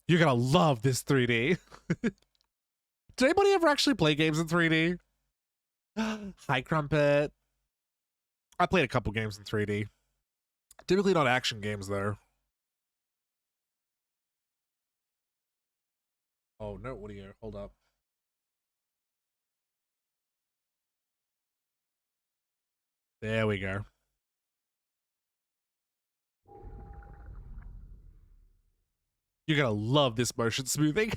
You're gonna love this 3D. Did anybody ever actually play games in 3D? Hi, Crumpet. I played a couple games in 3D. Typically not action games, though. Oh, no audio. Hold up. There we go. You're gonna love this motion smoothing.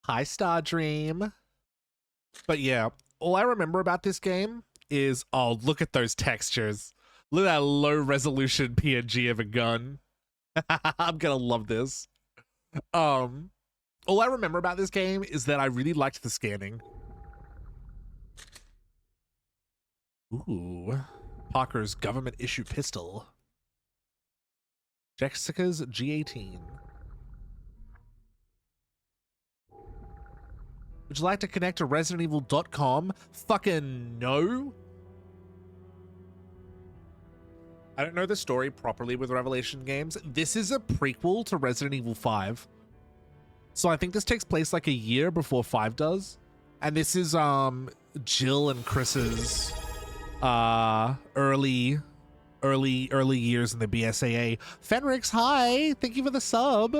Hi, Star Dream. But yeah, all I remember about this game is, oh, look at those textures. Look at that low resolution PNG of a gun. I'm gonna love this. All I remember about this game is that I really liked the scanning. Ooh, Parker's government issue pistol. Jessica's G18. Would you like to connect to ResidentEvil.com? Fucking no. I don't know the story properly with Revelation games. This is a prequel to Resident Evil 5. So I think this takes place like a year before 5 does. And this is Jill and Chris's early years in the BSAA. Fenrix, hi. Thank you for the sub.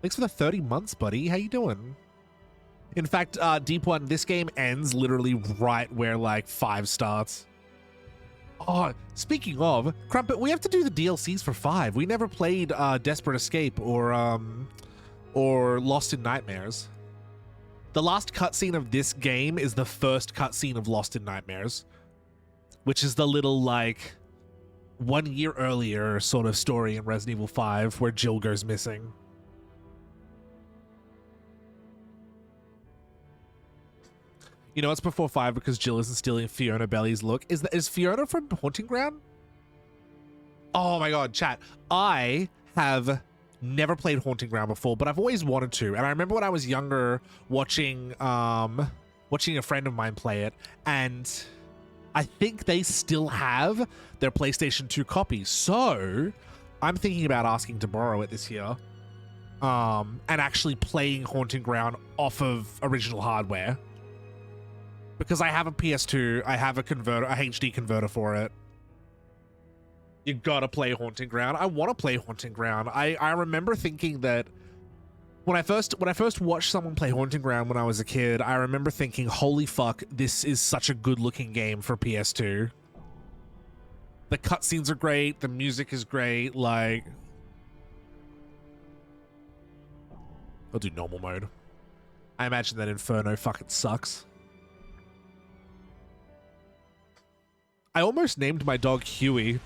Thanks for the 30 months, buddy. How you doing? In fact, Deep One, this game ends literally right where like 5 starts. Oh, speaking of, Crumpet, we have to do the DLCs for 5. We never played Desperate Escape or Lost in Nightmares. The last cutscene of this game is the first cutscene of Lost in Nightmares, which is the little like 1 year earlier sort of story in Resident Evil 5 where Jill goes missing. You know, it's before 5 because Jill isn't stealing Fiona Belly's look. Is Fiona from Haunting Ground? Oh my god, chat. I have never played Haunting Ground before, but I've always wanted to. And I remember when I was younger watching a friend of mine play it, and I think they still have their PlayStation 2 copy. So I'm thinking about asking to borrow it this year. And actually playing Haunting Ground off of original hardware. Because I have a PS2, I have a HD converter for it. You gotta play Haunting Ground. I want to play Haunting Ground. I remember thinking that when I first watched someone play Haunting Ground when I was a kid, I remember thinking, holy fuck, this is such a good looking game for PS2. The cutscenes are great, the music is great, like... I'll do normal mode. I imagine that Inferno fucking sucks. I almost named my dog Huey.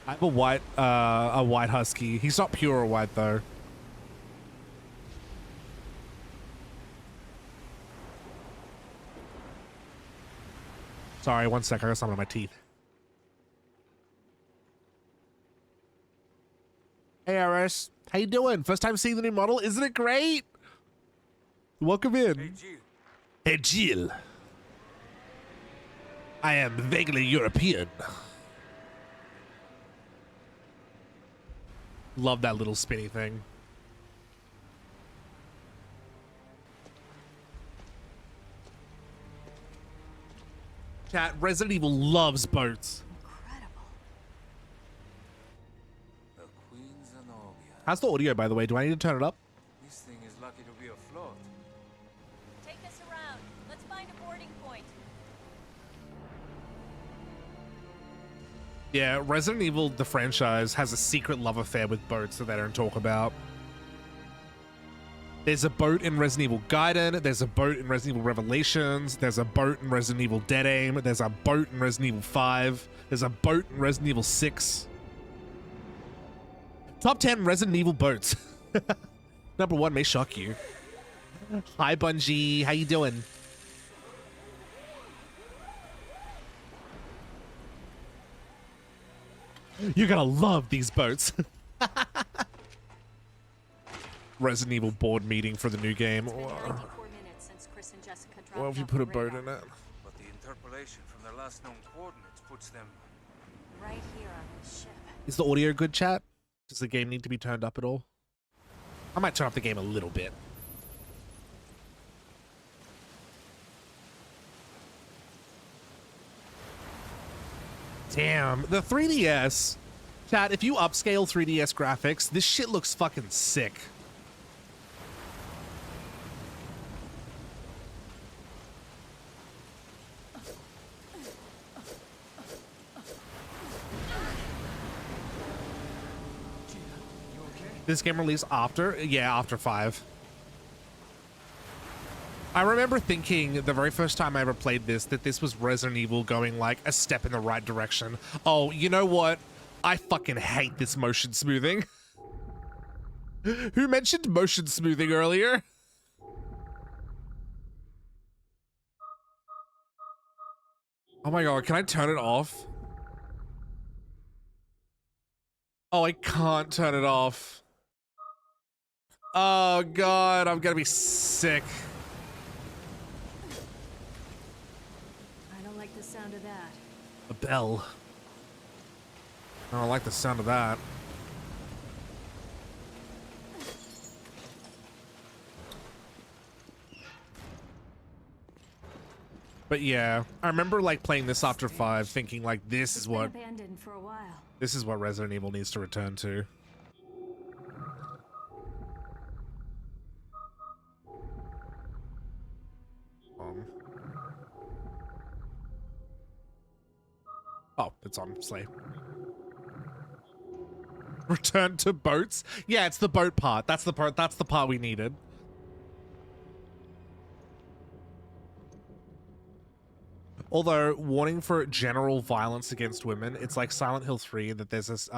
I have a white husky. He's not pure white though. Sorry, 1 sec. I got something on my teeth. Hey, Aris. How you doing? First time seeing the new model? Isn't it great? Welcome in. Hey, Jill. Hey, Jill. I am vaguely European. Love that little spinny thing. Chat, Resident Evil loves boats. Incredible. The Queen Zenobia. How's the audio, by the way? Do I need to turn it up? This thing is lucky to be afloat. Take us around. Let's find a boarding point. Yeah, Resident Evil, the franchise, has a secret love affair with boats that they don't talk about. There's a boat in Resident Evil Gaiden, there's a boat in Resident Evil Revelations, there's a boat in Resident Evil Dead Aim, there's a boat in Resident Evil 5, there's a boat in Resident Evil 6. Top 10 Resident Evil boats. Number 1 may shock you. Hi, Bungie. How you doing? You're gonna love these boats. Resident Evil board meeting for the new game. It's been 94 minutes since Chris and Jessica dropped Well, if you off put the a boat radar. in it. But the interpolation from their last known coordinates puts them Is the audio good, chat? Does the game need to be turned up at all? I might turn up the game a little bit. Damn, the 3DS. Chat, if you upscale 3DS graphics, this shit looks fucking sick. This game released after? Yeah, after 5. I remember thinking the very first time I ever played this that this was Resident Evil going like a step in the right direction. Oh, you know what? I fucking hate this motion smoothing. Who mentioned motion smoothing earlier? Oh my god, can I turn it off? Oh, I can't turn it off. Oh god, I'm gonna be sick. I don't like the sound of that. A bell. I don't like the sound of that. But yeah, I remember like playing this after 5, thinking like this is It's been what abandoned for a while. Resident Evil needs to return to. Oh, it's on Slay. Return to boats? Yeah, it's the boat part. That's the part we needed. Although, warning for general violence against women, it's like Silent Hill 3 that there's this,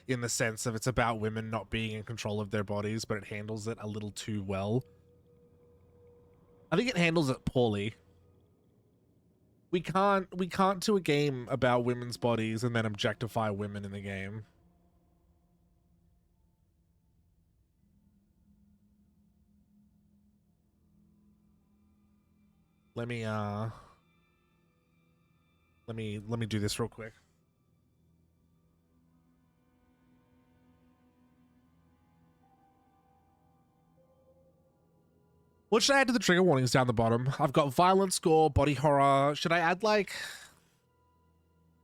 in the sense of it's about women not being in control of their bodies, but it handles it a little too well. I think it handles it poorly. We can't do a game about women's bodies and then objectify women in the game. Let me do this real quick. What should I add to the trigger warnings down the bottom? I've got violence, gore, body horror. Should I add like,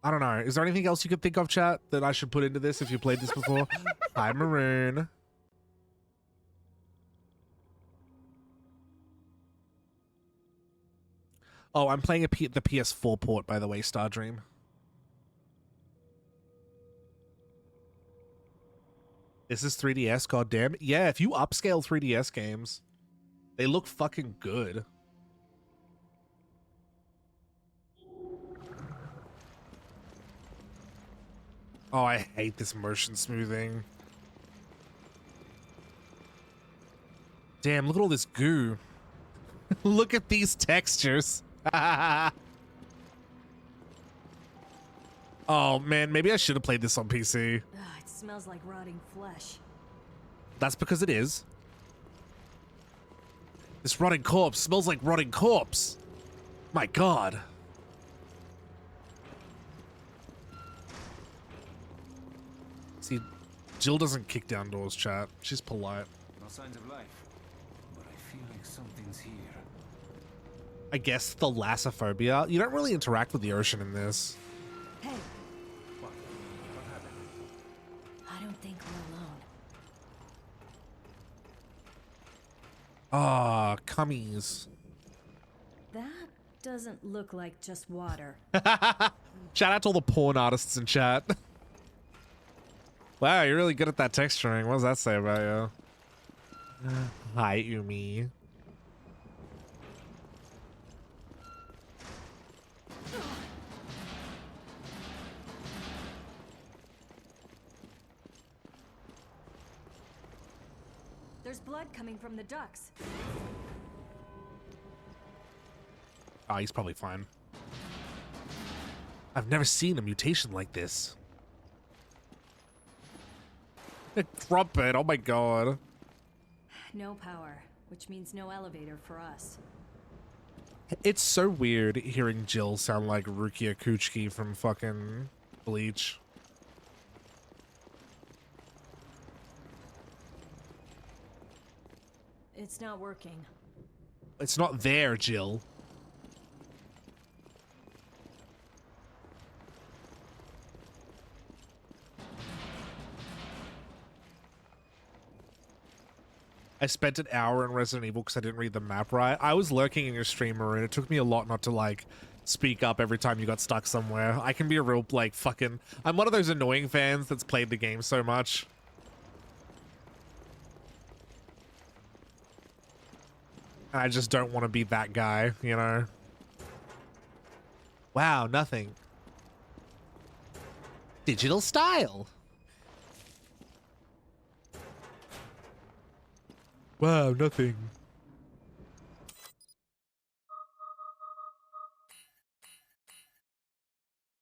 I don't know. Is there anything else you could think of, chat, that I should put into this if you played this before? Hi, Maroon. Oh, I'm playing the PS4 port, by the way, Stardream. This is 3DS, goddamn. Yeah, if you upscale 3DS games, they look fucking good. Oh, I hate this motion smoothing. Damn, look at all this goo. Look at these textures. Oh man, maybe I should have played this on PC. Ugh, it smells like rotting flesh. That's because it is. This rotting corpse smells like rotting corpse. My god. See, Jill doesn't kick down doors, chat. She's polite. No signs of life, but I feel like something's here. I guess the thalassophobia. You don't really interact with the ocean in this. Hey, What happened? I don't think we're alone. Ah, cummies. That doesn't look like just water. Shout out to all the porn artists in chat. Wow, you're really good at that texturing. What does that say about you? Hi, Umi. There's blood coming from the ducts. Oh, he's probably fine. I've never seen a mutation like this. A trumpet, oh my god. No power, which means no elevator for us. It's so weird hearing Jill sound like Rukia Kuchiki from fucking Bleach. It's not working. It's not there, Jill. I spent an hour in Resident Evil because I didn't read the map right. I was lurking in your streamer and it took me a lot not to like speak up every time you got stuck somewhere. I can be a real like fucking... I'm one of those annoying fans that's played the game so much. And I just don't want to be that guy, you know? Wow, nothing. Digital style. Wow, nothing.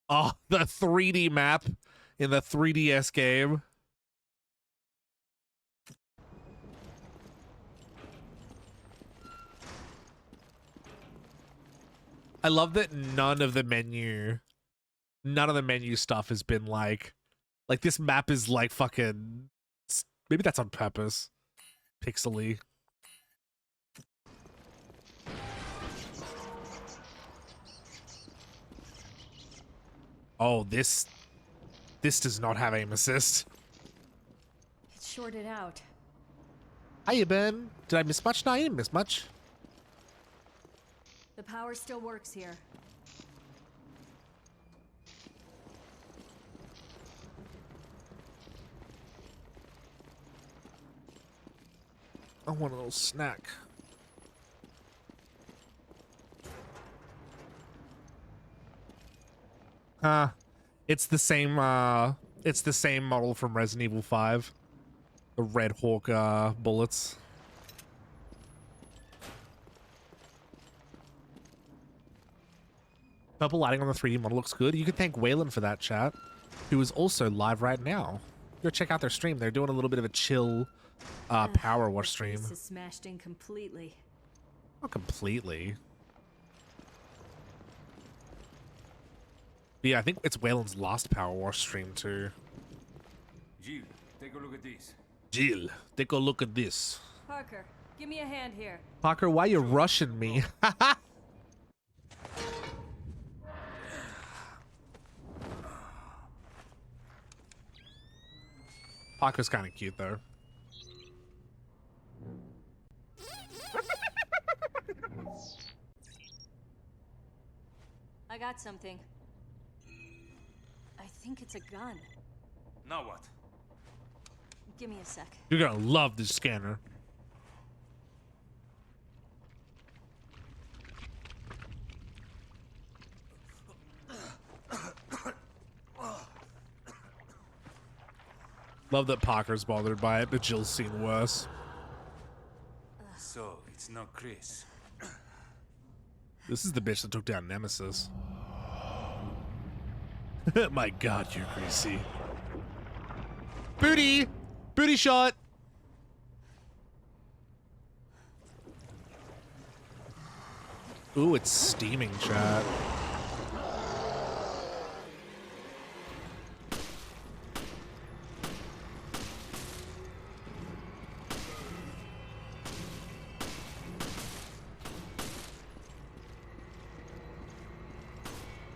Oh, the 3D map in the 3DS game. I love that none of the menu stuff has been like this map is like fucking, maybe that's on purpose. Pixely. Oh, this does not have aim assist. It's shorted out. Hiya, Ben. Did I miss much? No, I didn't miss much. The power still works here. I want a little snack. It's the same model from Resident Evil 5. The Red Hawk bullets. Purple lighting on the 3D model looks good. You can thank Waylon for that, chat, who is also live right now. Go check out their stream. They're doing a little bit of a chill power wash stream. This is smashed in completely. Not completely. But yeah, I think it's Waylon's last power wash stream too. Jill, take a look at this. Jill, take a look at this. Parker, give me a hand here. Parker, why you rushing me? Parker's kind of cute though. I got something. I think it's a gun. Now what? Give me a sec. You're gonna love this scanner. Love that Parker's bothered by it, but Jill's seen worse. So, it's not Chris. This is the bitch that took down Nemesis. My god, you're greasy. Booty! Booty shot! Ooh, it's steaming, chat.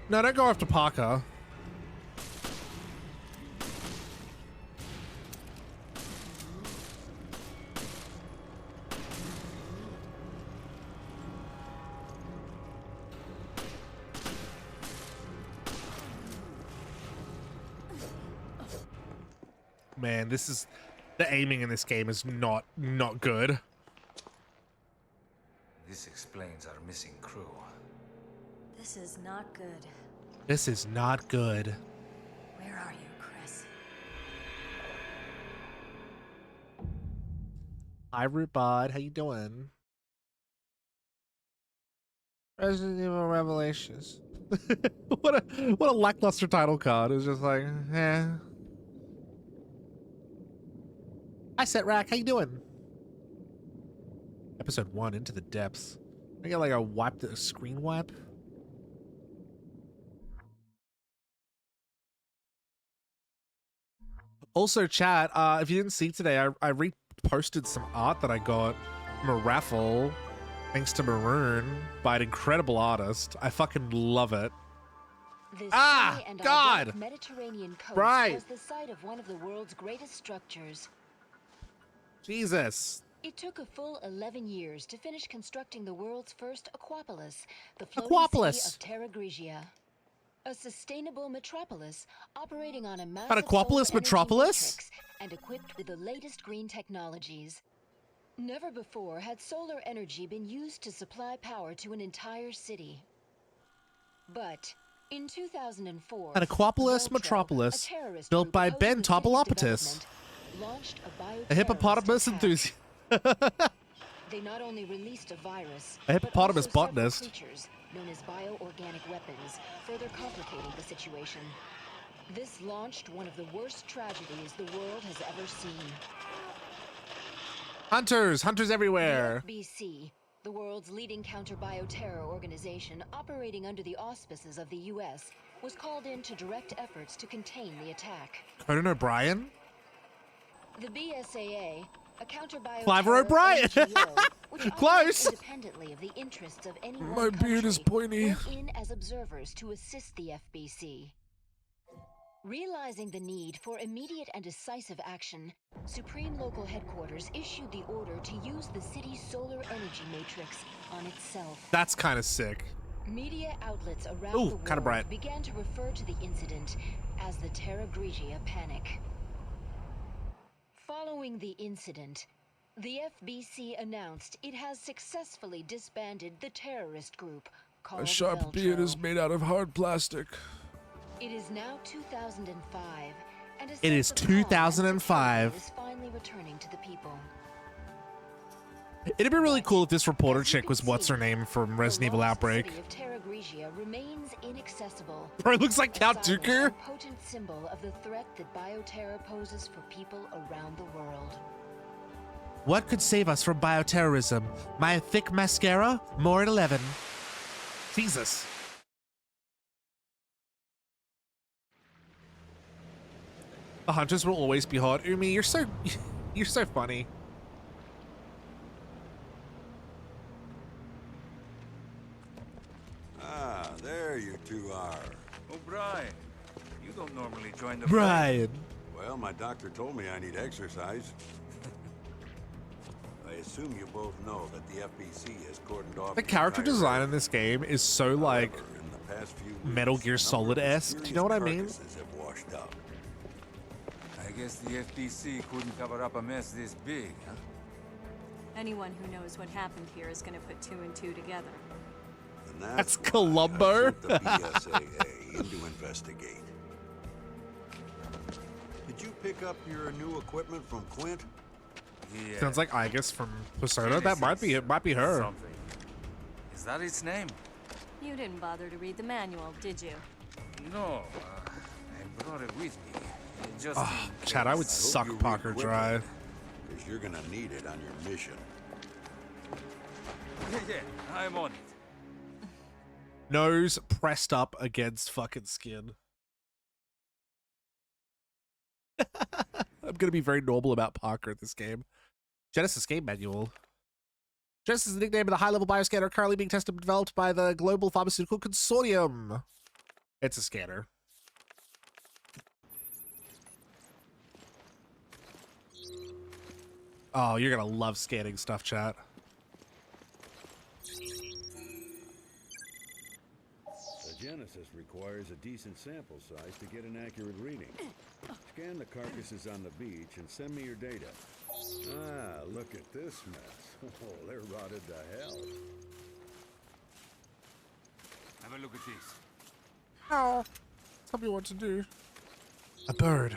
No, don't go after Parker. Man, this is... the aiming in this game is not good. This explains our missing crew. This is not good. This is not good. Where are you, Chris? Hi, Root Bod. How you doing? Resident Evil Revelations. what a lackluster title card. It's just like, eh. Hi, Setrack. How you doing? Episode 1, Into the Depths. I got like a screen wipe. Also, chat, if you didn't see today, I reposted some art that I got from a raffle, thanks to Maroon, by an incredible artist. I fucking love it. This Ah, sunny and God! idyllic Mediterranean coast Right. was the site of one of the world's greatest structures. Jesus. It took a full 11 years to finish constructing the world's first Aquapolis, the floating Aquapolis. city of Terra Grigia. A sustainable metropolis operating on a An massive Aquapolis solar energy metropolis? matrix and equipped with the latest green technologies. Never before had solar energy been used to supply power to an entire city. But in 2004, An Aquapolis Veltro, metropolis a terrorist built group by opposed Ben to the city's Topolopoulos, development, launched a hippopotamus bioterrorist attack. enthusiast. They not only released a virus, A hippopotamus but also several botanist. creatures known as bioorganic weapons, further complicating the situation. This launched one of the worst tragedies the world has ever seen. Hunters everywhere. The FBC, the world's leading counter-bioterror organization operating under the auspices of the US, was called in to direct efforts to contain the attack. Conan O'Brien? The BSAA, a counter-bioterror Cliver O'Brien. NGO, which Close. operates independently of the interests of any My one beard is country, pointy. went in as observers to assist the FBC. Realizing the need for immediate and decisive action, Supreme Local Headquarters issued the order to use the city's solar energy matrix on itself. That's kind of sick. Media outlets around Ooh, the kinda world bright. began to refer to the incident as the Terra Grigia Panic. Following the incident, the FBC announced it has successfully disbanded the terrorist group called Veltro. made out of hard plastic. It is now 2005, and a It is sense of calm and 2005. security is finally returning to the people. It'd be really cool if this reporter As you chick can was what's her see, name from the Resident Evil lost Outbreak. city of Terra Grigia remains inaccessible. Bro, it looks like A Count silent Dooku. and potent symbol of the threat that bioterror poses for people around the world. What could save us from bioterrorism? My thick mascara? More at 11. Jesus. The hunters will always be hot. Umi, you're so funny. Ah, there you two are. Oh, Brian, you don't normally join the Brian. Well, my doctor told me I need exercise. I assume you both know that the FBC has cordoned off The character entire design area. in this game is so like However, in the past few weeks, Metal Gear a number of Solid-esque. Do you know what I mean? mysterious carcasses have washed up. I guess the FBC couldn't cover up a mess this big, huh? Anyone who knows what happened here is going to put two and two together. And That's why I Columbo. sent the BSAA in to investigate. Did you pick up your new equipment from Quint? Yeah. Sounds like Igus from Persona. That might be it. Might be her. Something. Is that its name? You didn't bother to read the manual, did you? No, I brought it with me. Just Ah, in Chad, I would case. suck Parker dry. Because you're gonna need it on your mission. Yeah, I'm on it. Nose pressed up against fucking skin. I'm gonna be very normal about Parker in this game. Genesis game manual. Genesis is the nickname of the high-level bioscanner currently being tested and developed by the Global Pharmaceutical Consortium. It's a scanner. Oh, you're gonna love scanning stuff, chat. The Genesis requires a decent sample size to get an accurate reading. Scan the carcasses on the beach and send me your data. Ah, look at this mess. Oh, they're rotted to hell. Have a look at this. Oh, tell me what to do. A bird.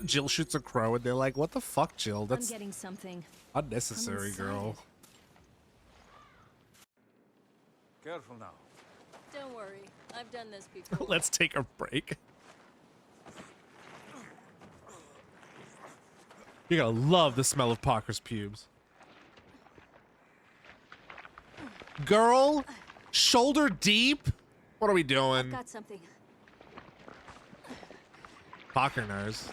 Jill shoots a crow and they're like, what the fuck, Jill? I'm That's getting something. unnecessary, inside girl. Careful now. Don't worry, I've done this before. Let's take a break. You're gonna love the smell of Parker's pubes. Girl, shoulder deep? What are we doing? Got something. Parker knows.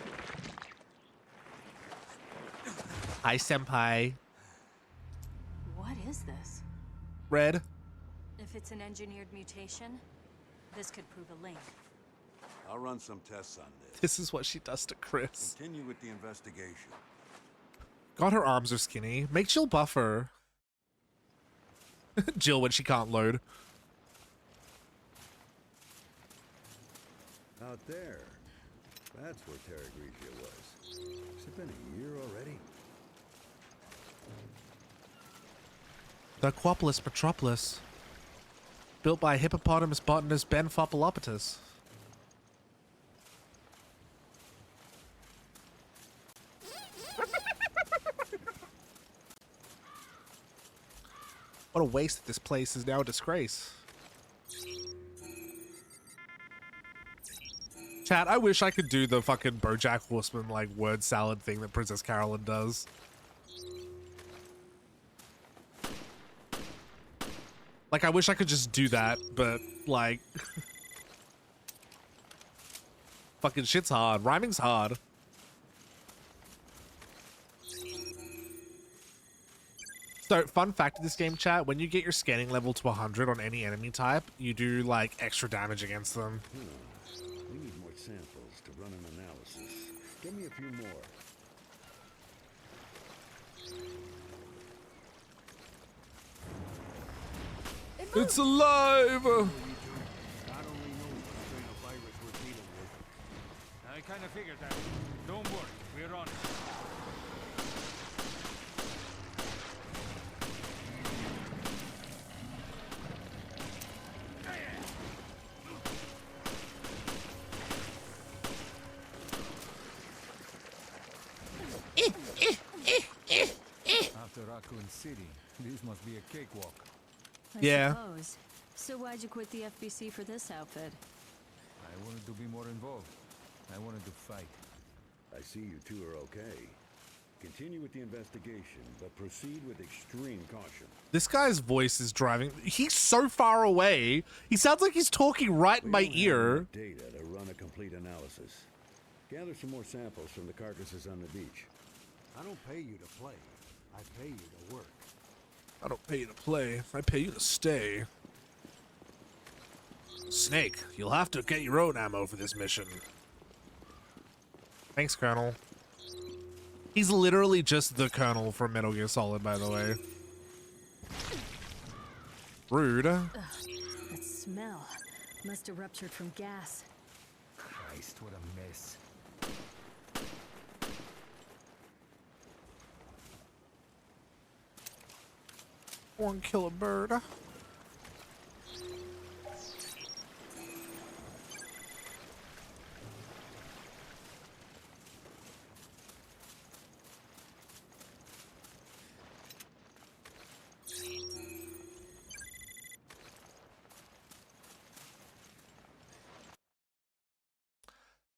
Hi, senpai. What is this? Red. If it's an engineered mutation, this could prove a link. I'll run some tests on this. This is what she does to Chris. Continue with the investigation. God, her arms are skinny. Make Jill buffer. Jill when she can't load. Out there. That's where Terra Grigia was. Has it been a year already? The Aquapolis Metropolis. Built by hippopotamus botanist Ben Foppolopatus. What a waste that this place is now a disgrace. Chat, I wish I could do the fucking BoJack Horseman like word salad thing that Princess Carolyn does. Like, I wish I could just do that, but like fucking shit's hard. Rhyming's hard. So, fun fact of this game, chat, when you get your scanning level to 100 on any enemy type, you do, like, extra damage against them. We need more samples to run an analysis. Give me a few more. It's alive! God only knows what strain of virus we're dealing with. I kind of figured that. Don't worry, we're on it. After Raccoon City, this must be a cakewalk. Yeah. I suppose. So why'd you quit the FBC for this outfit? I wanted to be more involved. I wanted to fight. I see you two are okay. Continue with the investigation, but proceed with extreme caution. This guy's voice is driving. He's so far away. He sounds like he's talking right in We my don't have ear. enough data to run a complete analysis. Gather some more samples from the carcasses on the beach. I don't pay you to play. I pay you to work. I don't pay you to play. I pay you to stay. Snake, you'll have to get your own ammo for this mission. Thanks, Colonel. He's literally just the Colonel from Metal Gear Solid, by the way. Rude. That smell must have ruptured from gas. Christ, what a mess. One kill a bird.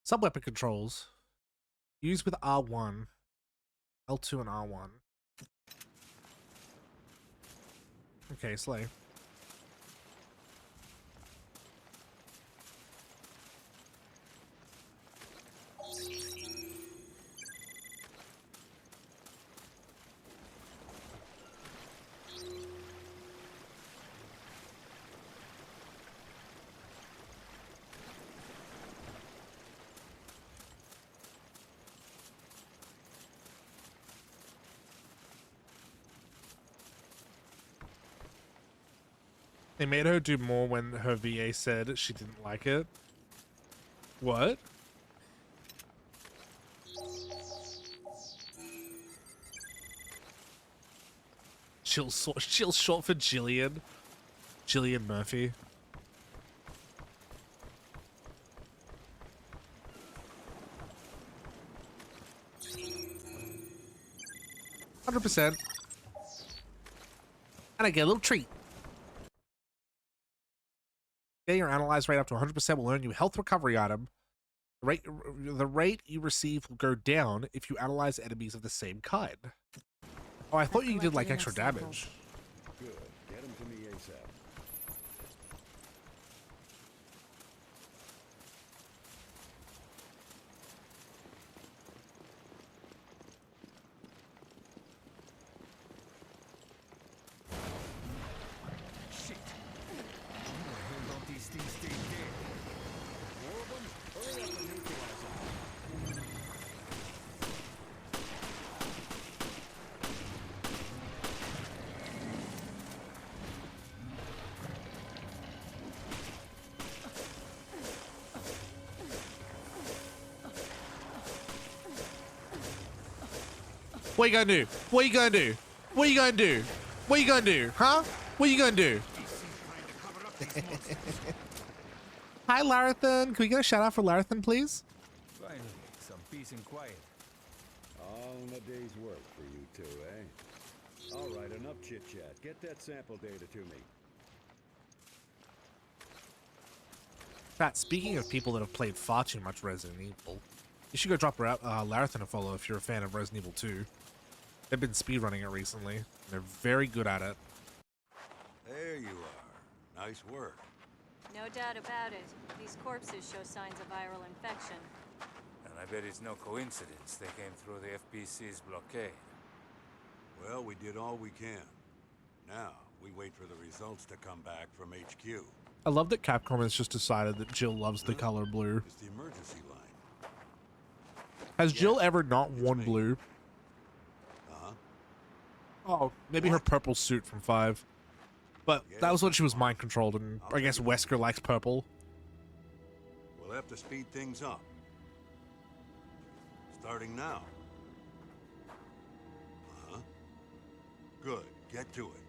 Sub-weapon controls. Use with R1. L2 and R1. Okay, slay. They made her do more when her VA said she didn't like it. What? Jill's short for Jillian. Jillian Murphy. %. And I get a little treat. Getting your analyze rate up to 100% will earn you a health recovery item. The rate you receive will go down if you analyze enemies of the same kind. Oh, I thought you did like extra damage. Good. Get him to me ASAP. What you gonna do? What you gonna do? What you gonna do? What you gonna do? Huh? What you gonna do? Hi, Larathan. Can we get a shout out for Larathan, please? Finally, some peace and quiet. All in a day's work for you two, eh? All right, enough chit-chat. Get that sample data to me. Pat, speaking of people that have played far too much Resident Evil, you should go drop Larathan a follow if you're a fan of Resident Evil 2. They've been speedrunning it recently. They're very good at it. There you are. Nice work. No doubt about it. These corpses show signs of viral infection. And I bet it's no coincidence they came through the FBC's blockade. Well, we did all we can. Now, we wait for the results to come back from HQ. I love that Capcom has just decided that Jill loves the color blue. It's the emergency line. Has Jill ever not worn blue? Uh-huh. Oh, maybe her purple suit from 5. But that was when she was mind controlled, and I guess Wesker likes purple. We'll have to speed things up. Starting now. Uh-huh. Good. Get to it.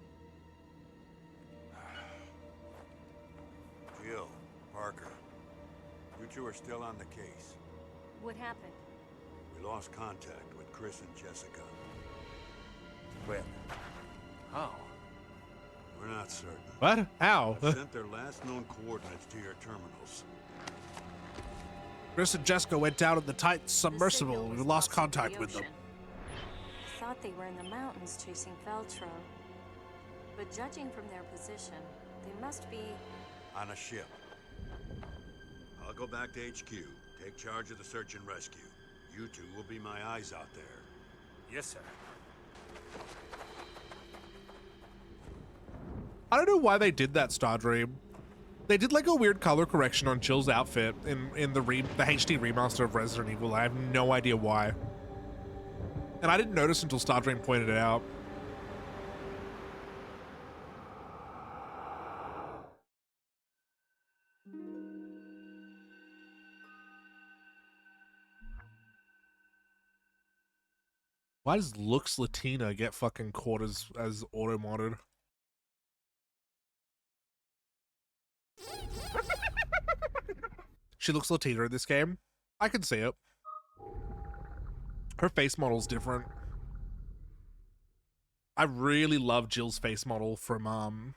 Jill, Parker, you two are still on the case. What happened? We lost contact with Chris and Jessica. When? How? We're not certain. What? How? I've sent their last known coordinates to your terminals. Chris and Jessica went down in the Titan The submersible. signal We was lost in the contact with them. ocean. I thought they were in the mountains chasing Veltro. But judging from their position, they must be... On a ship. I'll go back to HQ. Take charge of the search and rescue. You two will be my eyes out there. Yes, sir. I don't know why they did that, Stardream. They did like a weird color correction on Jill's outfit in the HD remaster of Resident Evil. I have no idea why. And I didn't notice until Stardream pointed it out. Why does Lux Latina get fucking caught as auto-modded? She looks Latina in this game. I can see it. Her face model's different. I really love Jill's face model from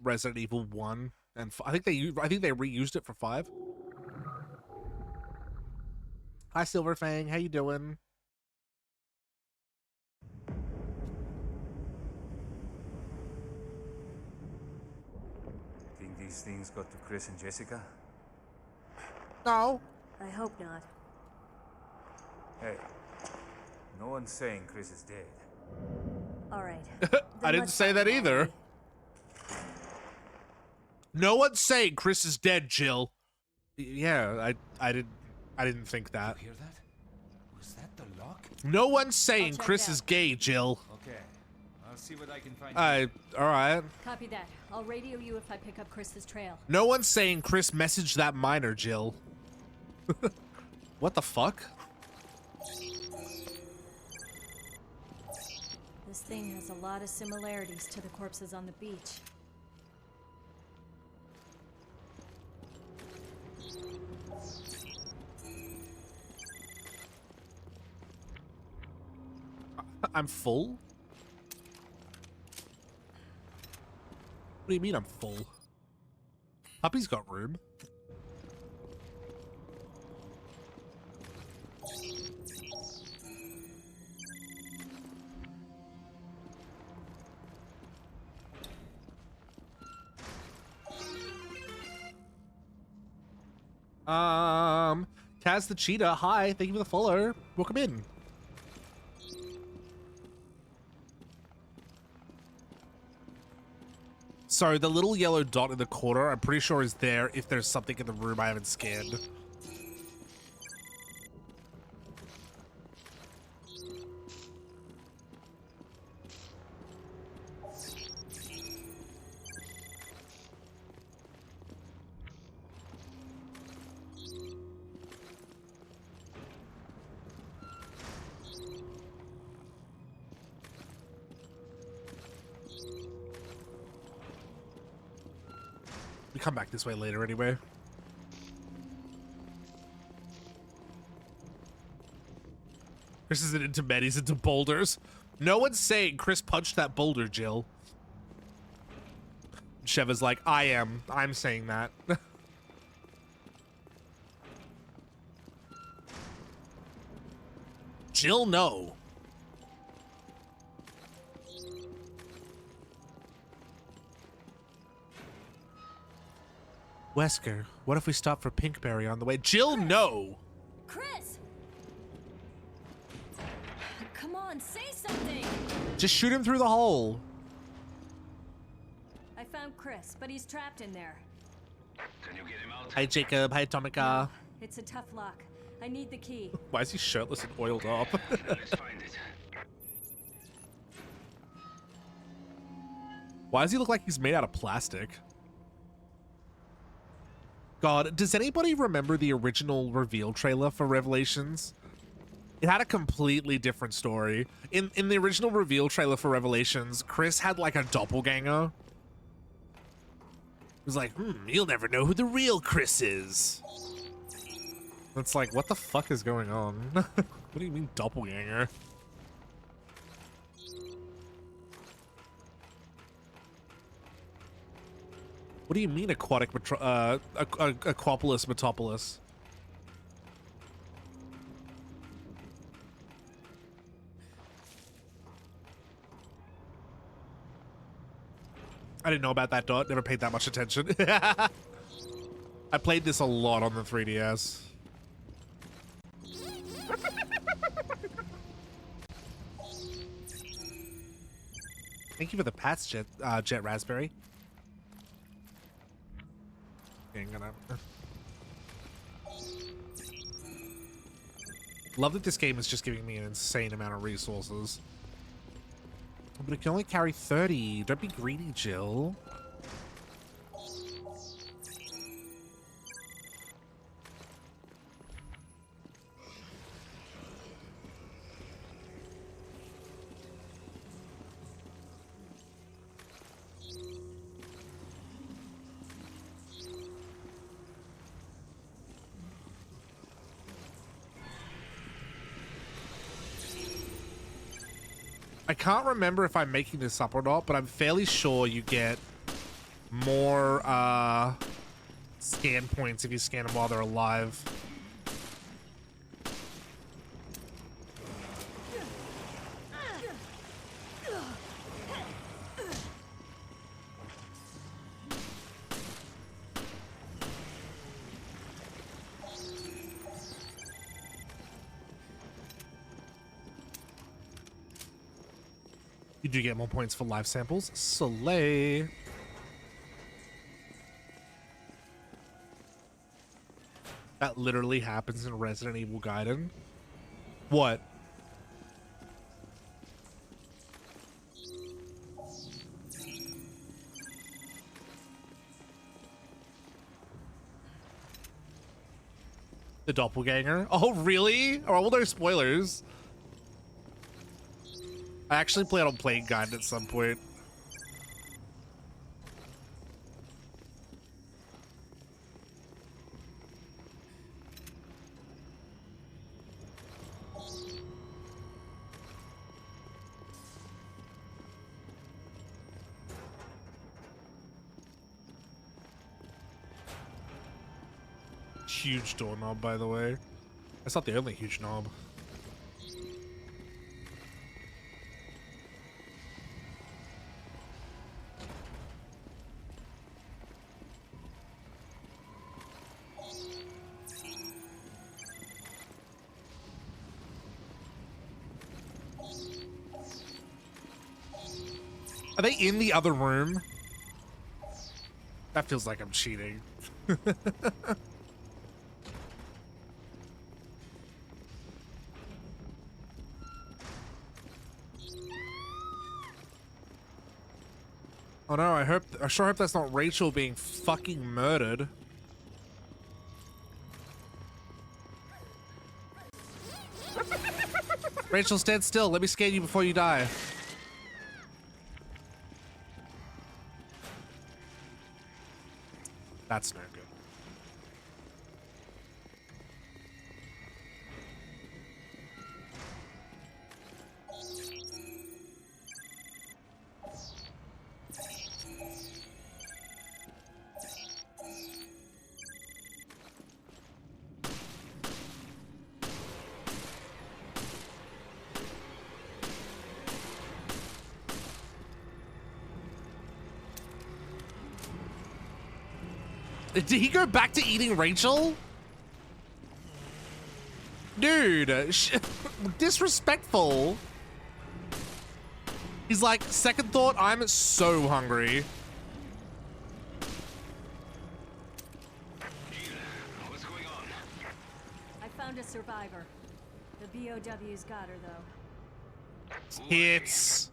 Resident Evil 1 and I think they reused it for 5. Hi Silverfang, how you doing? Think these things got to Chris and Jessica? No. I hope not. Hey, no one's saying Chris is dead. All right. I didn't say that either. No one's saying Chris is dead, Jill. Yeah, I didn't think that. You hear that? Was that the lock? No one's saying check Chris it out. is gay, Jill. Okay, I'll see what I can find. All right. Copy that. I'll radio you if I pick up Chris's trail. No one's saying Chris messaged that miner, Jill. What the fuck? This thing has a lot of similarities to the corpses on the beach. I'm full? What do you mean I'm full? Puppy's got room. Taz the Cheetah, hi, thank you for the follow. Welcome in. So the little yellow dot in the corner, I'm pretty sure is there if there's something in the room I haven't scanned. We come back this way later anyway. Chris isn't into men, he's into boulders. No one's saying Chris punched that boulder, Jill. Sheva's like, I am. I'm saying that. Jill, no. Wesker, what if we stop for Pinkberry on the way? Jill, no. Chris! Come on, say something! Just shoot him through the hole. I found Chris, but he's trapped in there. Can you get him out? Hi, Jacob. Hi, Tomica. It's a tough lock. I need the key. Why is he shirtless and oiled up? Let's find it. Why does he look like he's made out of plastic? God, does anybody remember the original reveal trailer for Revelations? It had a completely different story. In the original reveal trailer for Revelations, Chris had like a doppelganger. It was like, you'll never know who the real Chris is. It's like, what the fuck is going on? What do you mean doppelganger? What do you mean aquatic Aquapolis Metropolis? I didn't know about that, Dot. Never paid that much attention. I played this a lot on the 3DS. Thank you for the pats, Jet Raspberry. Okay, I'm gonna... Love that this game is just giving me an insane amount of resources. But it can only carry 30. Don't be greedy, Jill. I can't remember if I'm making this up or not, but I'm fairly sure you get more scan points if you scan them while they're alive. You do get more points for live samples. Soleil. That literally happens in Resident Evil Gaiden. What? The doppelganger? Oh, really? Are all those spoilers? I actually played on Playing Guide at some point. Huge doorknob, by the way. That's not the only huge knob. Are they in the other room? That feels like I'm cheating. Oh no, I sure hope that's not Rachel being fucking murdered. Rachel, stand still. Let me scan you before you die. That's no good. Did he go back to eating Rachel? Dude, disrespectful. He's like, second thought, I'm so hungry. What's going on? I found a survivor. The BOW's got her, though. Hits.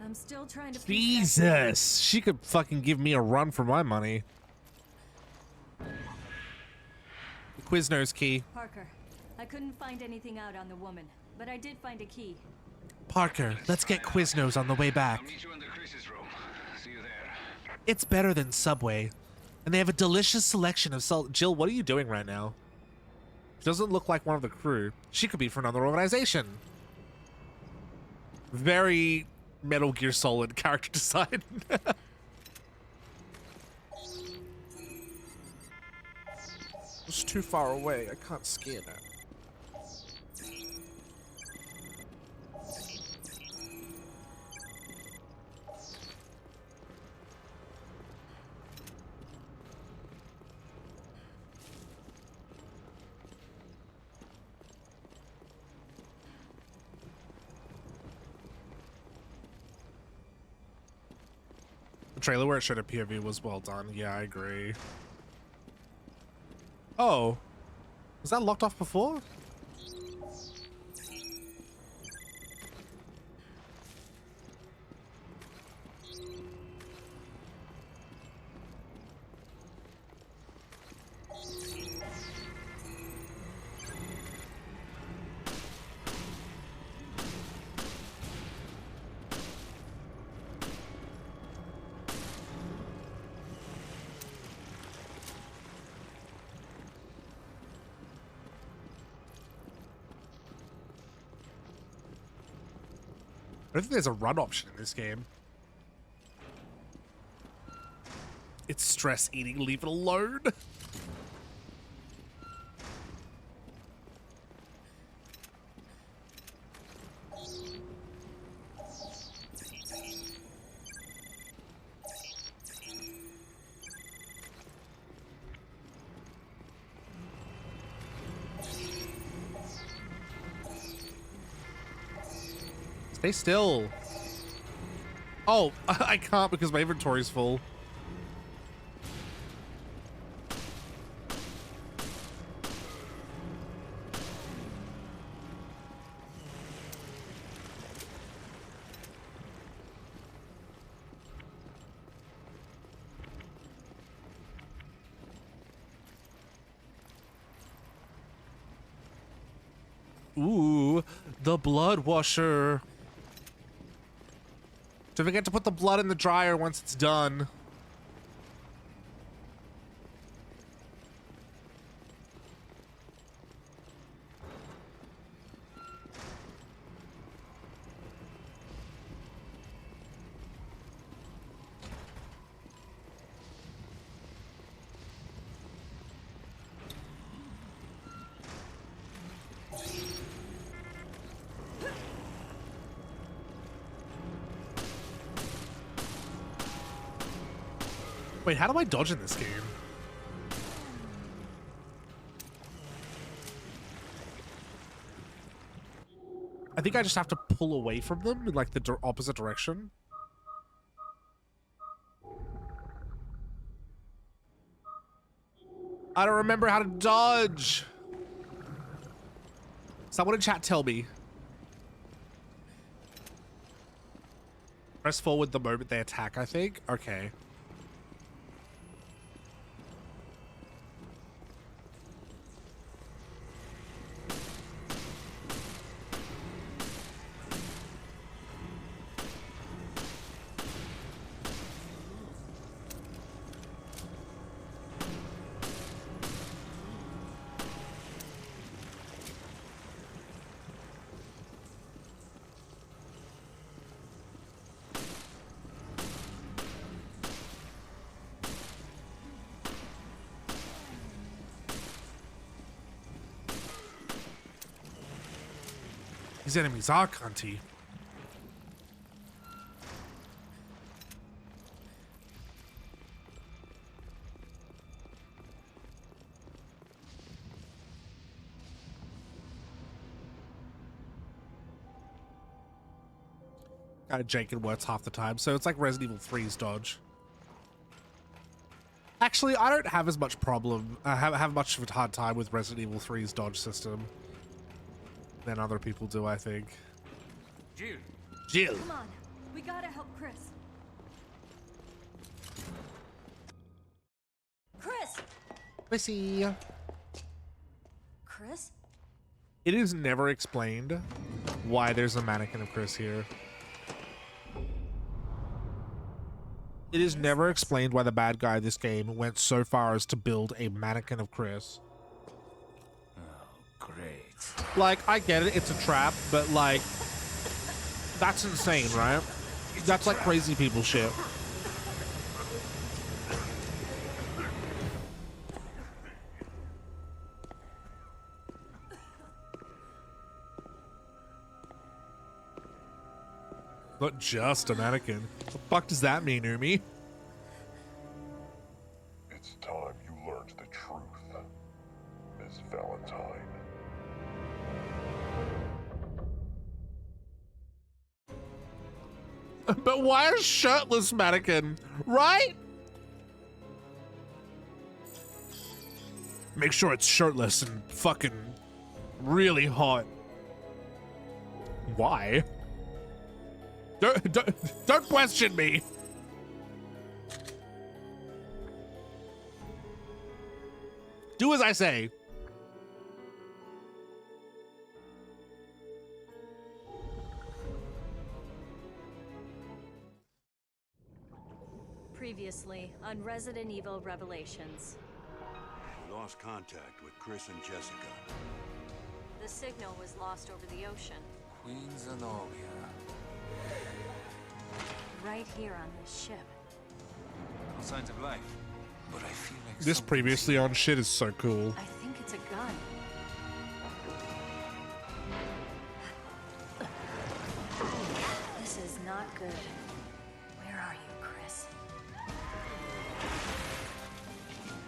I'm still trying to... Jesus. She could fucking give me a run for my money. Quiznos key. Parker, I couldn't find anything out on the woman, but I did find a key. Parker, let's get Quiznos on the way back. I'll meet you in the Chris's room. See you there. It's better than Subway. And they have a delicious selection of salt. Jill, what are you doing right now? She doesn't look like one of the crew. She could be from another organization. Very Metal Gear Solid character design. It's too far away. I can't scan it. The trailer where it showed a POV was well done. Yeah, I agree. Oh, was that locked off before? I don't think there's a run option in this game. It's stress eating, leave it alone. Stay still. Oh, I can't because my inventory's full. Ooh, the blood washer. Don't forget to put the blood in the dryer once it's done. Wait, how do I dodge in this game? I think I just have to pull away from them in like the opposite direction. I don't remember how to dodge. Someone in chat tell me. Press forward the moment they attack, I think. Okay. These enemies are cunty. Jacob works half the time, so it's like Resident Evil 3's dodge. Actually, I don't have as much problem, have much of a hard time with Resident Evil 3's dodge system than other people do, I think. Jill, Jill. Come on, we gotta help Chris. Chris! Missy. Chris? It is never explained why there's a mannequin of Chris here. It is never explained why the bad guy of this game went so far as to build a mannequin of Chris. great. Like, I get it, it's a trap, but like, that's insane, right? That's like crazy people shit. Not just a mannequin. What the fuck does that mean, Umi? It's time you learned the truth, Miss Valentine. But why a shirtless mannequin, right? Make sure it's shirtless and fucking really hot. Why? Don't question me. Do as I say. Previously on Resident Evil Revelations. We lost contact with Chris and Jessica. The signal was lost over the ocean. Queen Zenobia. Right here on this ship. No signs of life. But I feel like This previously on shit is so cool. I think it's a gun. This is not good. Where are you, Chris?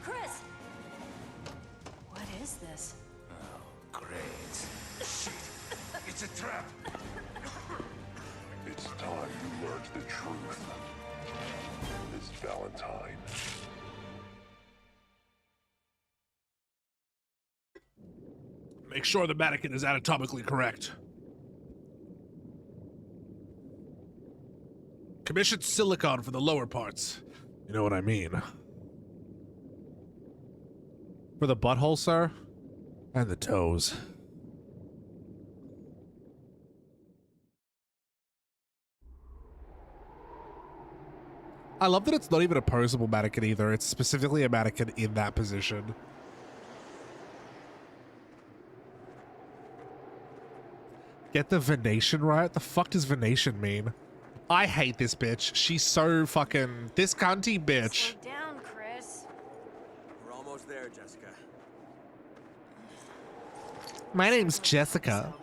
Chris! What is this? great. Shit. It's a trap. It's time you learned the truth, Miss Valentine. Make sure the mannequin is anatomically correct. Commission silicone for the lower parts. You know what I mean. For the butthole, sir? And the toes. I love that it's not even a posable mannequin either. It's specifically a mannequin in that position. Get the Venation right? The fuck does Venation mean? I hate this bitch. She's so fucking... This cunty bitch. Slow down, Chris. We're almost there, Jessica. My name's Jessica.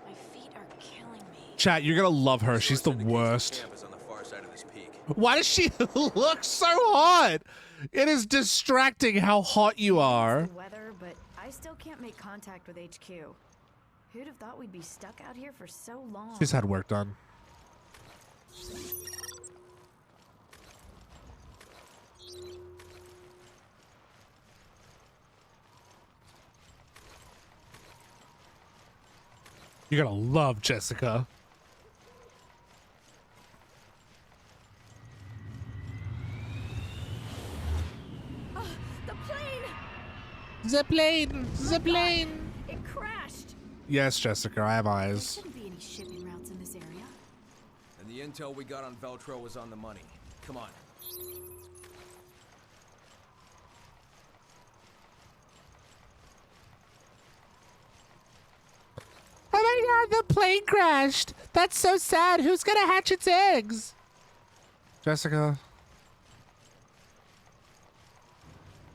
My feet are killing me. Chat, you're gonna love her. She's the worst. Camp is on the far side of this peak. Why does she look so hot? It is distracting how hot you are. The weather, but I still can't make contact with HQ. Who'd have thought we'd be stuck out here for so long? She's had work done. You're gonna love Jessica. The plane! The plane! The plane! It crashed! Yes, Jessica, I have There eyes. shouldn't be any shipping routes in this area. And the intel we got on Veltro was on the money. Come on. Oh my god, the plane crashed! That's so sad. Who's gonna hatch its eggs? Jessica.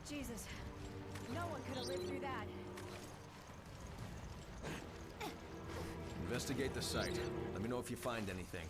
Jesus. No one could have lived through that. Investigate the site. Let me know if you find anything.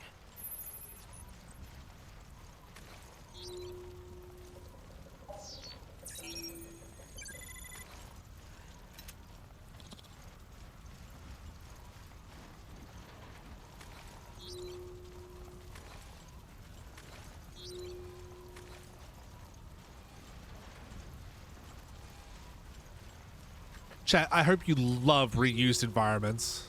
Chat, I hope you love reused environments.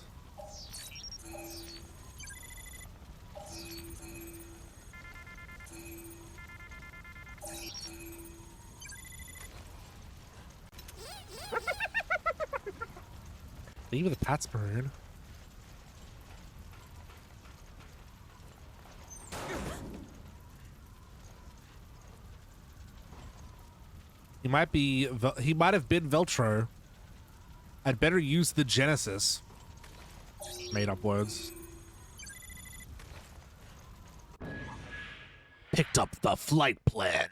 Leave the Pat's maroon. He might have been Veltro. I'd better use the Genesis. Made up words. Picked up the flight plan.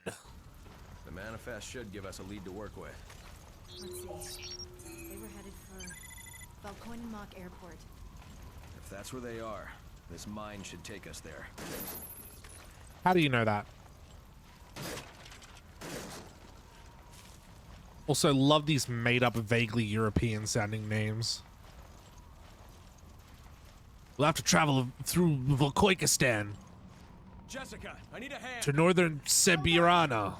The manifest should give us a lead to work with. Let's see. They were headed for Valkoinen Airport. If that's where they are, this mine should take us there. How do you know that? Also, love these made-up, vaguely European-sounding names. We'll have to travel through Volkoikistan Jessica, I need a hand. to northern Sibirana.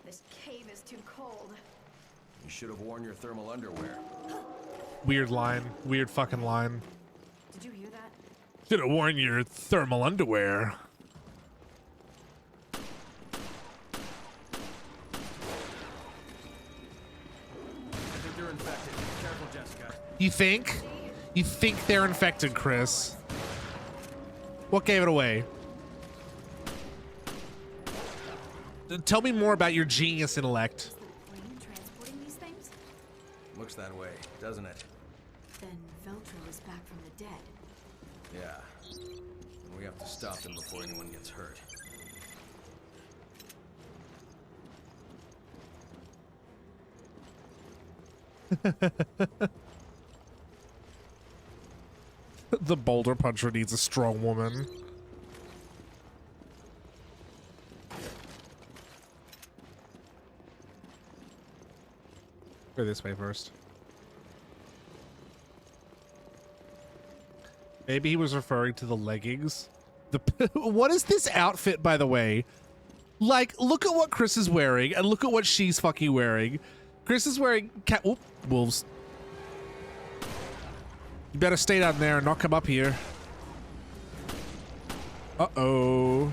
This cave is too cold. You should have worn your thermal underwear. Weird line. Weird fucking line. Did you hear that? Should have worn your thermal underwear. I think they're infected. Be careful, Jessica. You think? You think they're infected, Chris? What gave it away? Tell me more about your genius intellect. The plane transporting these things? Looks that way, doesn't it? Then Veltro is back from the dead. Yeah. And we have to stop them before anyone gets hurt. The boulder puncher needs a strong woman. Go this way first. Maybe he was referring to the leggings. What is this outfit, by the way? Like, look at what Chris is wearing and look at what she's fucking wearing. Chris is wearing wolves. You better stay down there and not come up here. Uh-oh.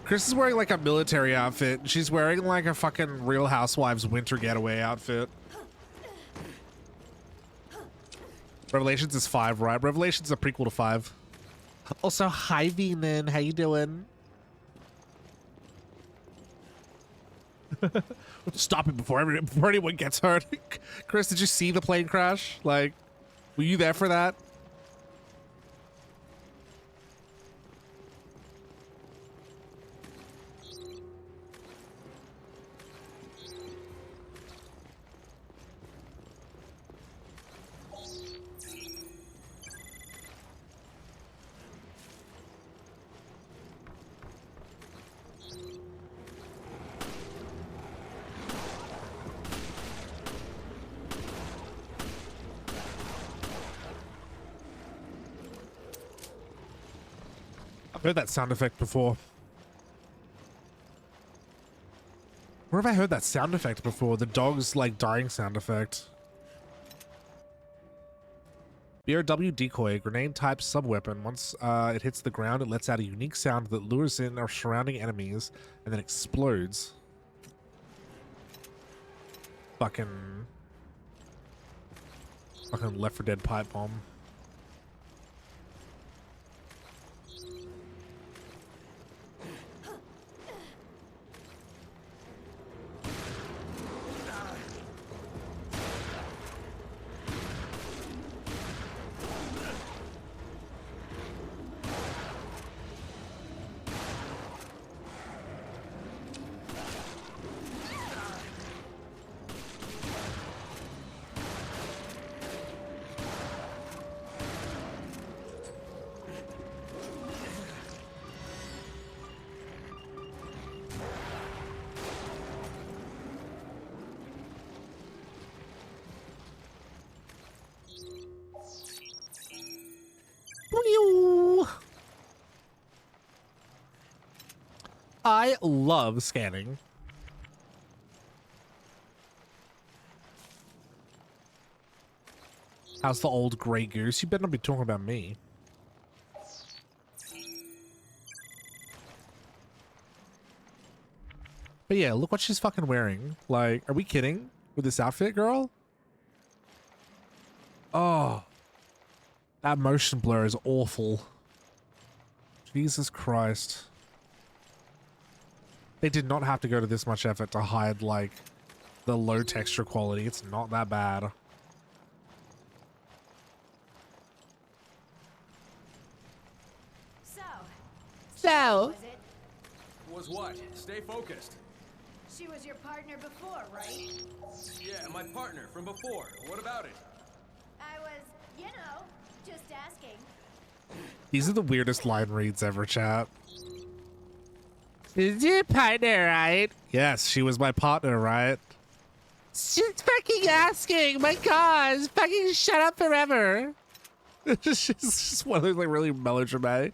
Chris is wearing like a military outfit. She's wearing like a fucking Real Housewives winter getaway outfit. Revelations is 5, right? Revelations is a prequel to 5. Also, hi Venan, how you doing? Stop it before anyone gets hurt. Chris, did you see the plane crash? Like, were you there for that? I've heard that sound effect before. Where have I heard that sound effect before? The dog's like dying sound effect. BRW decoy, grenade type subweapon. Once it hits the ground, it lets out a unique sound that lures in our surrounding enemies and then explodes. Fucking Left 4 Dead pipe bomb. I love scanning. How's the old Grey Goose? You better not be talking about me. But yeah, look what she's fucking wearing. Like, are we kidding with this outfit, girl? Oh, that motion blur is awful. Jesus Christ. They did not have to go to this much effort to hide, like, the low texture quality. It's not that bad. So. Was what? Stay focused. She was your partner before, right? Yeah, my partner from before. What about it? I was, you know, just asking. These are the weirdest line reads ever, chat. Is your partner, right? Yes, she was my partner, right? She's fucking asking. My God, fucking shut up forever. She's just one of those like really melodramatic.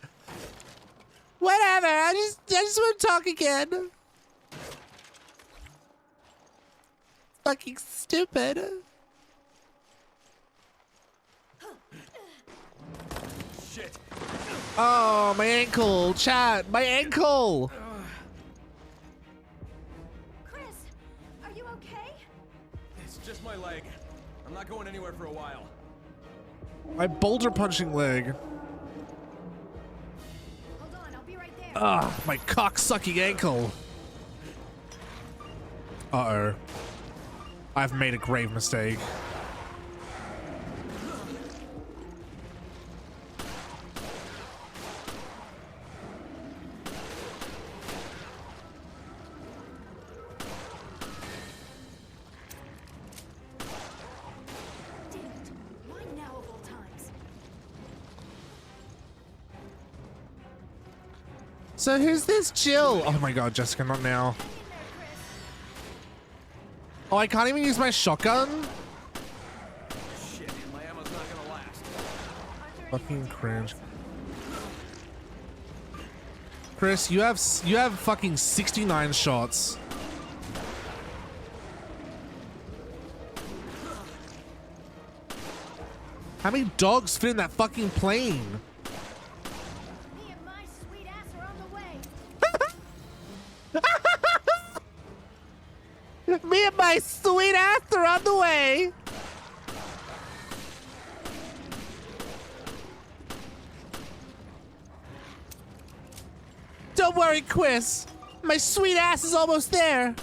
Whatever. I just want to talk again. Fucking stupid. Shit. Oh, my ankle, chat. My ankle. Chris, are you okay? It's just my leg. I'm not going anywhere for a while. My boulder punching leg. Hold on, I'll be right there. Ah, my cock-sucking ankle. Uh-oh. I've made a grave mistake. Damn it. Why now of all times? So who's this Jill? Oh my God, Jessica, not now. Hang in there, Chris. Oh, I can't even use my shotgun? Shit, my ammo's not gonna last. Fucking cringe. Chris, you have fucking 69 shots. How many dogs fit in that fucking plane? Me and my sweet ass are on the way. Me and my sweet ass are on the way. Don't worry, Chris. My sweet ass is almost there.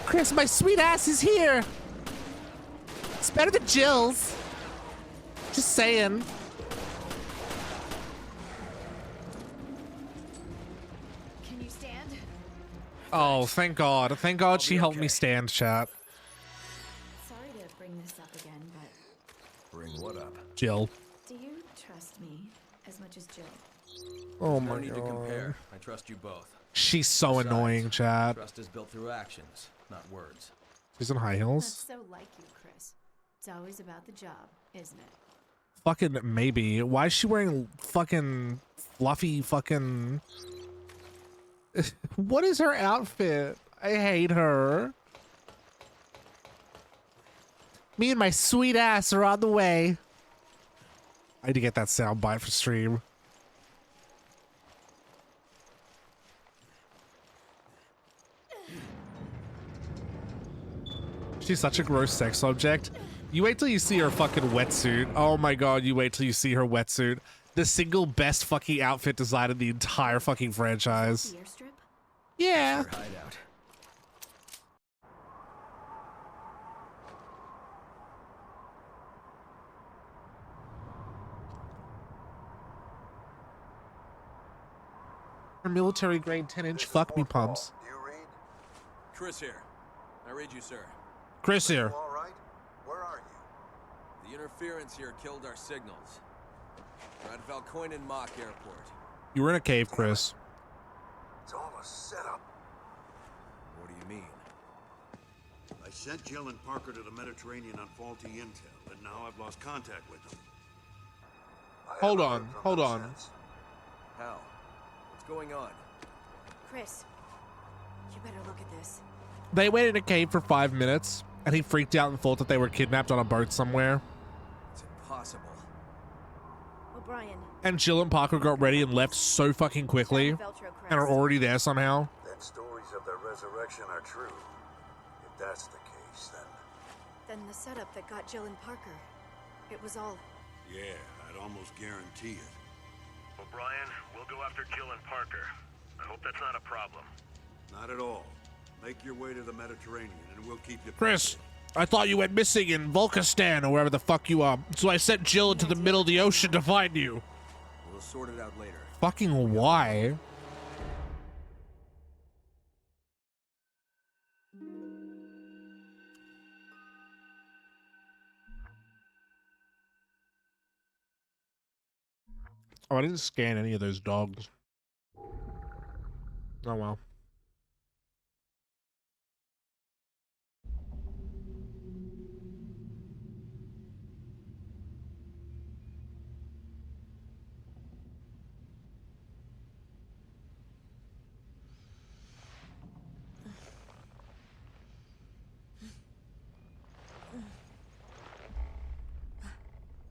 Chris, my sweet ass is here. It's better than Jill's. Just saying. Can you stand? Oh, thank God. Thank God she helped me stand, chat. Sorry to bring this up again, but Bring what up? Jill. do you trust me as much as Jill? Oh No my need to God. compare. I trust you both. She's so Besides, annoying, chat. Trust is built through actions, not words. She's in high That's heels. so like you, Chris. It's always about the job, isn't it? Fucking maybe. Why is she wearing fucking fluffy fucking... What is her outfit? I hate her. Me and my sweet ass are on the way. I need to get that sound bite for stream. She's such a gross sex object. You wait till you see her fucking wetsuit. Oh my God, you wait till you see her wetsuit. The single best fucking outfit design in the entire fucking franchise. The airstrip? Yeah. Her hideout. Her military grade 10-inch fuck me pumps. Do you read? Chris here. I read you, sir. Chris here. All right. Where are you? The interference here killed our signals. We're at Valkoinen Mock Airport. You were in a cave, Chris. It's all a setup. What do you mean? I sent Jill and Parker to the Mediterranean on faulty intel, and now I've lost contact with them. Hold on, hold on. How? What's going on? Chris, you better look at this. They went in a cave for 5 minutes, and he freaked out and thought that they were kidnapped on a boat somewhere. It's impossible. O'Brien. And Jill and Parker got ready and left so fucking quickly, and are already there somehow. Then stories of their resurrection are true. If that's the case, Then the setup that got Jill and Parker. It was all... yeah, I'd almost guarantee it. O'Brien, we'll go after Jill and Parker. I hope that's not a problem. Not at all. Make your way to the Mediterranean, and we'll keep you Chris, I thought you went missing in Volkistan or wherever the fuck you are, so I sent Jill into the middle of the ocean to find you. We'll sort it out later. Fucking why? Oh, I didn't scan any of those dogs. Oh well.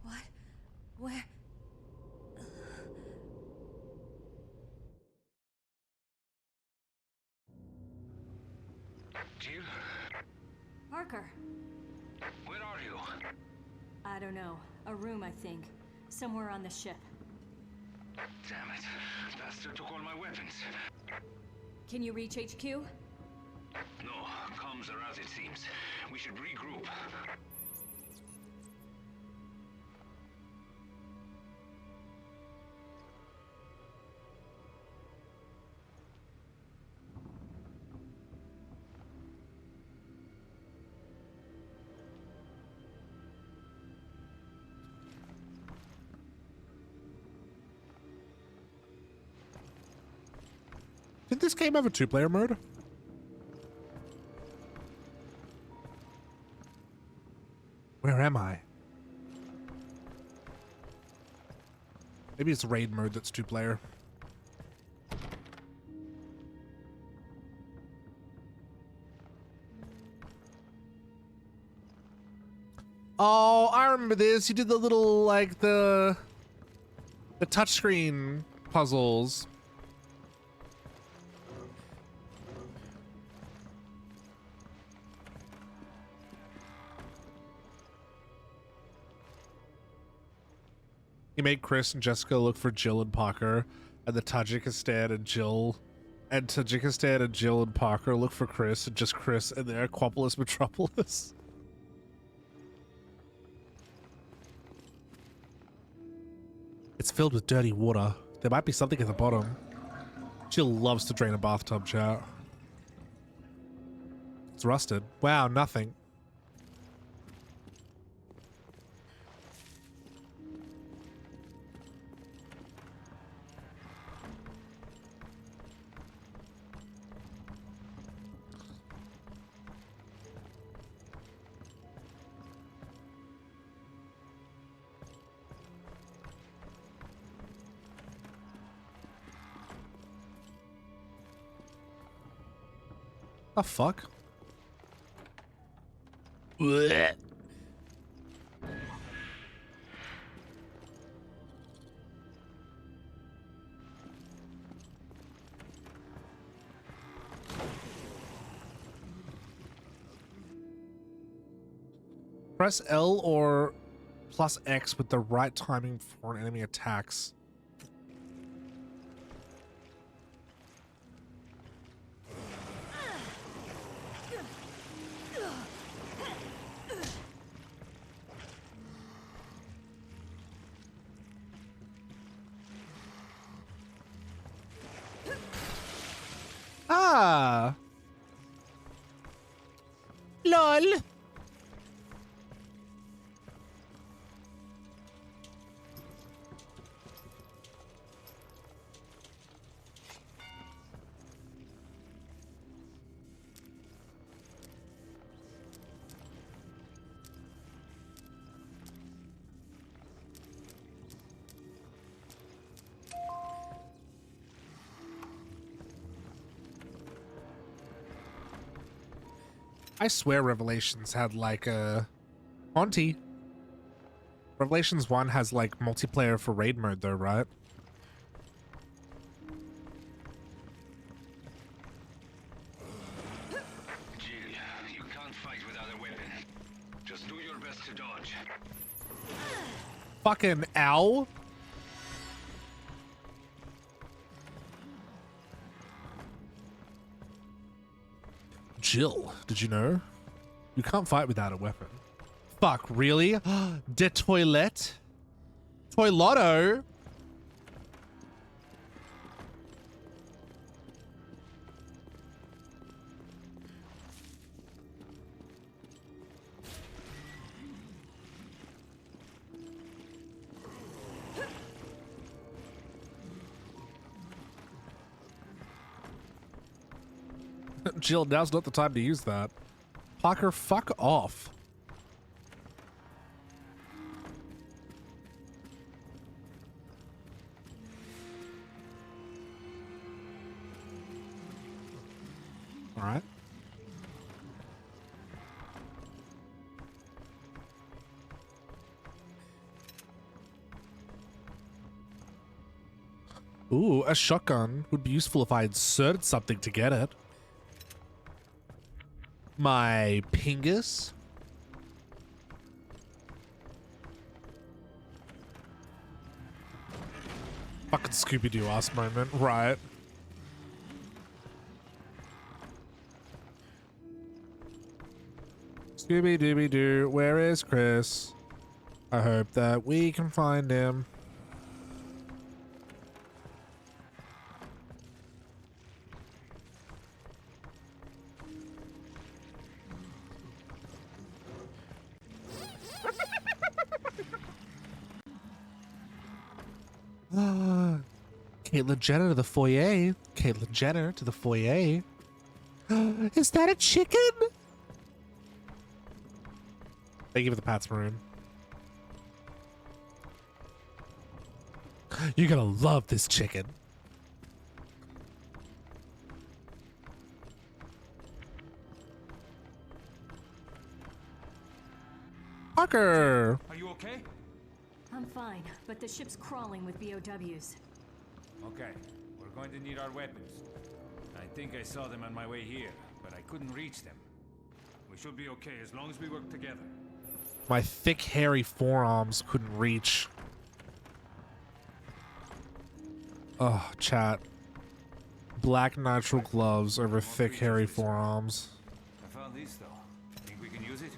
What? Where? Jill? Parker. Where are you? I don't know. A room, I think. Somewhere on the ship. Damn it. Bastard took all my weapons. Can you reach HQ? No, comms are out it seems. We should regroup. Did this game have a 2-player mode? Where am I? Maybe it's raid mode that's 2-player. Oh, I remember this. You did the little, like, the touchscreen puzzles. He made Chris and Jessica look for Jill and Parker, and the Tajikistan and Jill and Parker look for Chris, and just Chris in the Aquapolis Metropolis. It's filled with dirty water. There might be something at the bottom. Jill loves to drain a bathtub, chat. It's rusted. Wow, nothing. The fuck? Blech. Press L or plus X with the right timing for an enemy attacks. Ah. LOL. I swear Revelations had like a Monty. Revelations 1 has like multiplayer for raid mode though, right? Jill, you can't fight without a weapon. Just do your best to dodge. Fucking ow. Jill, did you know? You can't fight without a weapon. Fuck, really? De toilette? Toiletto? Jill, now's not the time to use that. Parker, fuck off. All right. Ooh, a shotgun would be useful if I inserted something to get it. My pingus. Fucking Scooby-Doo ass moment, right? Scooby-Dooby-Doo, where is Chris? I hope that we can find him. Caitlyn Jenner to the foyer. Caitlyn Jenner to the foyer. Is that a chicken? Thank you for the Pats Maroon. You're gonna love this chicken. Parker! Are you okay? I'm fine, but the ship's crawling with BOWs. Okay, we're going to need our weapons. I think I saw them on my way here, but I couldn't reach them. We should be okay as long as we work together. My thick, hairy forearms couldn't reach. Oh, chat. Black nitrile gloves over thick, hairy forearms. I found these though. Think we can use it?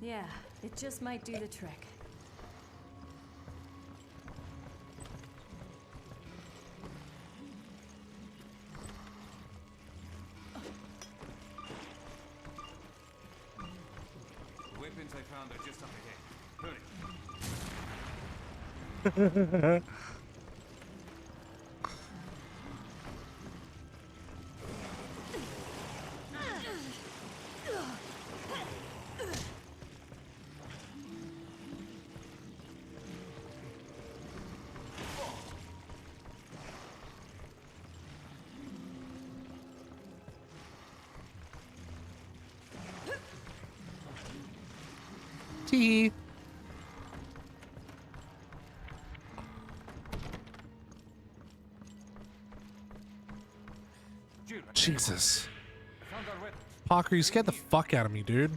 Yeah, it just might do the trick. The weapons I found are just up ahead. Hurry. Tee. Jesus. Found our weapons. Parker, you scared the fuck out of me, dude.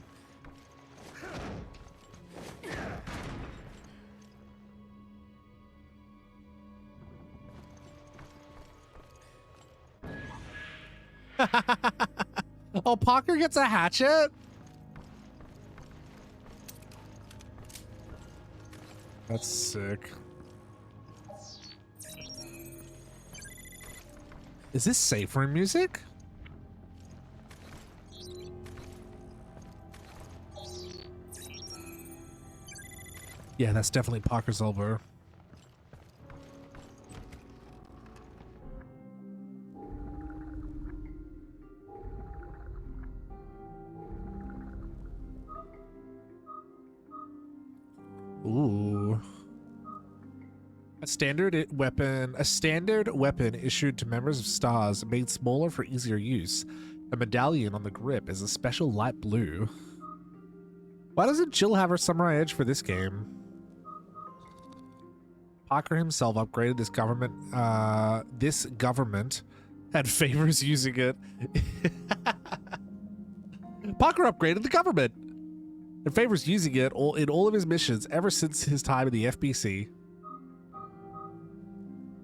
Oh, Parker gets a hatchet? That's sick. Is this safe room music? Yeah, that's definitely Parker's elbow. Ooh. A standard weapon issued to members of STARS, made smaller for easier use. A medallion on the grip is a special light blue. Why doesn't Jill have her samurai edge for this game? Parker himself upgraded this government and favors using it. Parker upgraded the government and favors using it in all of his missions ever since his time in the FBC.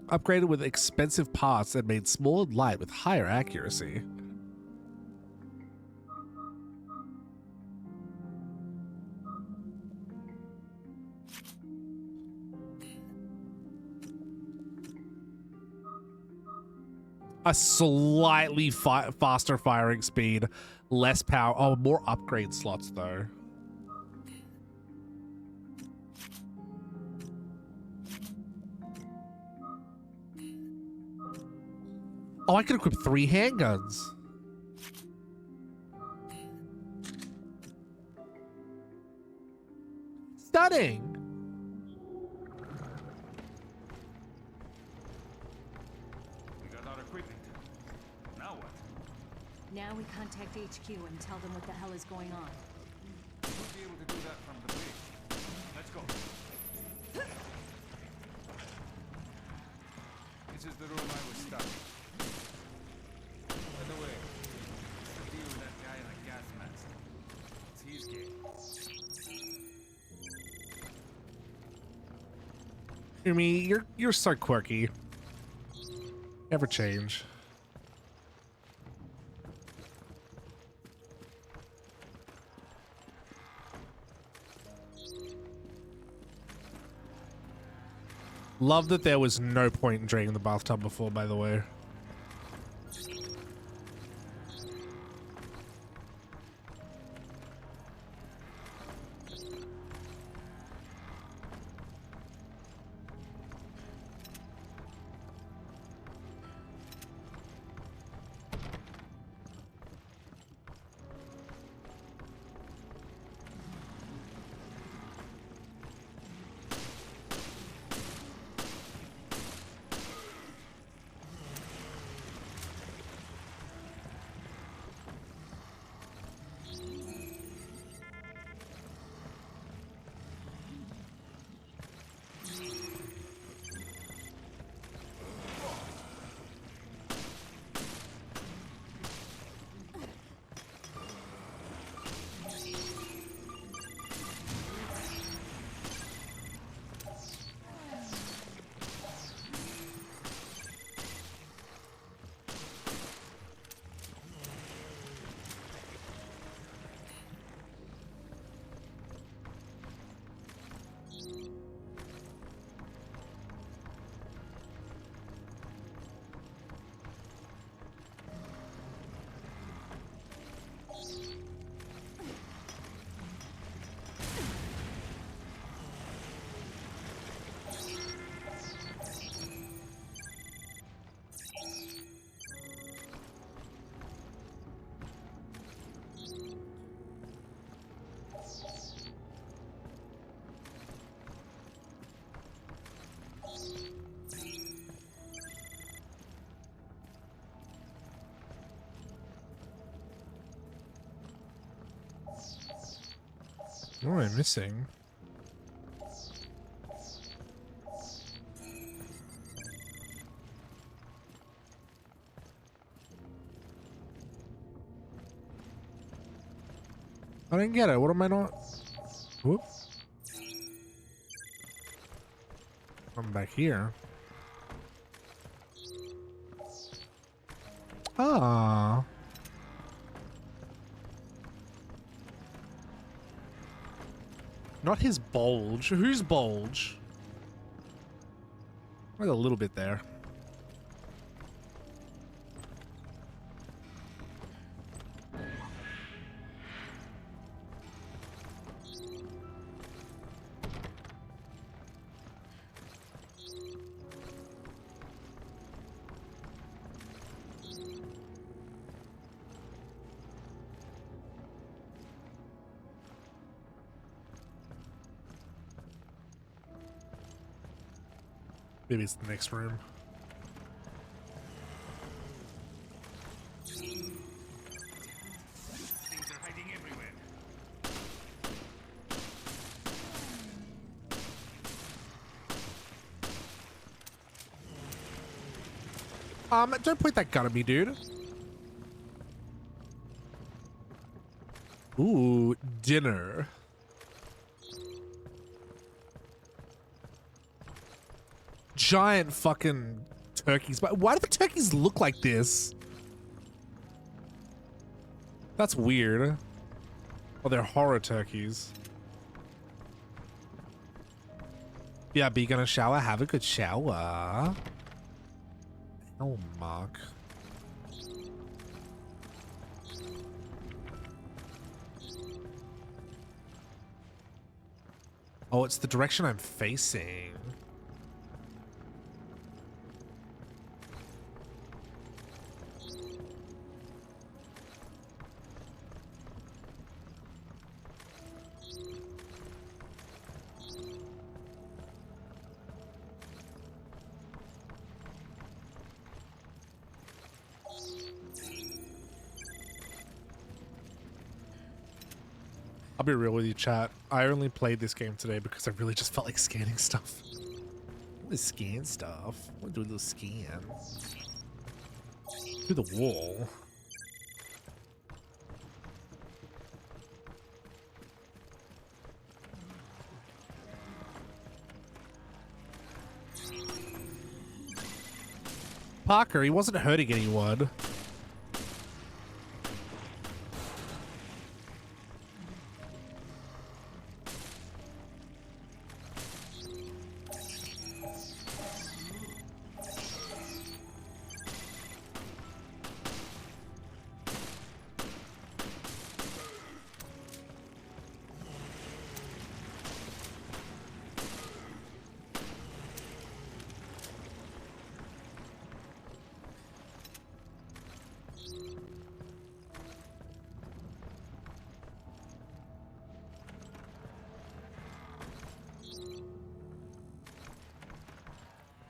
Upgraded with expensive parts and made small and light with higher accuracy. A slightly faster firing speed, less power. Oh, more upgrade slots though. Oh, I could equip 3 handguns. Stunning. Now we contact HQ and tell them what the hell is going on. We'll be able to do that from the bridge. Let's go. This is the room I was stuck in. By the way, what's the deal with that guy in the gas mask? It's his game. Yumi, you're so quirky. Never change. Love that there was no point in draining the bathtub before, by the way. What am I missing? I didn't get it. What am I not? Whoop. I'm back here. Ah. Not his bulge. Whose bulge? There's a little bit there. Maybe it's the next room. Don't point that gun at me, dude. Ooh, dinner. Giant fucking turkeys. But why do the turkeys look like this? That's weird. Oh, they're horror turkeys. Yeah, be gonna shower. Have a good shower. Oh, Mark. Oh, it's the direction I'm facing. I'll be real with you, chat. I only played this game today because I really just felt like scanning stuff. I want to scan stuff. I want to do a little scan. Through the wall. Parker, he wasn't hurting anyone.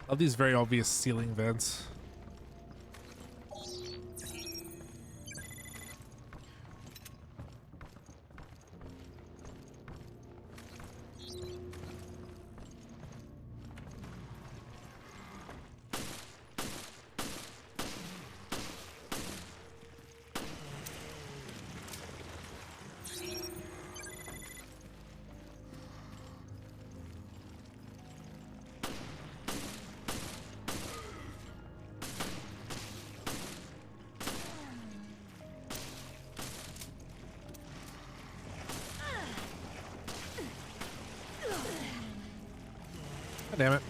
Of these very obvious ceiling vents. God damn it.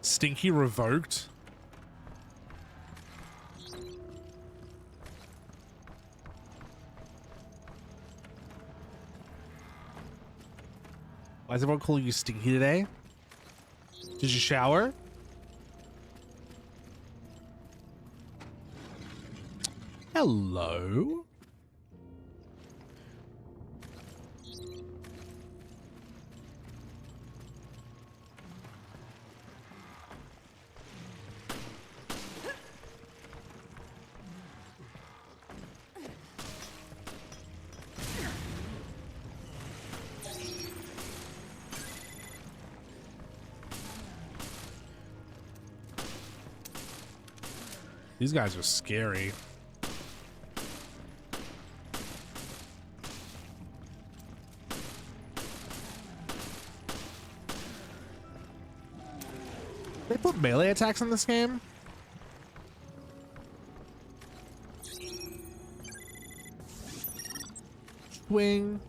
Stinky revoked. Why is everyone calling you Stinky today? Did you shower? Hello? These guys are scary. They put melee attacks in this game? Swing.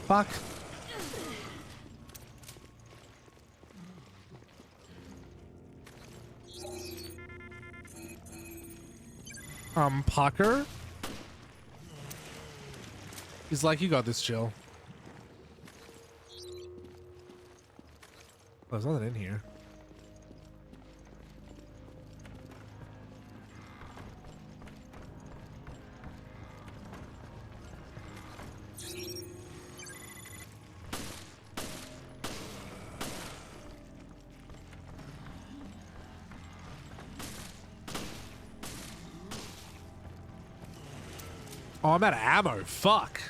Fuck. Parker? He's like, you got this, Jill. There's nothing in here. Oh, I'm out of ammo. Fuck.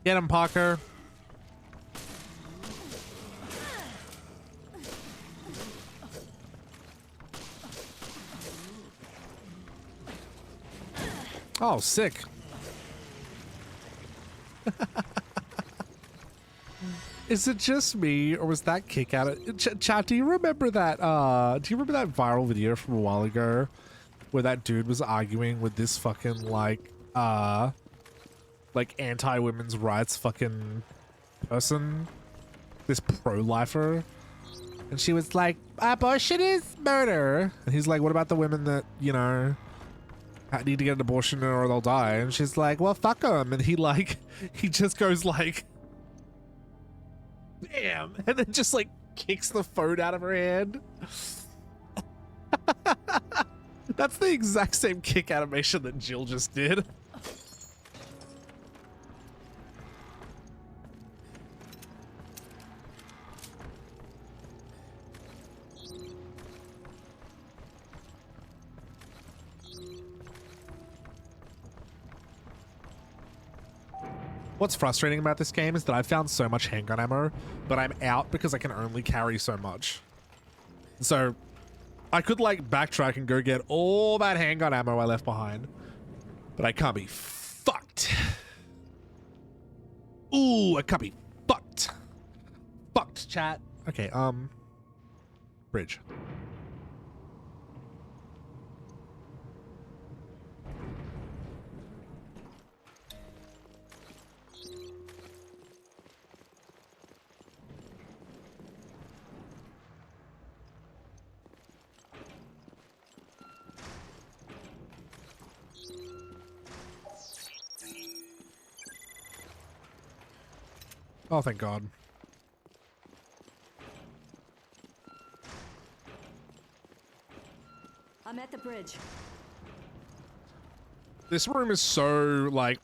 Get him, Parker. Oh, sick. Is it just me, or was that kick out of chat? Do you remember that? Do you remember that viral video from a while ago, where that dude was arguing with this fucking like anti-women's rights fucking person, this pro-lifer, and she was like, "Abortion is murder," and he's like, "What about the women that need to get an abortion or they'll die?" And she's like, "Well, fuck them," and he just goes like, "Damn," and then just like kicks the phone out of her hand. That's the exact same kick animation that Jill just did. What's frustrating about this game is that I've found so much handgun ammo, but I'm out because I can only carry so much. So I could like backtrack and go get all that handgun ammo I left behind, but I can't be fucked. Ooh, I can't be fucked. Fucked, chat. Okay, bridge. Oh, thank God. I'm at the bridge. This room is so like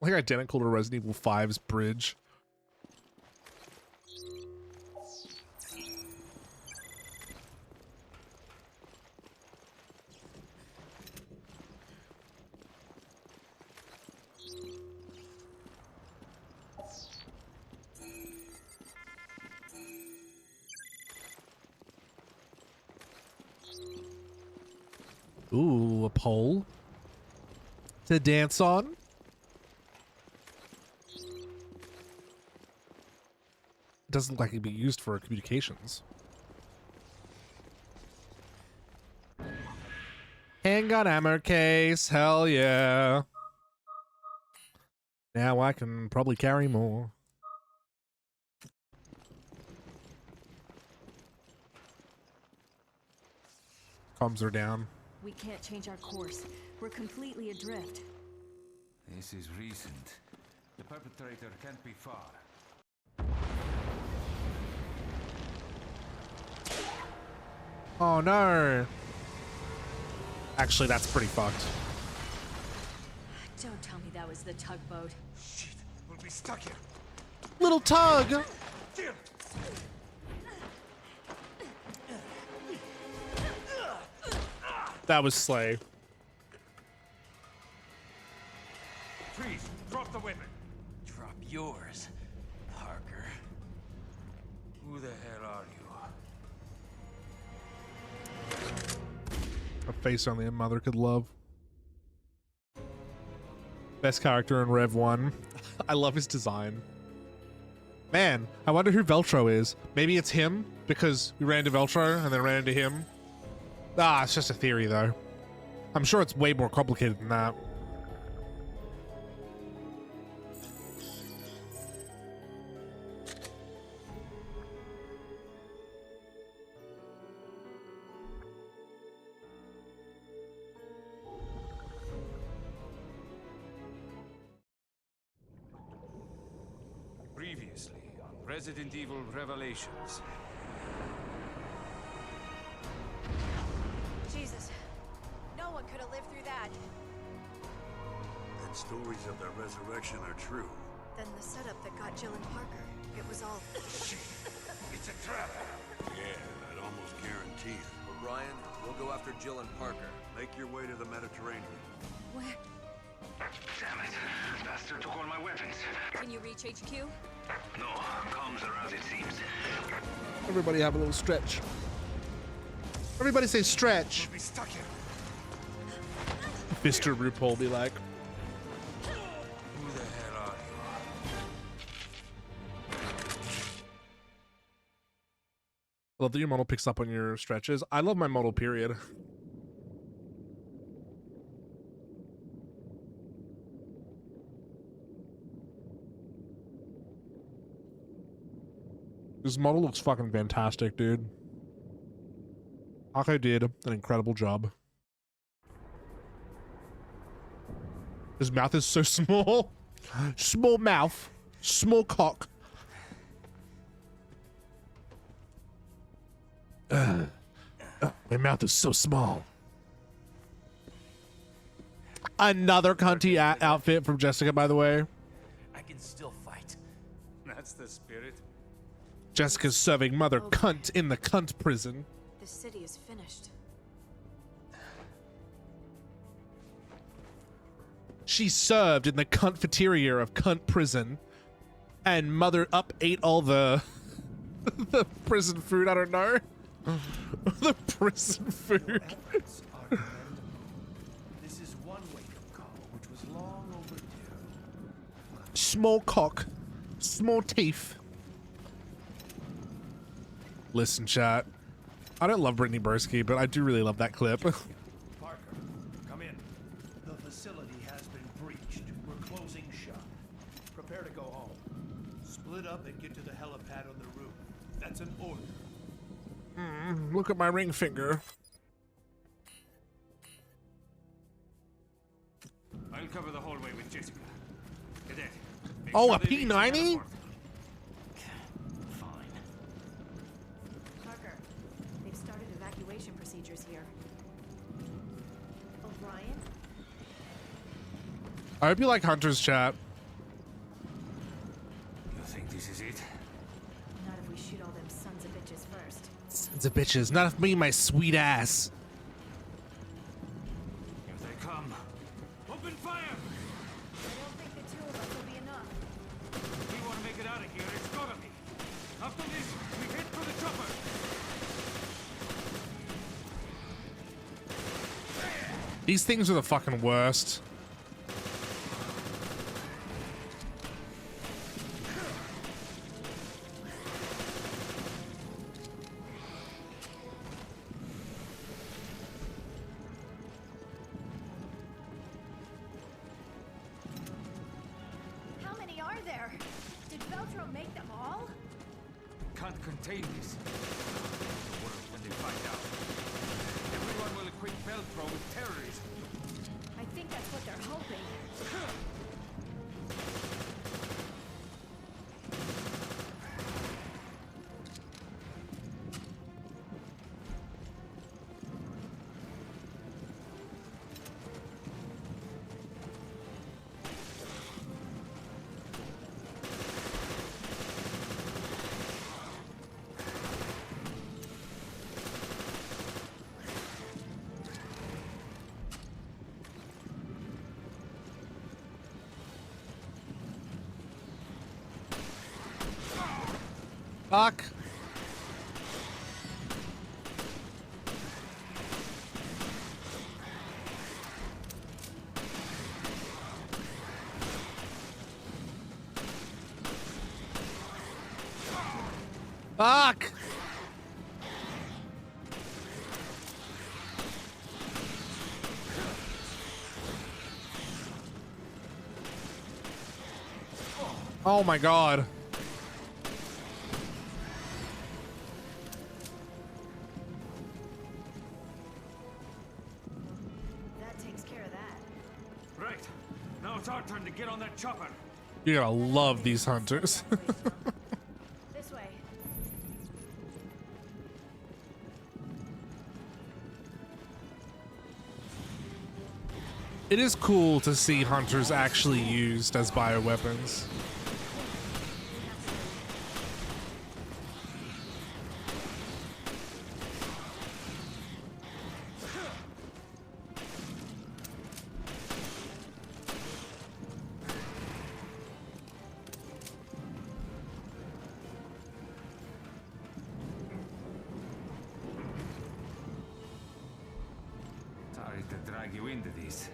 identical to Resident Evil 5's bridge. Ooh, a pole to dance on. Doesn't look like it'd be used for communications. Handgun ammo case, hell yeah. Now I can probably carry more. Comms are down. We can't change our course. We're completely adrift. This is recent. The perpetrator can't be far. Oh no. Actually, that's pretty fucked. Don't tell me that was the tugboat. Shit, we'll be stuck here. Little tug. Jill! That was slay. Freeze! Drop the weapon! Drop yours, Parker. Who the hell are you? A face only a mother could love. Best character in Rev 1. I love his design. Man, I wonder who Veltro is. Maybe it's him because we ran into Veltro and then ran into him. Ah, it's just a theory though. I'm sure it's way more complicated than that. Previously on Resident Evil Revelations. Jesus. No one could have lived through that. that stories of their resurrection are true. Then the setup that got Jill and Parker, it was all... Shit! It's a trap! Yeah, I'd almost guarantee it. But Ryan, we'll go after Jill and Parker. Make your way to the Mediterranean. Where? Damn it. Bastard took all my weapons. Can you reach HQ? No, comms are out, it seems. Everybody have a little stretch. Everybody say stretch. We'll be stuck here. Mr. RuPaul be like. Who the hell are you? I love that your model picks up on your stretches. I love my model, period. This model looks fucking fantastic, dude. Ako did an incredible job. His mouth is so small. Small mouth. Small cock. My mouth is so small. Another cunty outfit from Jessica, by the way. I can still fight. That's the spirit. Jessica's serving mother cunt in the cunt prison. The city is finished. She served in the cuntifeteria of cunt prison, and mother up ate all the the prison food. I don't know. The prison food. This is one wake-up call, which was long overdue. Small cock, small teeth. Listen, chat. I don't love Brittany Broski, but I do really love that clip. Parker, come in. The facility has been breached. We're closing shop. Prepare to go home. Split up and get to the helipad on the roof. That's an order. Look at my ring finger. I'll cover the hallway with Jessica. Cadet. make Oh, sure a they reach the P90? teleport. Parker, they've started evacuation procedures here. O'Brien? I hope you like Hunter's chat. You think this is it? Not if we shoot all them sons of bitches first. Sons of bitches, not of me, my sweet ass. Here they come. Open fire! I don't think the two of us will be enough. If we want to make it out of here, it's gotta be. After this, we head for the chopper. These things are the fucking worst. How many are there? Did Veltro make them all? Can't contain this. The world when they find out. Everyone will equate Velcro with terrorism. I think that's what they're hoping. Fuck. Fuck. Oh my god. That takes care of that. Right. Now it's our turn to get on that chopper. You're gonna love these hunters. This way. It is cool to see hunters actually used as bioweapons. Sorry to drag you into this.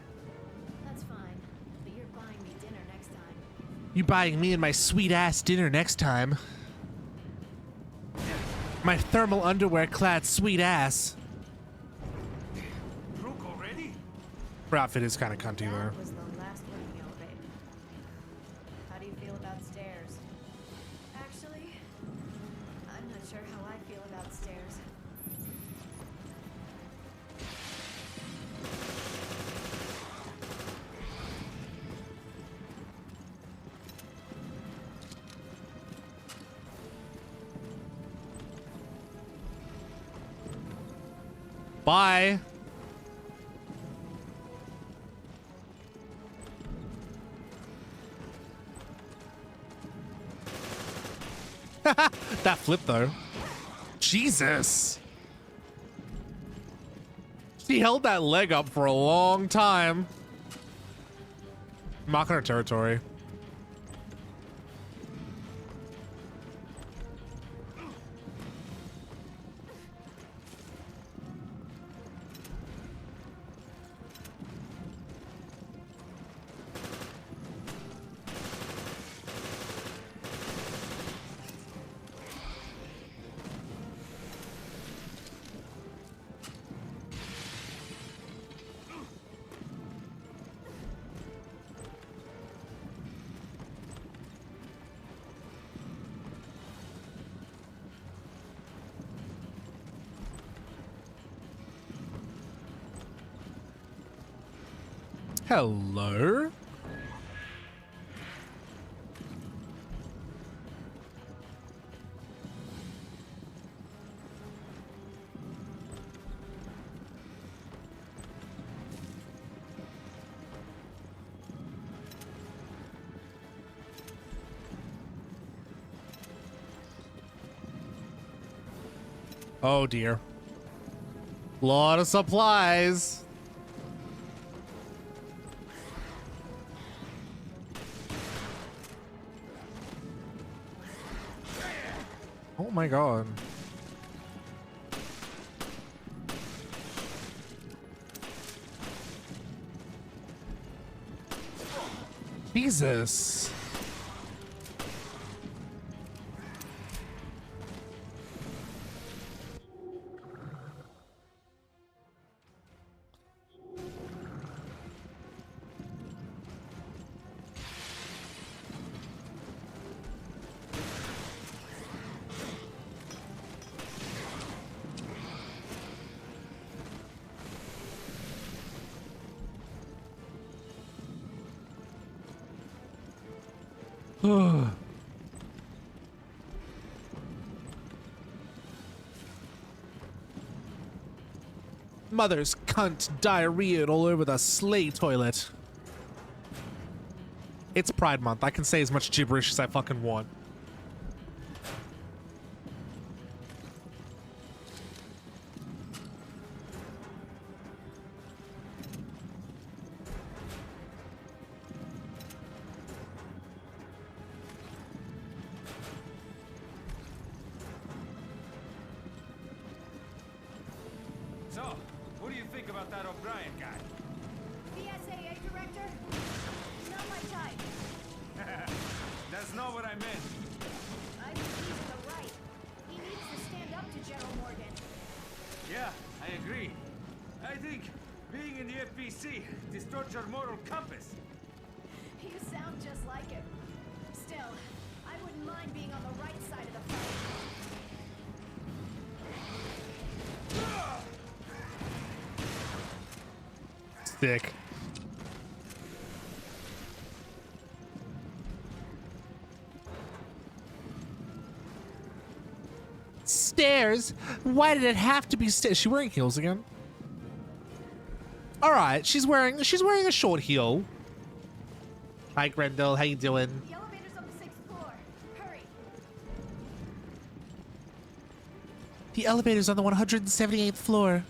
That's fine, but you're buying me dinner next time. You buying me and my sweet ass dinner next time. My thermal underwear clad sweet ass. Broke already? Her outfit is kind of cunty though. That was the last working elevator. How do you feel about stairs? Actually, I'm not sure how I feel about stairs. Bye. That flip though. Jesus. She held that leg up for a long time. Marking her territory. Hello? Oh dear. Lot of supplies. Oh my god. Jesus. Mother's cunt diarrhea all over the sleigh toilet. It's Pride Month. I can say as much gibberish as I fucking want. So, what do you think about that O'Brien guy? BSAA director? Not my type. That's not what I meant. I think he's in the right. He needs to stand up to General Morgan. Yeah, I agree. I think being in the FBC distorts your moral compass. You sound just like him. Still, I wouldn't mind being on the right side of the fight. Sick. Stairs? Why did it have to be stairs? Is she wearing heels again? All right, she's wearing a short heel. Hi, Grendel. How you doing? The elevator's on the 6th floor. Hurry. The elevator's on the 178th floor.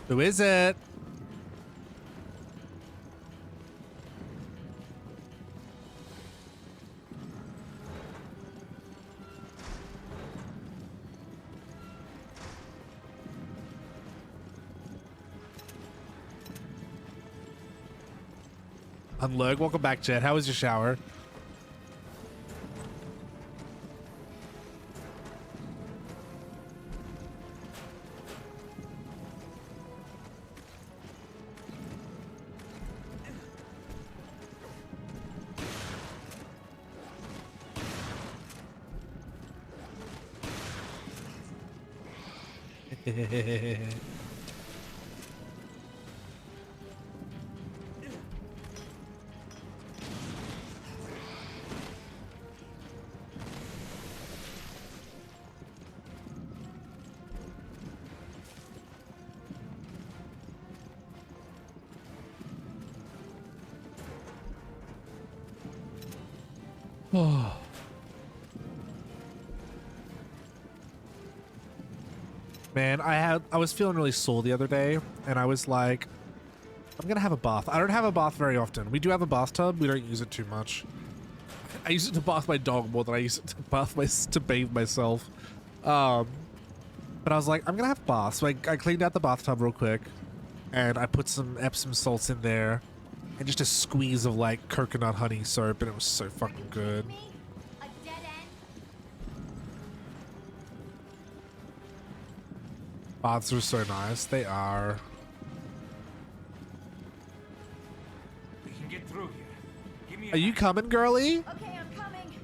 Who is it? Unlurg, welcome back, Jet. How was your shower? Oh. Man, I was feeling really sore the other day, and I was like, I'm gonna have a bath. I don't have a bath very often. We do have a bathtub. We don't use it too much. I use it to bath my dog more than I use it to bathe myself. But I was like, I'm gonna have a bath. So I cleaned out the bathtub real quick, and I put some Epsom salts in there, and just a squeeze of like coconut honey soap, and it was so fucking good. Baths are so nice. They are. We can get through here. Give me Are you coming, girly? Okay, I'm coming.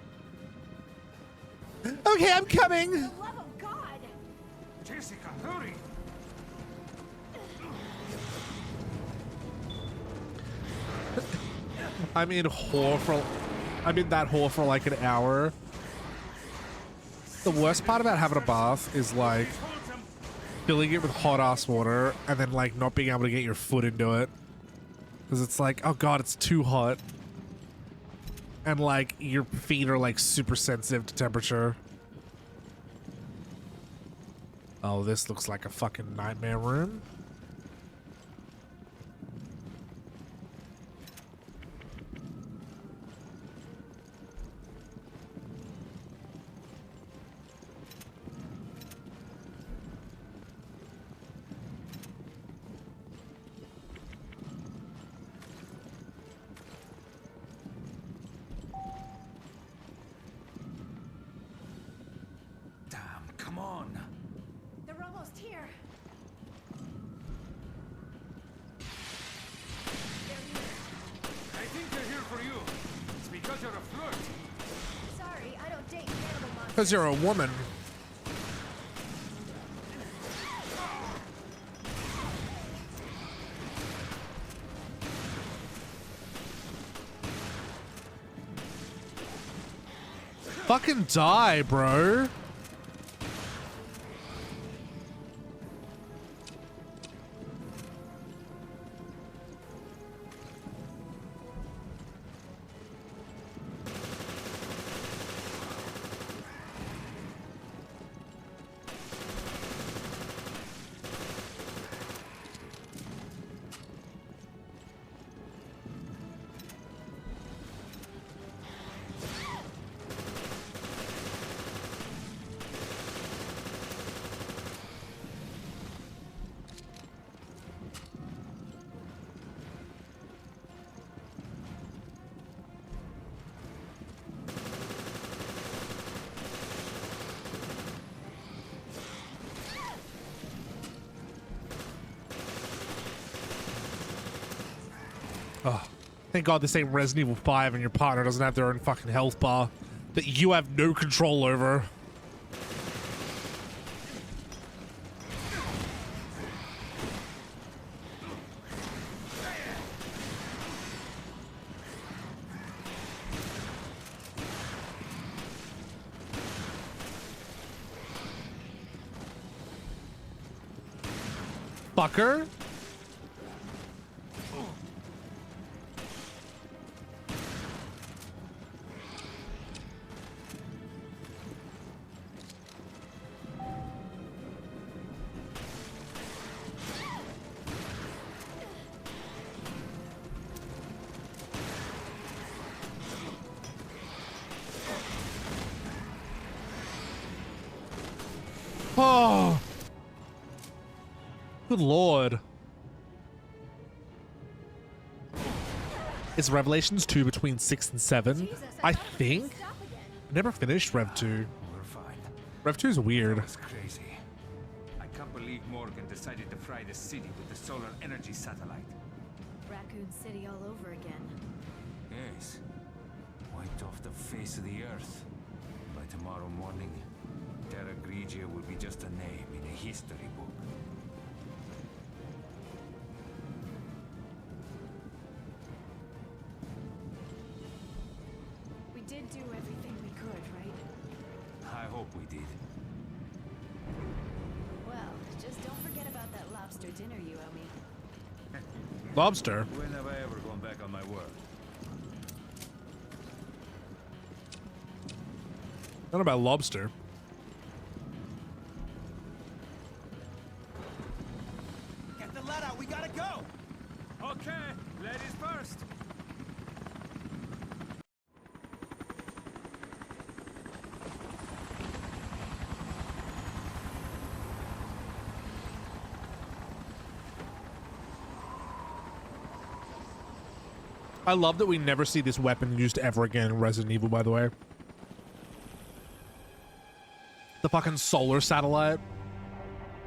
Okay, I'm coming. For the love of God. Jessica, hurry. I'm in that whore for like an hour. The worst part about having a bath is like filling it with hot ass water and then like not being able to get your foot into it because it's like, oh god, it's too hot, and like your feet are like super sensitive to temperature. Oh, this looks like a fucking nightmare room. Come on. They're almost here. I think they're here for you. It's because you're a flirt. Sorry, I don't date cannibal monsters. Because you're a woman. Fucking die, bro. Oh, thank God this ain't Resident Evil 5 and your partner doesn't have their own fucking health bar that you have no control over. motherfucker. Oh, good lord. Is Revelations 2 between 6 and 7? I think. I never finished Rev 2. We're fine. Rev 2 is weird. That was crazy. I can't believe Morgan decided to fry the city with the solar energy satellite. Raccoon City all over again. Yes. Wiped off the face of the earth. By tomorrow morning, Terra Grigia will be just a name in a history book. We did do everything we could, right? I hope we did. Well, just don't forget about that lobster dinner you owe me. Lobster? When have I ever gone back on my word? Not about lobster. Get the lead out, we gotta go! Okay, ladies first. I love that we never see this weapon used ever again in Resident Evil, by the way. The fucking solar satellite.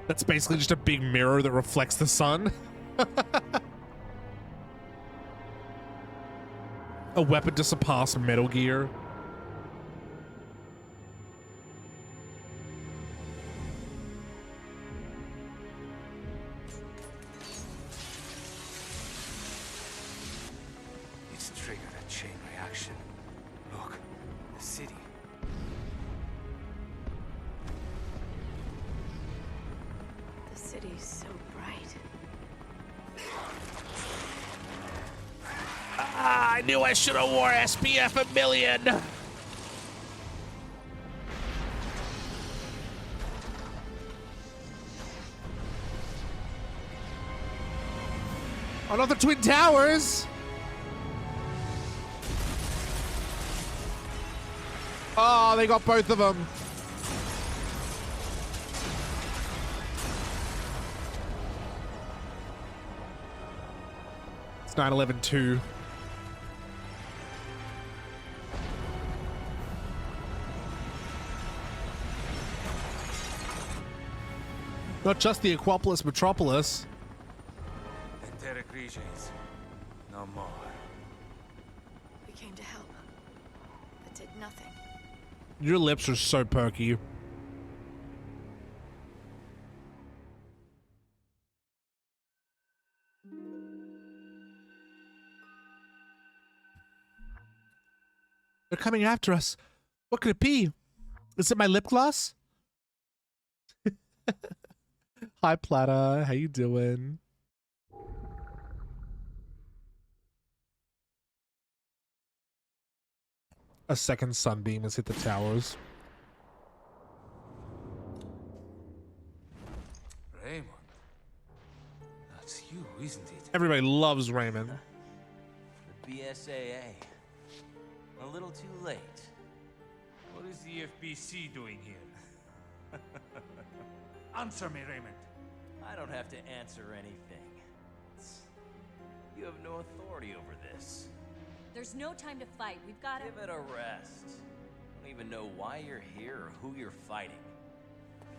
That's basically just a big mirror that reflects the sun. A weapon to surpass Metal Gear. It's triggered a chain reaction. Look, the city. The city's so bright. Ah, I knew I should have wore SPF 1,000,000. Oh, not the Twin Towers. Oh, they got both of them. It's 9/11/2. Not just the Aquapolis Metropolis. And Terra Grigians. No more. We came to help, but did nothing. Your lips are so perky. They're coming after us. What could it be? Is it my lip gloss? Hi, Plata. How you doing? A second sunbeam has hit the towers. Raymond. That's you, isn't it? Everybody loves Raymond. The BSAA. A little too late. What is the FBC doing here? Answer me, Raymond. I don't have to answer anything. You have no authority over this. There's no time to fight. We've got to... Give it a rest. I don't even know why you're here or who you're fighting.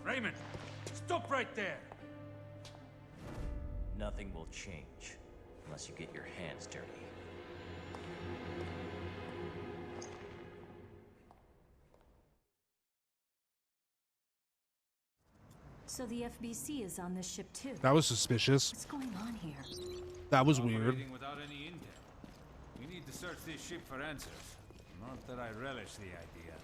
Raymond, stop right there. Nothing will change unless you get your hands dirty. So the FBC is on this ship too. That was suspicious. What's going on here? That was weird. Operating without any intel. We need to search this ship for answers. Not that I relish the idea.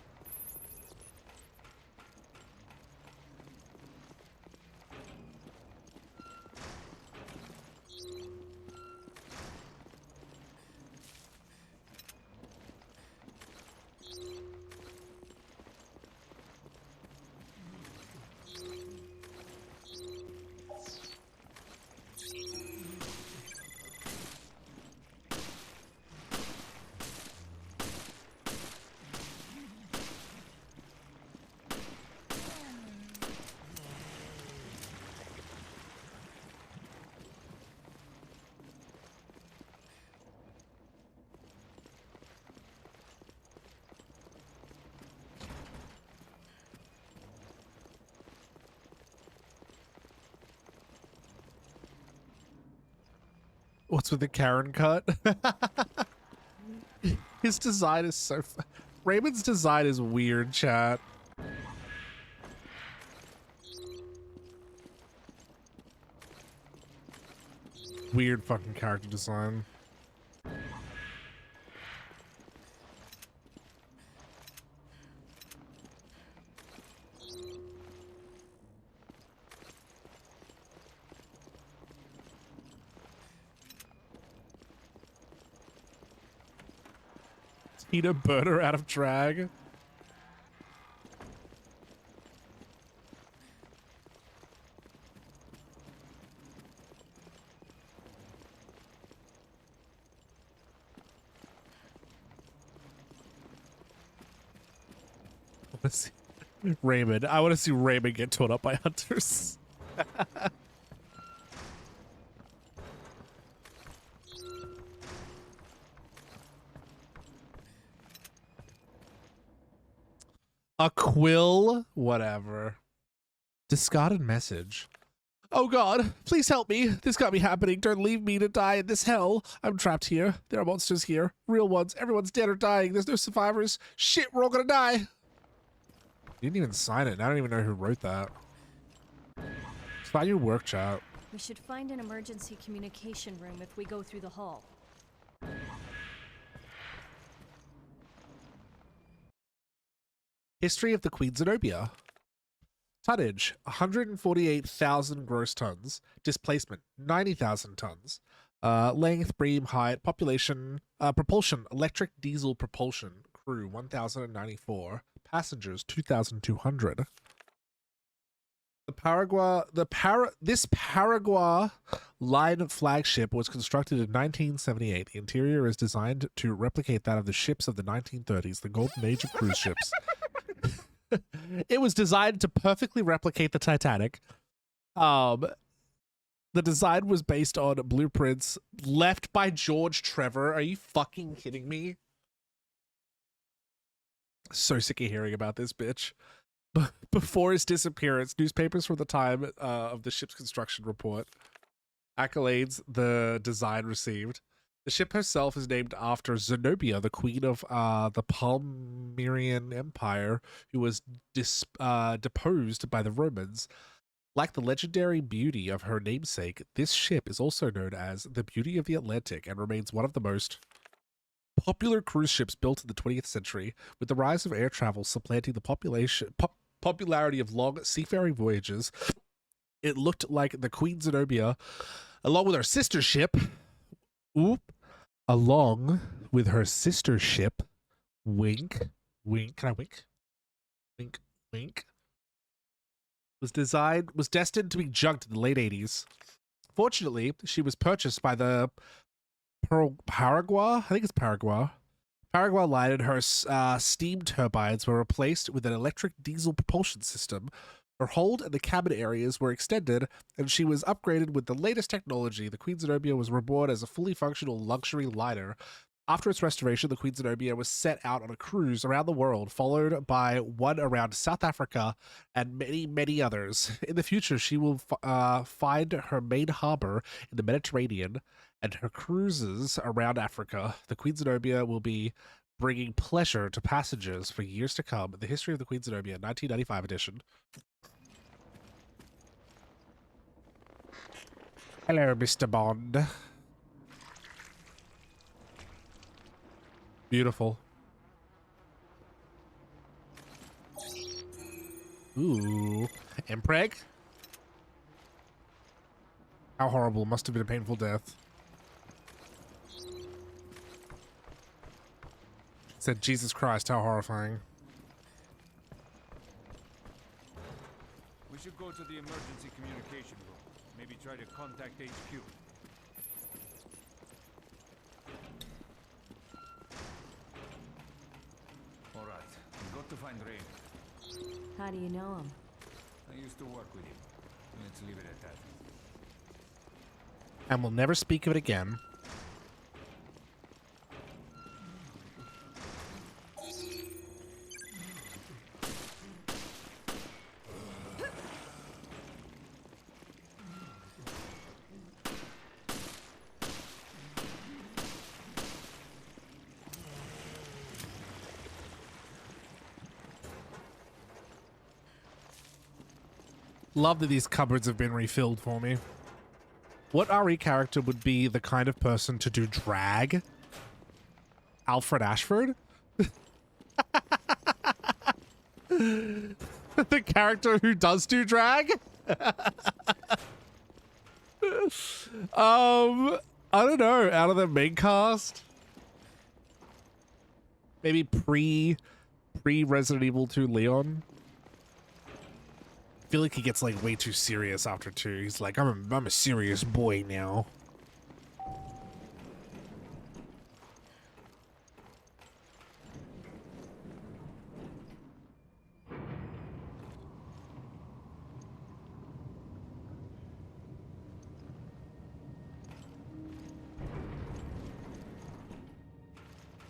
What's with the Karen cut? His design is so... Raymond's design is weird, chat. Weird fucking character design. Tina Burner out of drag. Raymond. I want to see Raymond get torn up by hunters. A quill? Whatever. Discarded message. Oh God, please help me. This can't be happening. Don't leave me to die in this hell. I'm trapped here. There are monsters here. Real ones. Everyone's dead or dying. There's no survivors. Shit, we're all gonna die. You didn't even sign it. I don't even know who wrote that. It's about your work, chat. We should find an emergency communication room if we go through the hall. History of the Queen Zenobia. Tonnage, 148,000 gross tons. Displacement, 90,000 tons. Length, beam height, population, propulsion, electric diesel propulsion. Crew, 1,094. Passengers, 2,200. This Paraguay line flagship was constructed in 1978. The interior is designed to replicate that of the ships of the 1930s, the golden age of cruise ships. It was designed to perfectly replicate the Titanic. The design was based on blueprints left by George Trevor. Are you fucking kidding me? So sick of hearing about this bitch. Before his disappearance, newspapers from the time of the ship's construction report accolades the design received. The ship herself is named after Zenobia, the queen of the Palmyrean Empire, who was deposed by the Romans. Like the legendary beauty of her namesake, this ship is also known as the Beauty of the Atlantic and remains one of the most popular cruise ships built in the 20th century, with the rise of air travel supplanting the popularity of long seafaring voyages. It looked like the Queen Zenobia, along with her sister ship, wink, wink, can I wink? Wink, wink. Was destined to be junked in the late 80s. Fortunately, she was purchased by the Paraguay, I think it's Paraguay. Paraguay line, and her steam turbines were replaced with an electric diesel propulsion system. Her hold and the cabin areas were extended, and she was upgraded with the latest technology. The Queen Zenobia was reborn as a fully functional luxury liner. After its restoration, the Queen Zenobia was set out on a cruise around the world, followed by one around South Africa and many, many others. In the future, she will find her main harbor in the Mediterranean and her cruises around Africa. The Queen Zenobia will be bringing pleasure to passengers for years to come. The History of the Queen Zenobia, 1995 edition. Hello, Mr. Bond. Beautiful. Ooh. Impreg? How horrible. Must have been a painful death. Said, Jesus Christ, how horrifying. We should go to the emergency communication room. Maybe try to contact HQ. All right, we've got to find Rain. How do you know him? I used to work with him. Let's leave it at that. And we'll never speak of it again. Love that these cupboards have been refilled for me. What RE character would be the kind of person to do drag? Alfred Ashford? The character who does do drag? I don't know. Out of the main cast? Maybe pre Resident Evil 2 Leon? I feel like he gets like way too serious after 2. He's like, I'm a serious boy now.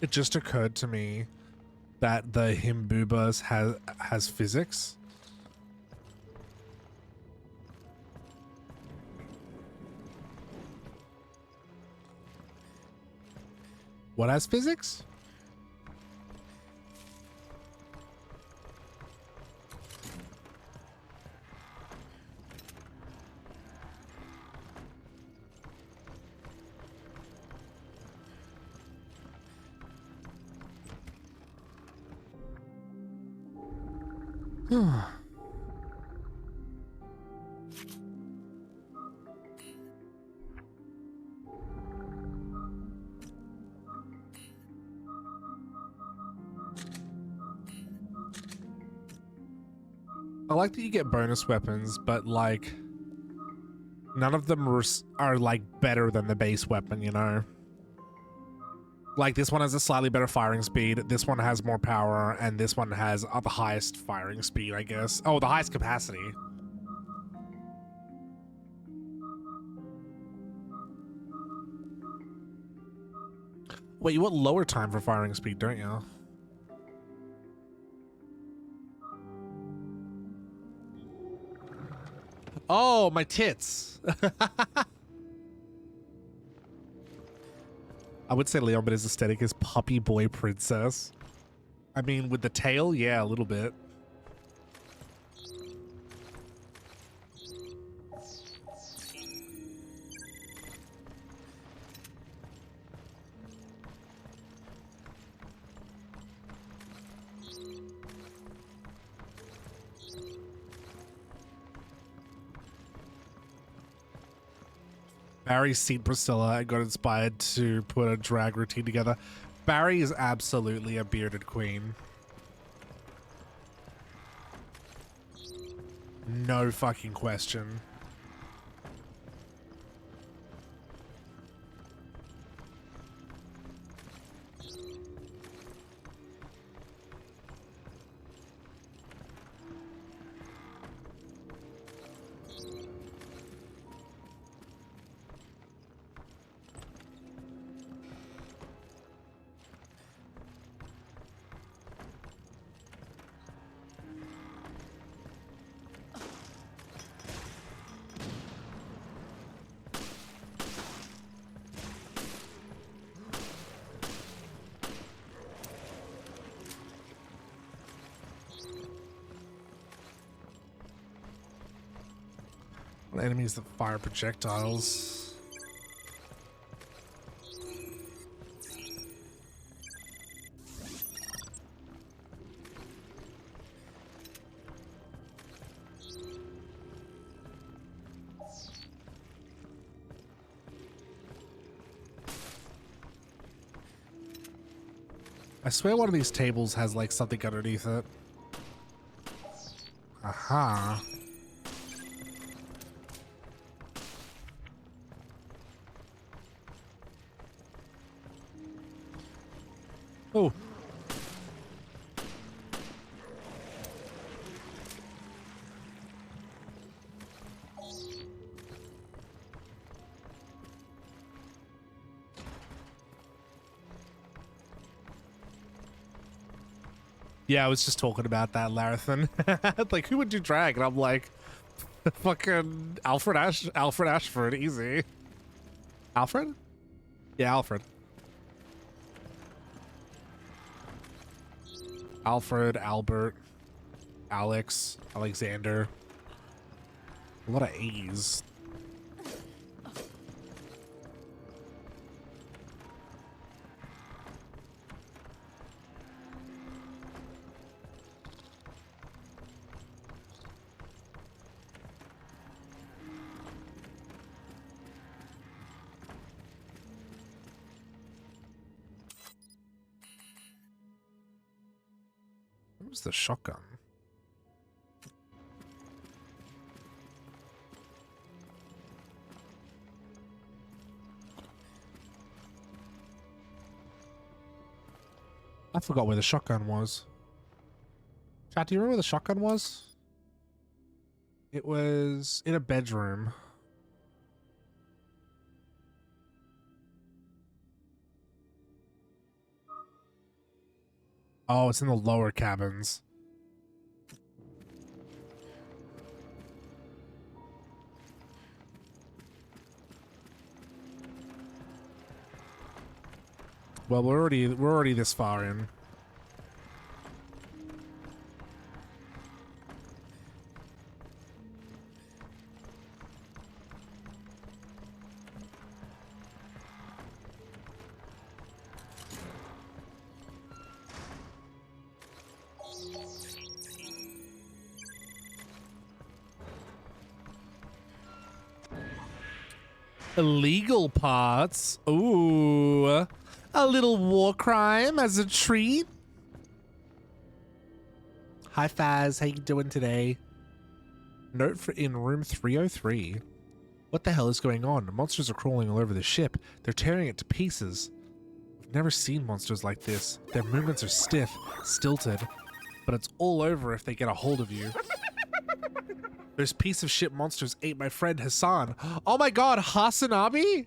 It just occurred to me that the Himbubas has physics. What has physics? I like that you get bonus weapons, but like none of them are like better than the base weapon, you know? Like this one has a slightly better firing speed, this one has more power, and this one has the highest firing speed, I guess. Oh, the highest capacity. Wait, you want lower time for firing speed, don't you? Oh, my tits. I would say Leon, but his aesthetic is puppy boy princess. I mean, with the tail, yeah, a little bit. Barry's seen Priscilla and got inspired to put a drag routine together. Barry is absolutely a bearded queen. No fucking question. Enemies that fire projectiles. I swear one of these tables has like something underneath it. Aha. Oh. Yeah, I was just talking about that, Larathan. Like, who would do drag? And I'm like, fucking Alfred Ashford, easy. Alfred? Yeah, Alfred. Alfred, Albert, Alex, Alexander. A lot of A's. What was the shotgun? I forgot where the shotgun was. Chat, do you remember where the shotgun was? It was in a bedroom. Oh, it's in the lower cabins. Well, we're already this far in. Illegal parts. Ooh. A little war crime as a treat. Hi Faz, how you doing today? Note for in room 303. What the hell is going on? Monsters are crawling all over the ship. They're tearing it to pieces. I've never seen monsters like this. Their movements are stiff, stilted, but it's all over if they get a hold of you. Those piece of shit monsters ate my friend Hassan. Oh my god, Hasanabi?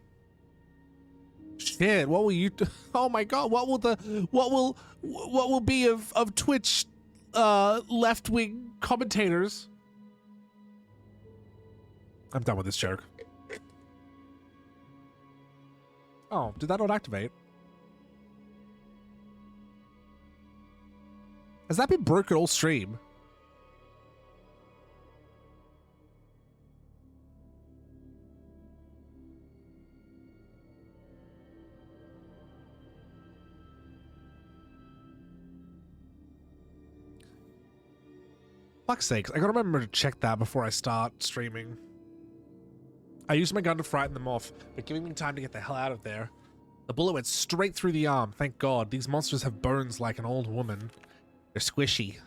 Shit, what will you do? Oh my god, what will be of Twitch left-wing commentators? I'm done with this joke. Oh, did that not activate? Has that been broken all stream? Fuck's sakes, I gotta remember to check that before I start streaming. I used my gun to frighten them off, but giving me time to get the hell out of there. The bullet went straight through the arm, thank god. These monsters have bones like an old woman. They're squishy.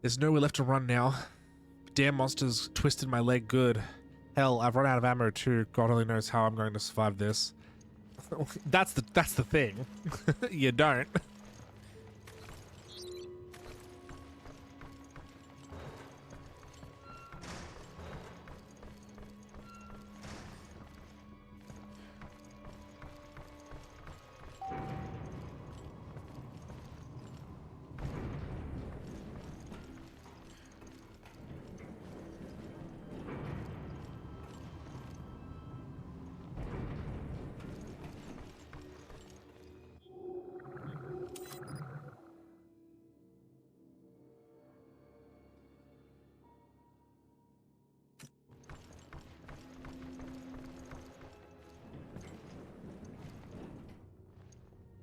There's nowhere left to run now. Damn monsters twisted my leg good. Hell, I've run out of ammo too. God only knows how I'm going to survive this. That's the thing. You don't.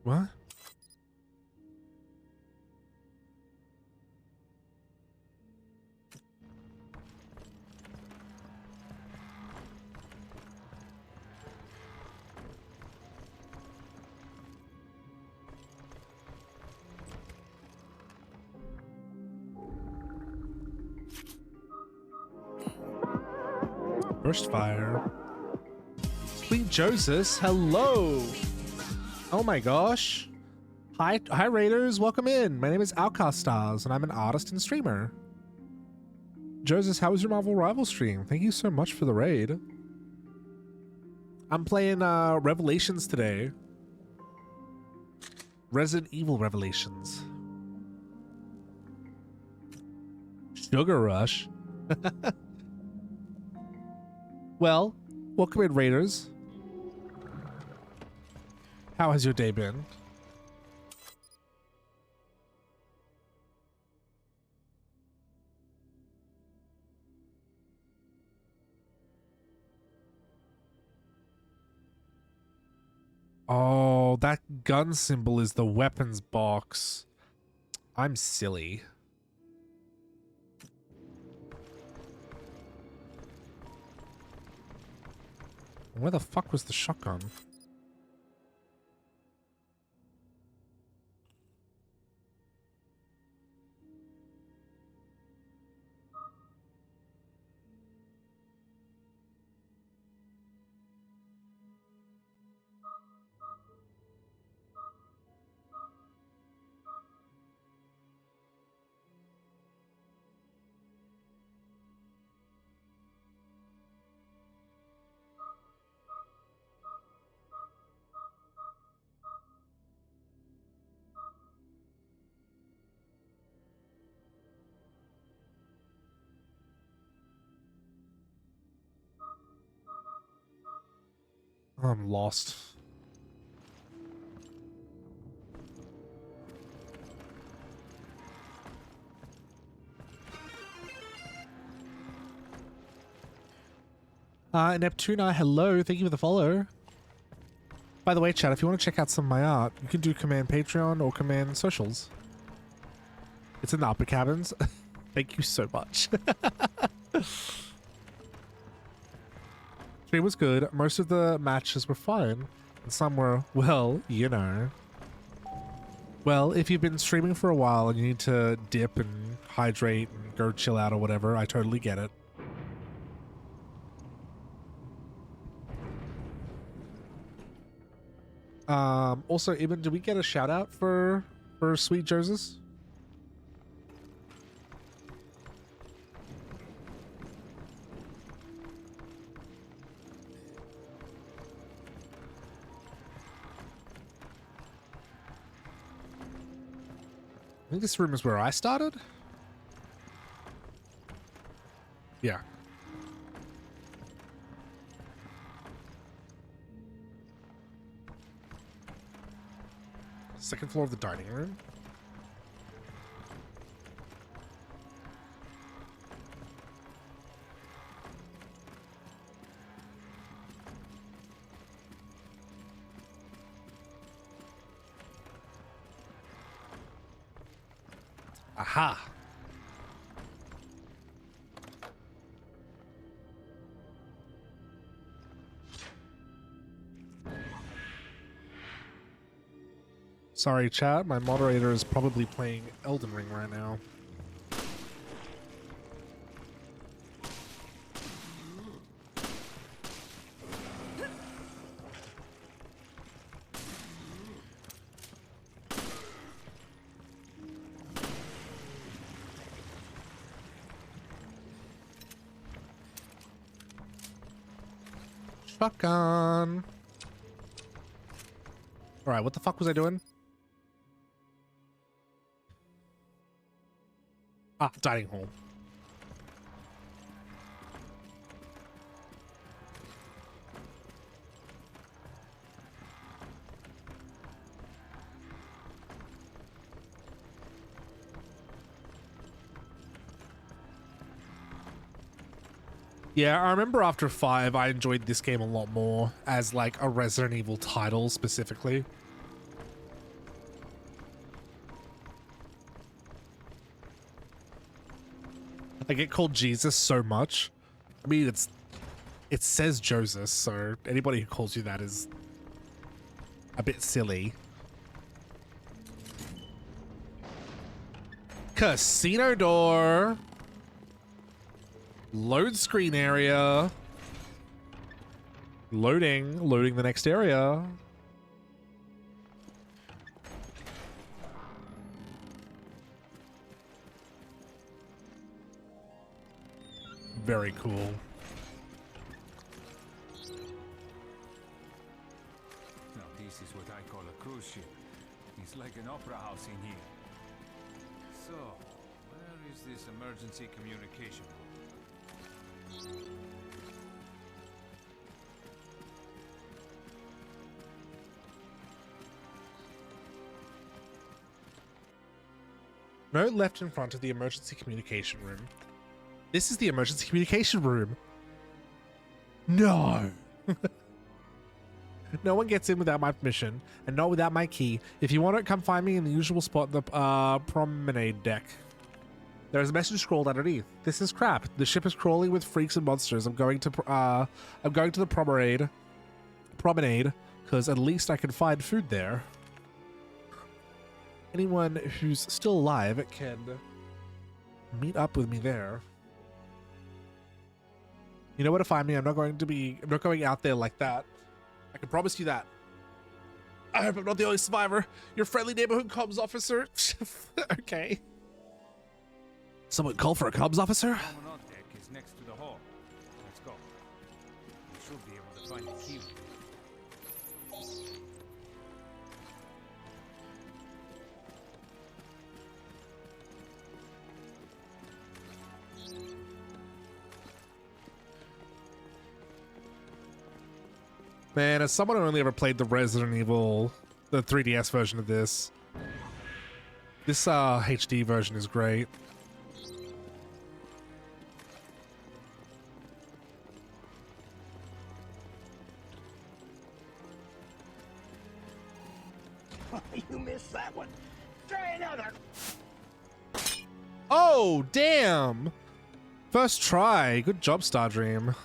What? Burst fire. Sweet Joseph, hello. Oh my gosh. Hi Raiders, welcome in. My name is Outcast Stars and I'm an artist and streamer. Joseph, how was your Marvel Rival stream? Thank you so much for the raid. I'm playing Revelations today. Resident Evil Revelations. Sugar Rush. Well, welcome in Raiders. How has your day been? that gun symbol is the weapons box. I'm silly. Where the fuck was the shotgun? I'm lost. Neptuna, hello. Thank you for the follow. By the way, chat, if you want to check out some of my art, you can do command Patreon or command socials. It's in the upper cabins. Thank you so much. Stream was good. Most of the matches were fine. And some were, well, you know. Well, if you've been streaming for a while and you need to dip and hydrate and go chill out or whatever, I totally get it. Also, Ibn, did we get a shout out for Sweet Joseph? I think this room is where I started. Yeah. Second floor of the dining room. Aha. Sorry, chat. My moderator is probably playing Elden Ring right now. Shotgun. All right, what the fuck was I doing? Ah, dining hall. Yeah, I remember after 5, I enjoyed this game a lot more as like a Resident Evil title specifically. I get called Jesus so much. I mean, it says Joseph, so anybody who calls you that is a bit silly. Casino door. Load screen area. Loading the next area. Very cool. Now this is what I call a cruise ship. It's like an opera house in here. So, where is this emergency communication room? Note left in front of the emergency communication room. This is the emergency communication room. No. No one gets in without my permission, and not without my key. If you want it, come find me in the usual spot, the promenade deck. There is a message scrawled underneath. This is crap. The ship is crawling with freaks and monsters. I'm going to the promenade, because at least I can find food there. Anyone who's still alive can meet up with me there. You know where to find me. I'm not going out there like that. I can promise you that. I hope I'm not the only survivor. Your friendly neighborhood comms officer. Okay. Someone call for a comms officer? Promenade deck is next to the hall. Let's go. We should be able to find the key. Man, as someone who only ever played the Resident Evil, the 3DS version of this HD version is great. You missed that one. Try another. Oh, damn! First try. Good job, Stardream.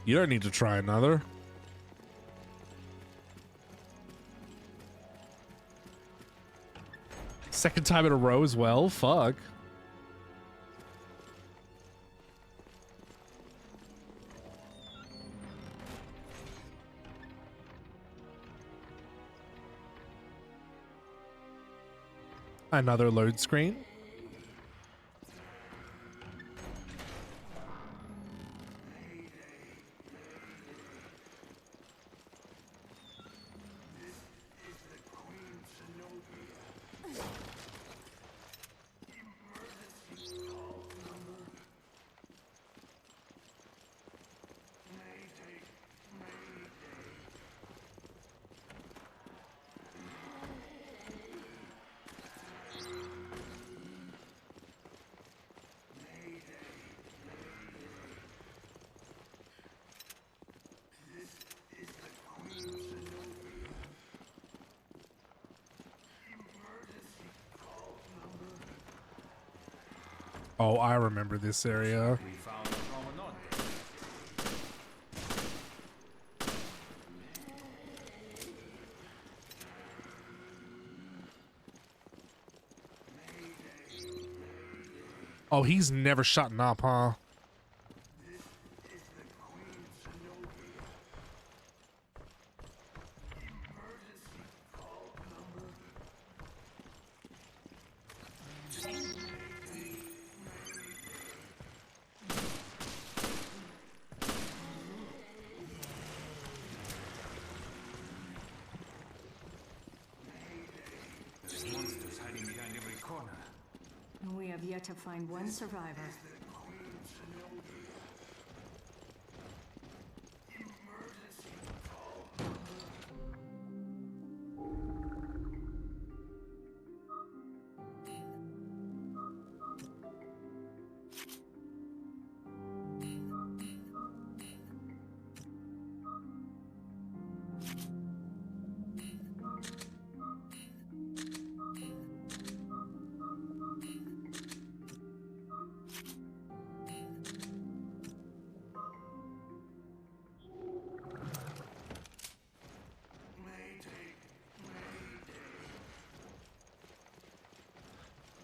You don't need to try another. Second time in a row as well? Fuck. Another load screen. Oh, I remember this area. We found the promenade deck. Oh, he's never shutting up, huh? There's monsters hiding behind every corner. We have yet to find one survivor.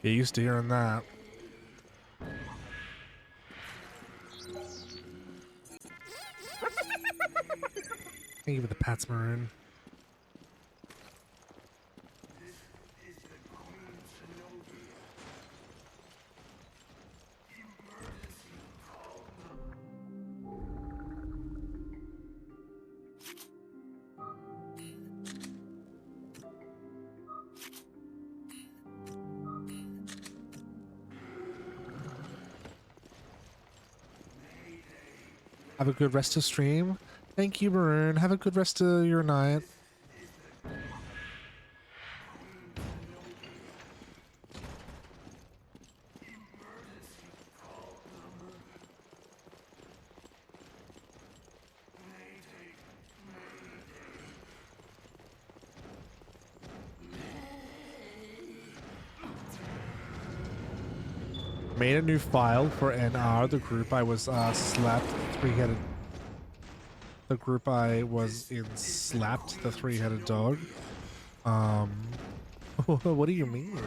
Get used to hearing that. Thank you for the pats, Maroon. Have a good rest of stream. Thank you, Maroon. Have a good rest of your night. Made a new file for NR, the group I was slapped three-headed. The group I was in slapped the three-headed dog. What do you mean?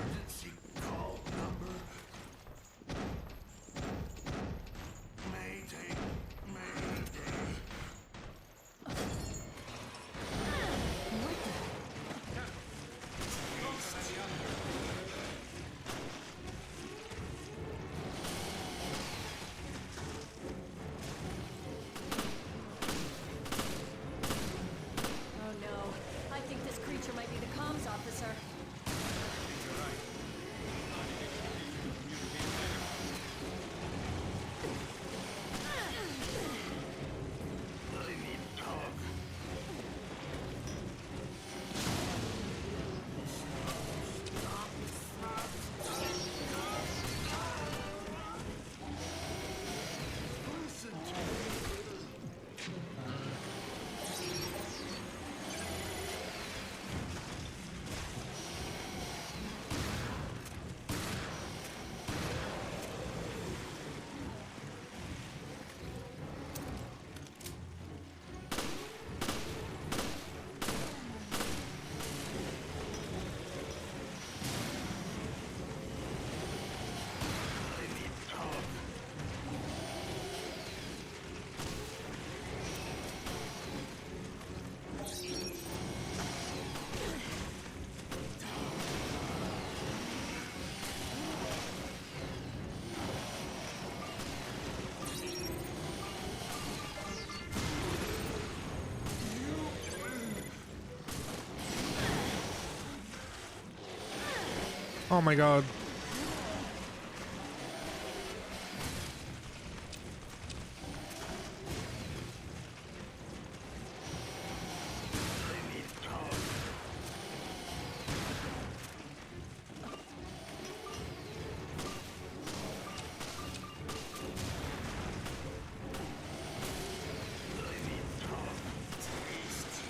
Oh my god.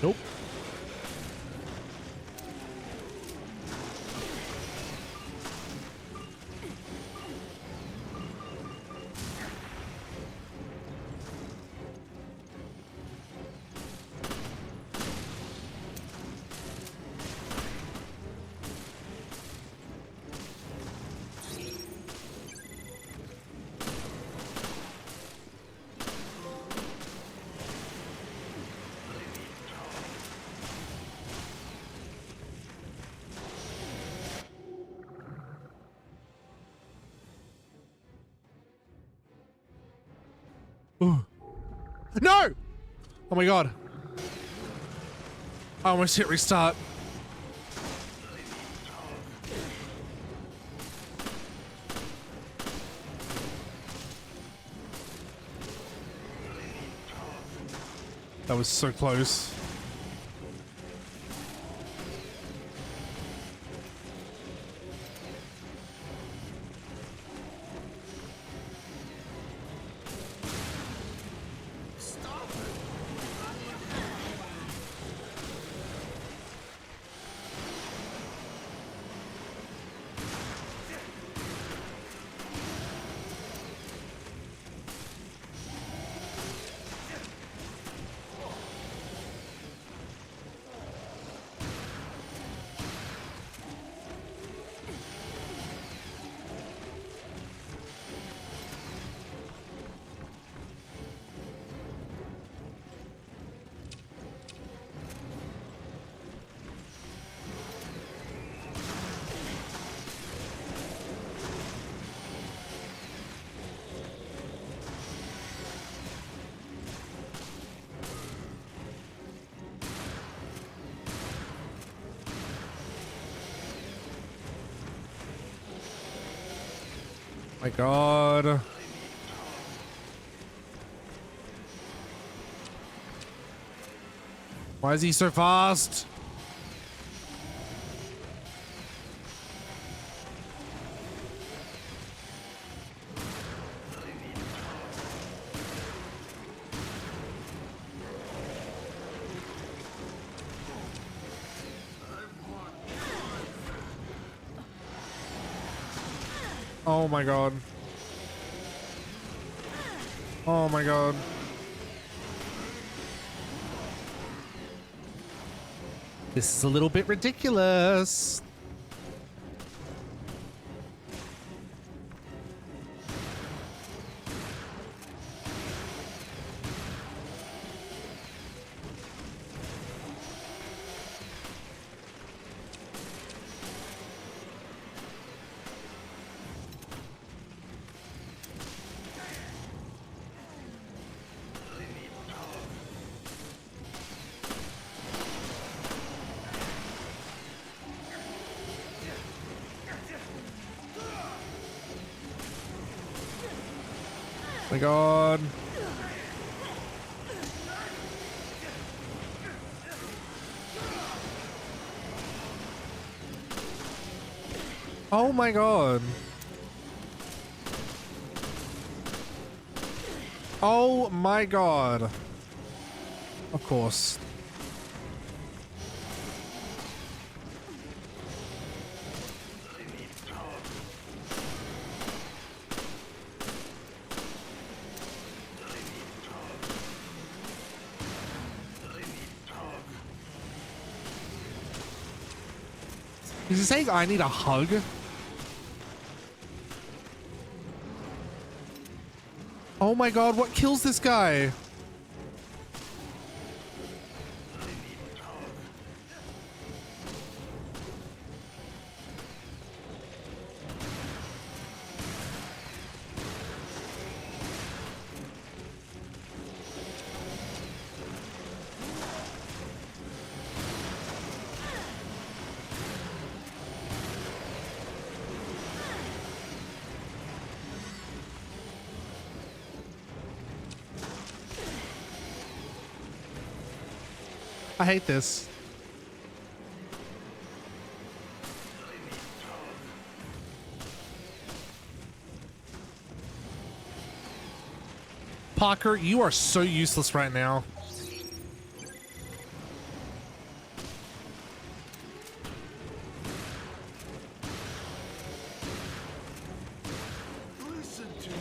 Nope. Ooh. No! Oh my god. I almost hit restart. That was so close. My god. Why is he so fast? Oh my god. Oh my god. This is a little bit ridiculous. My god. Oh my god. Oh my god. Of course. Is he saying I need a hug? Oh my god, what kills this guy? I hate this. Parker, you are so useless right now. Listen to me.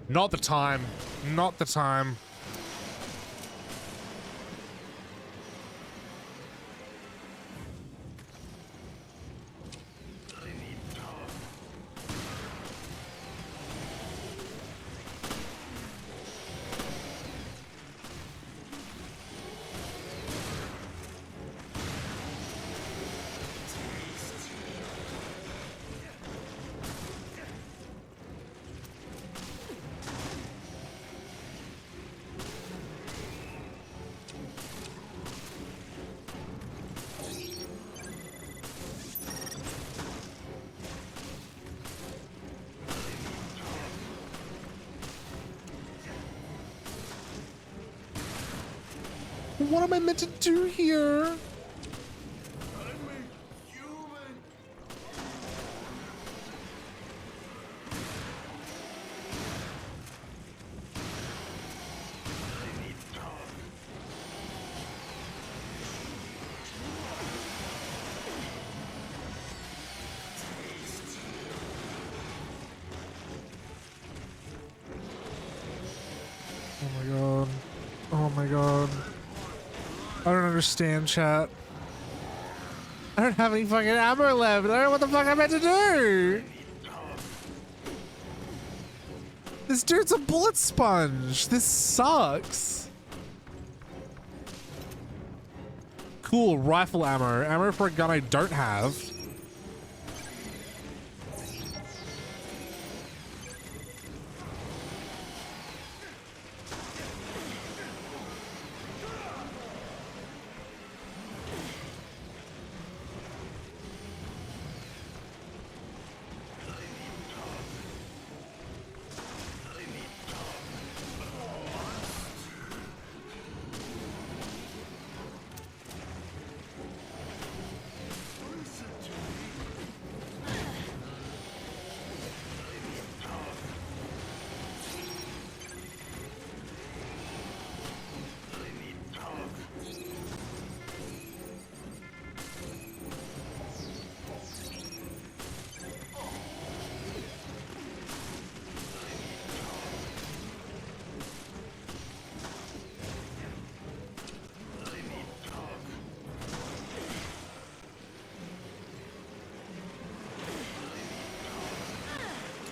Not the time. Not the time. What am I meant to do here? Oh my god. Oh my god. I don't understand, chat. I don't have any fucking ammo left. I don't know what the fuck I'm meant to do. This dude's a bullet sponge. This sucks. Cool, rifle ammo. Ammo for a gun I don't have.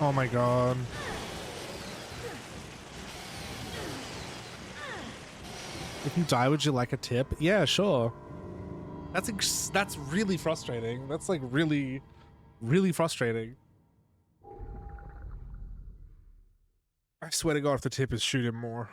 Oh my god. If you die, would you like a tip? Yeah, sure. That's really frustrating. That's like really, really frustrating. I swear to God, if the tip is shoot him more.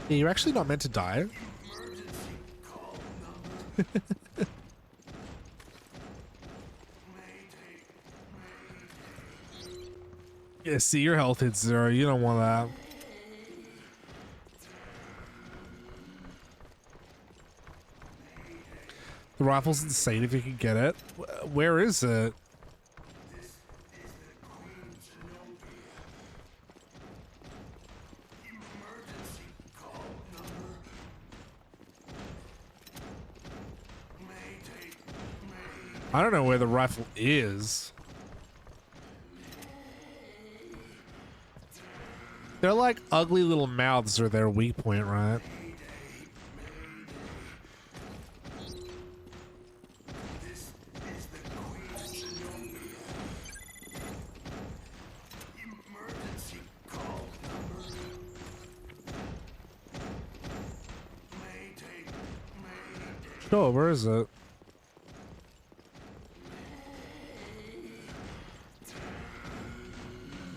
Yeah, you're actually not meant to die. Yeah, see, your health hits 0. You don't want that. The rifle's insane if you can get it. Where is it? I don't know where the rifle is. They're like ugly little mouths are their weak point, right? Oh, where is it?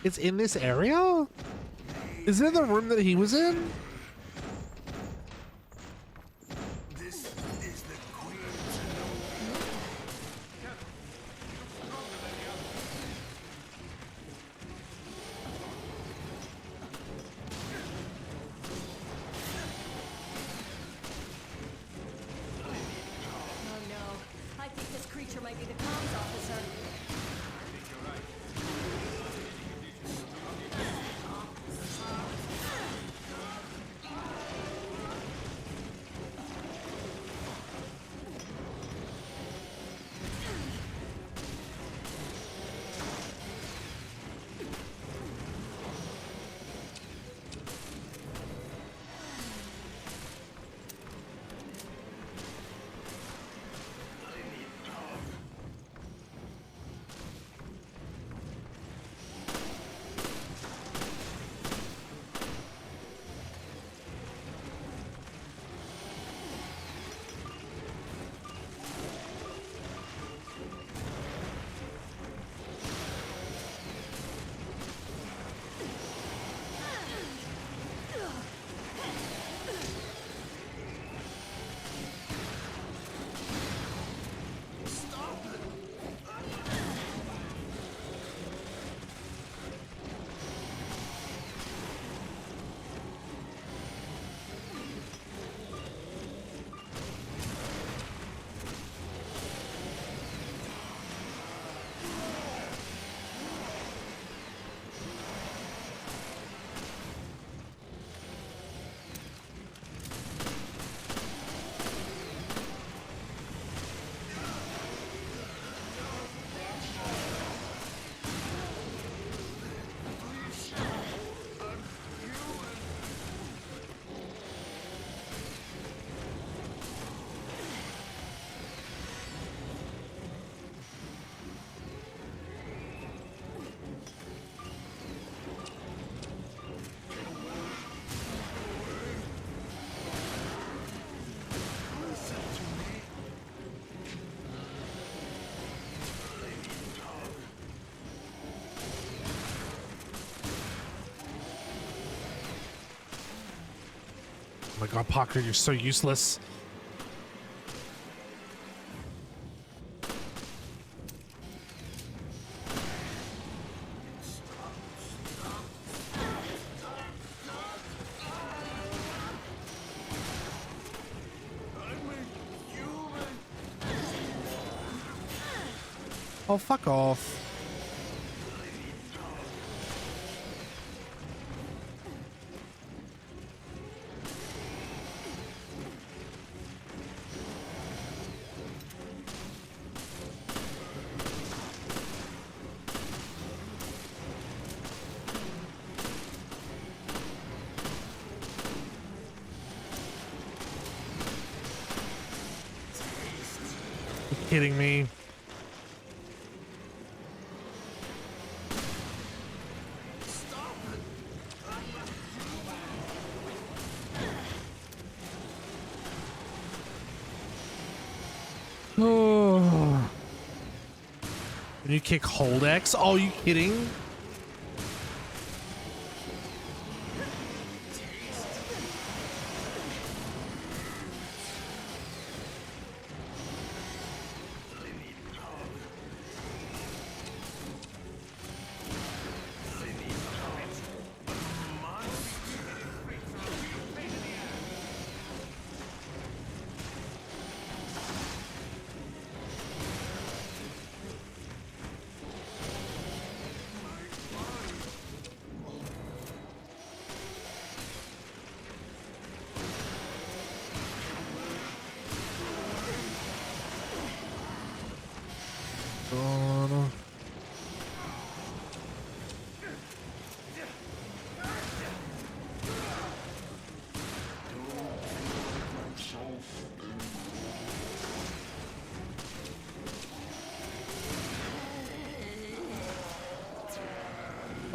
It's in this area? Is it the room that he was in? Oh my god, Parker, you're so useless. Oh, fuck off. You kidding me? Oh. And you kick hold X? Oh, you kidding?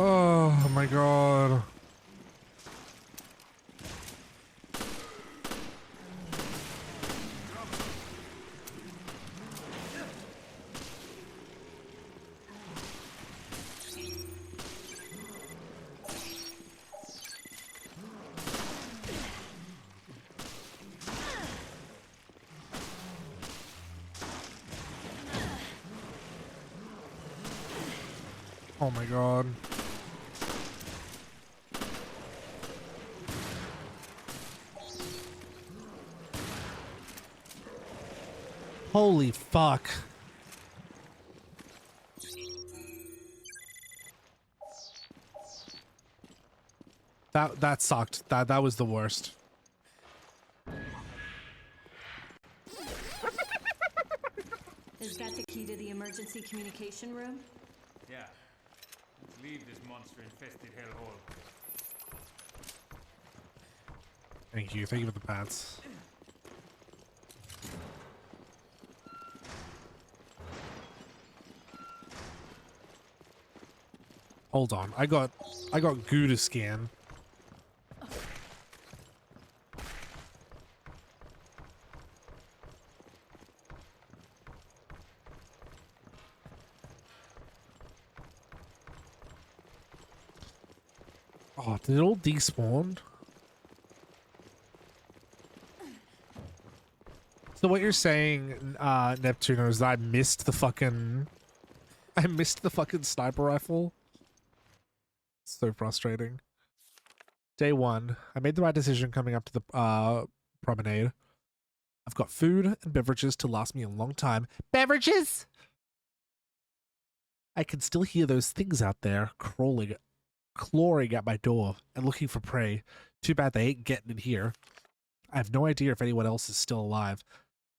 Oh my god. Oh my god. Holy fuck. That sucked. That was the worst. Is that the key to the emergency communication room? Yeah. Let's leave this monster-infested hellhole. Thank you. Thank you for the pats. Hold on. I got goo to scan. Oh, did it all despawn? So what you're saying, Neptuno, is that I missed the fucking sniper rifle? So frustrating. Day 1. I made the right decision coming up to the promenade. I've got food and beverages to last me a long time. Beverages? I can still hear those things out there clawing at my door and looking for prey. Too bad they ain't getting in here. I have no idea if anyone else is still alive,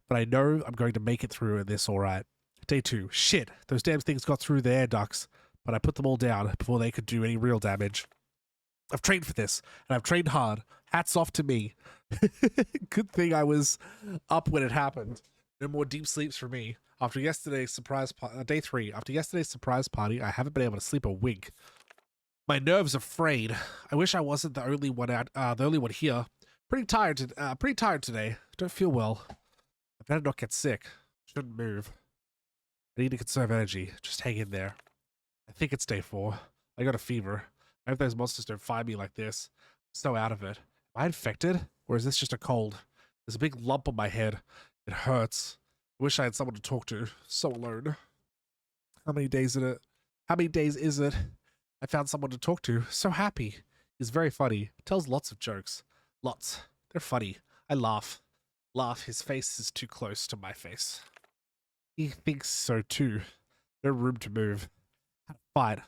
but I know I'm going to make it through this alright. Day 2. Shit, those damn things got through the air ducts, but I put them all down before they could do any real damage. I've trained for this, and I've trained hard. Hats off to me. Good thing I was up when it happened. No more deep sleeps for me. After yesterday's surprise day 3. After yesterday's surprise party, I haven't been able to sleep a wink. My nerves are frayed. I wish I wasn't the only one here. Pretty tired today. Don't feel well. I better not get sick. Shouldn't move. I need to conserve energy. Just hang in there. I think it's day 4. I got a fever. I hope those monsters don't find me like this. I'm so out of it. Am I infected? Or is this just a cold? There's a big lump on my head. It hurts. I wish I had someone to talk to. So alone. How many days is it? I found someone to talk to. So happy. He's very funny. Tells lots of jokes. Lots. They're funny. I laugh. His face is too close to my face. He thinks so too. No room to move. Had a fight.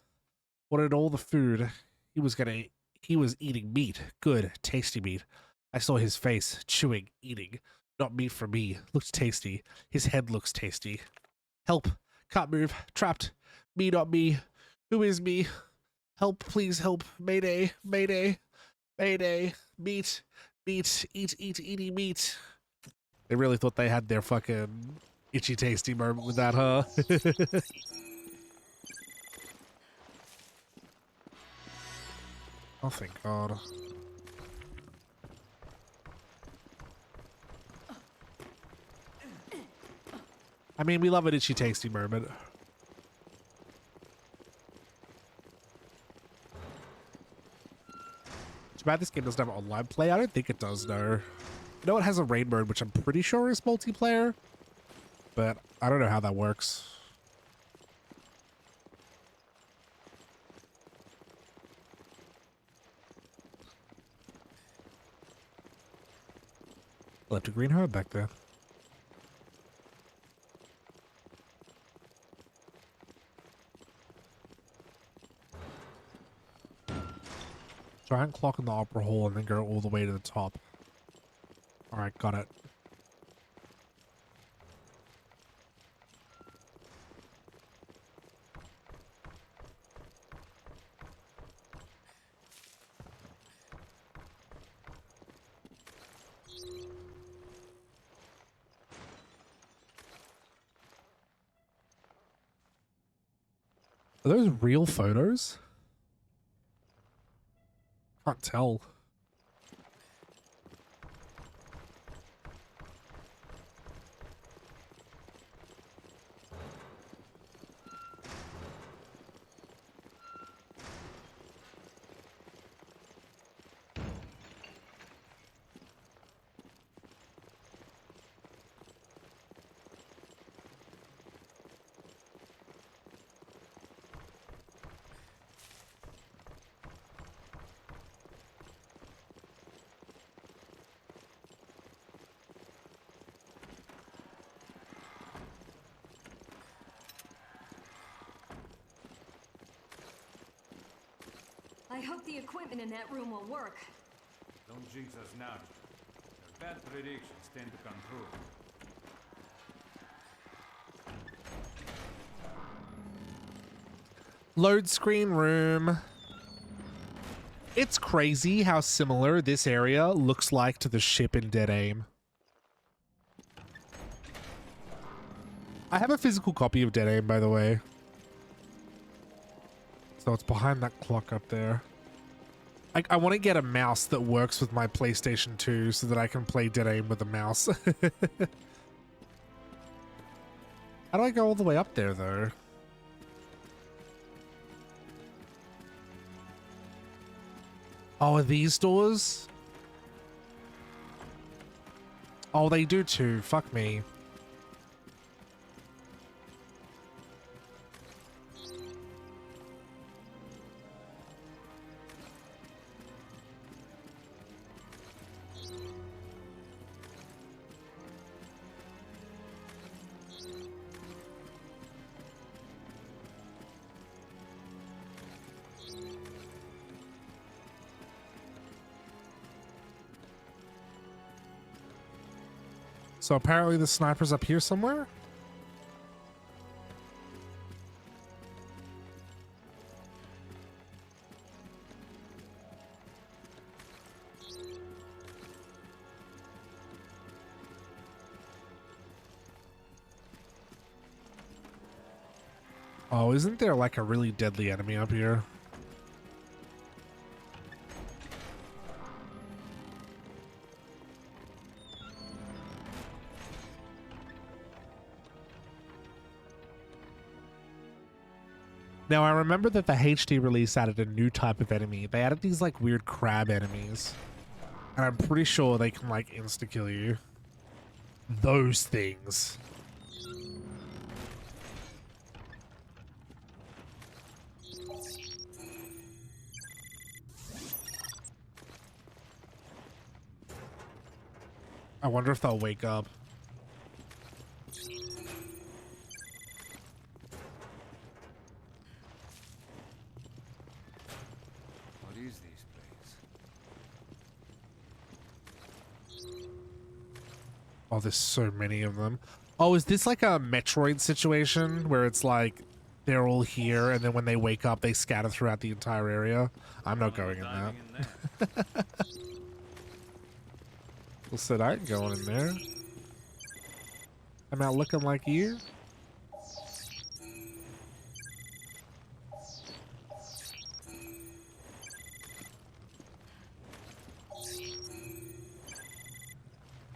Wanted all the food. He was eating meat. Good, tasty meat. I saw his face. Chewing, eating. Not meat for me. Looked tasty. His head looks tasty. Help. Can't move. Trapped. Me, not me. Who is me? Help, please help. Mayday. Mayday. Mayday. Meat. Meat. Eating meat. They really thought they had their fucking Itchy tasty moment with that, huh? Oh, thank God. I mean, we love an itchy tasty moment. Too bad this game doesn't have online play. I don't think it does, no. I know it has a raid mode, which I'm pretty sure is multiplayer, but I don't know how that works. Left a green herb back there. Giant clock in the opera hall and then go all the way to the top. Alright, got it. Are those real photos? Can't tell. I hope the equipment in that room will work. Don't jinx us now. Your bad predictions tend to come true. Load screen room. It's crazy how similar this area looks like to the ship in Dead Aim. I have a physical copy of Dead Aim, by the way. So it's behind that clock up there. I want to get a mouse that works with my PlayStation 2 so that I can play Dead Aim with a mouse. How do I go all the way up there, though? Oh, are these doors? Oh, they do too. Fuck me. So apparently the sniper's up here somewhere? Oh, isn't there like a really deadly enemy up here? Now, I remember that the HD release added a new type of enemy. They added these, like, weird crab enemies. And I'm pretty sure they can, like, insta-kill you. Those things. I wonder if they'll wake up. Oh, there's so many of them. Oh, is this like a Metroid situation where it's like they're all here and then when they wake up they scatter throughout the entire area? I'm not going in that. Well, said I ain't going in there. I'm out looking like you.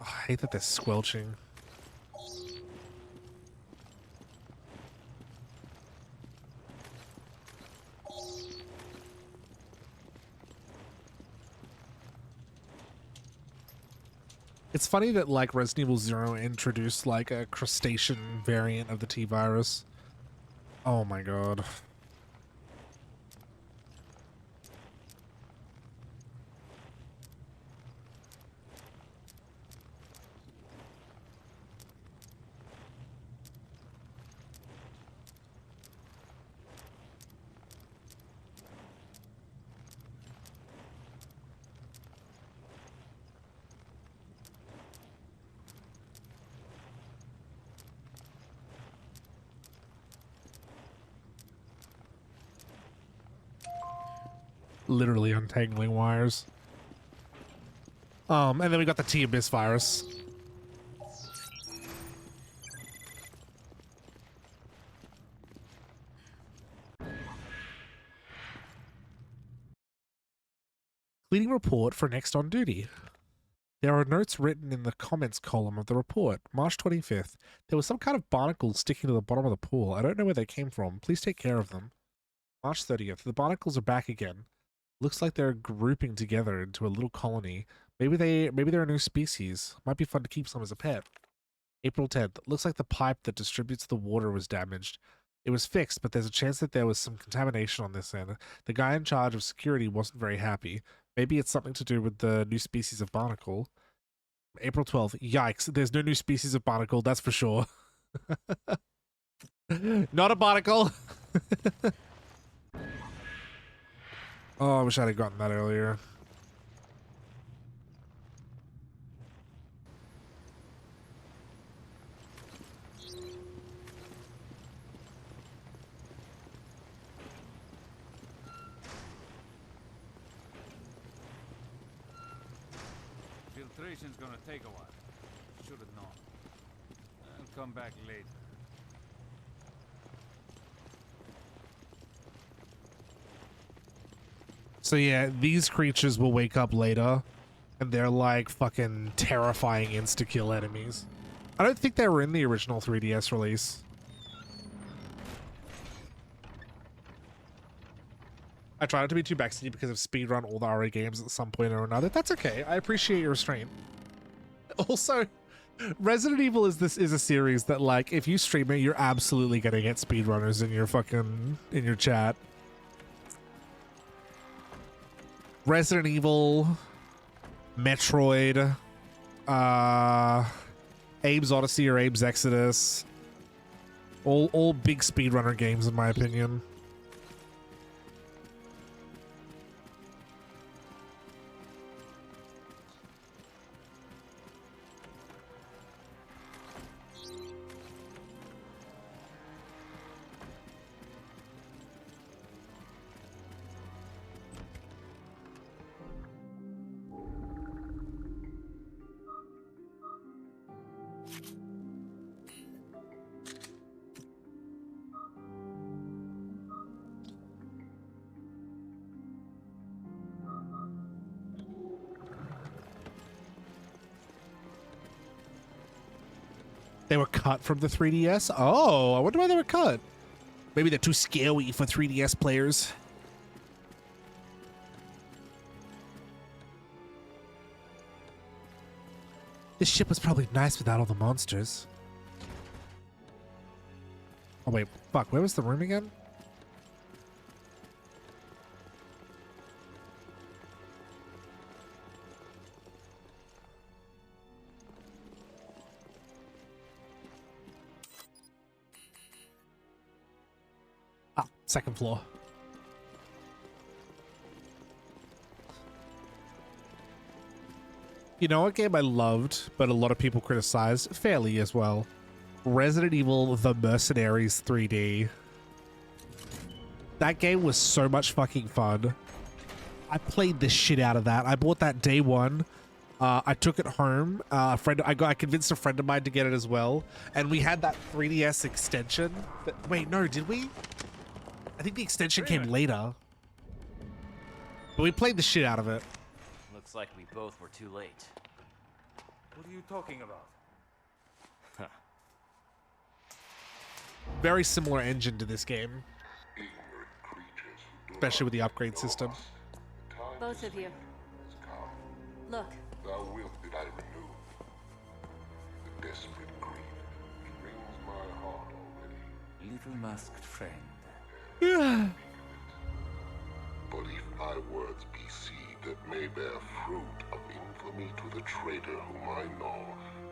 Oh, I hate that they're squelching. It's funny that like Resident Evil 0 introduced like a crustacean variant of the T-virus. Oh my god. Literally untangling wires. And then we got the T-Abyss virus. Leading report for next on duty. There are notes written in the comments column of the report. March 25th. There was some kind of barnacles sticking to the bottom of the pool. I don't know where they came from. Please take care of them. March 30th. The barnacles are back again. Looks like they're grouping together into a little colony. Maybe they're a new species. Might be fun to keep some as a pet. April 10th. Looks like the pipe that distributes the water was damaged. It was fixed, but there's a chance that there was some contamination on this end. The guy in charge of security wasn't very happy. Maybe it's something to do with the new species of barnacle. April 12th. Yikes. There's no new species of barnacle, that's for sure. Not a barnacle. Oh, I wish I'd have gotten that earlier. Filtration's gonna take a while. Should have known. I'll come back later. So yeah, these creatures will wake up later, and they're like fucking terrifying insta-kill enemies. I don't think they were in the original 3DS release. I try not to be too backseaty because of speedrun all the RA games at some point or another. That's okay. I appreciate your restraint. Also, Resident Evil is a series that like if you stream it, you're absolutely gonna get speedrunners in your chat. Resident Evil, Metroid, Abe's Odyssey or Abe's Exodus. All big speedrunner games in my opinion. They were cut from the 3DS? Oh, I wonder why they were cut. Maybe they're too scary for 3DS players. This ship was probably nice without all the monsters. Oh wait, fuck, where was the room again? Second floor. You know what game I loved, but a lot of people criticized fairly as well? Resident Evil The Mercenaries 3D. That game was so much fucking fun. I played the shit out of that. I bought that day one. I took it home. I convinced a friend of mine to get it as well, and we had that 3DS extension. Wait, no, did we? I think the extension came later, but we played the shit out of it. Looks like we both were too late. What are you talking about? Very similar engine to this game, especially with the upgrade system. Both of you. Look. Thou wilt that I renew. The desperate greed wrings my heart already. Little masked friend. Yeah. But if thy words be seed that may bear fruit of infamy to the traitor whom I know,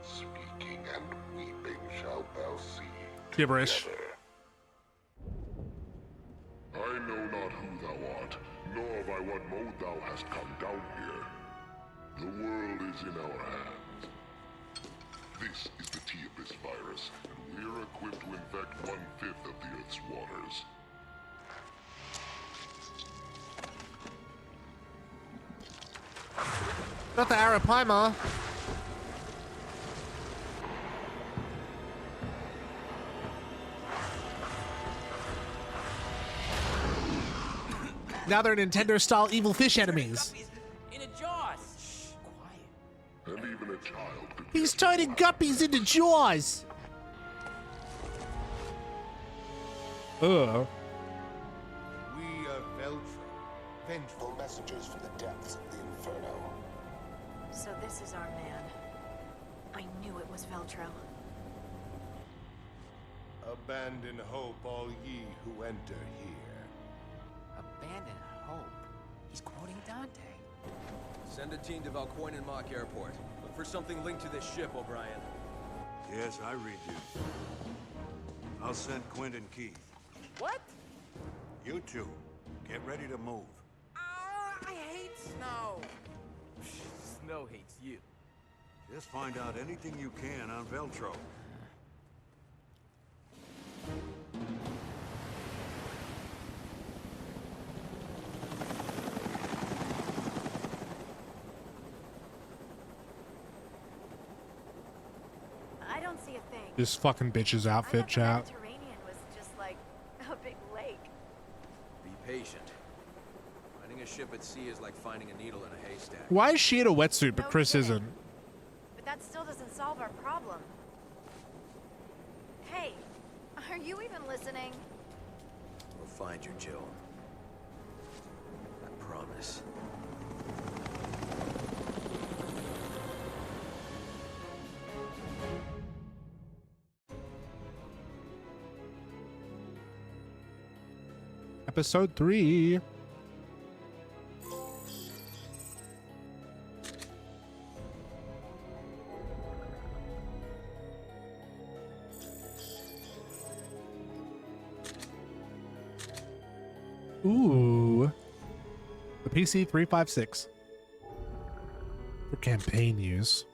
speaking and weeping shalt thou see. Gibberish. Together. I know not who thou art, nor by what mode thou hast come down here. The world is in our hands. This is the T-Abyss virus, and we're equipped to infect 1/5 of the Earth's waters. Not the Arapaima. Now they're Nintendo-style evil fish enemies. In a jaws. Shh, quiet. And even a child could... He's turning guppies into jaws. We are Veltro, vengeful messengers from the depths of the Inferno. So this is our man. I knew it was Veltro. Abandon hope, all ye who enter here. Abandon hope? He's quoting Dante. Send a team to Valcoin and Mock Airport. Look for something linked to this ship, O'Brien. Yes, I read you. I'll send Quint and Keith. What? You two, get ready to move. I hate snow. Snow hates you. Just find out anything you can on Veltro. I don't see a thing. This fucking bitch's outfit, chat. The Mediterranean was just like a big lake. Be patient. Finding a ship at sea is like finding a needle in a haystack. Why is she in a wetsuit, but Chris isn't? But that still doesn't solve our problem. Hey, are you even listening? We'll find you, Jill. I promise. Episode 3. Ooh. The PC 356. For campaign use.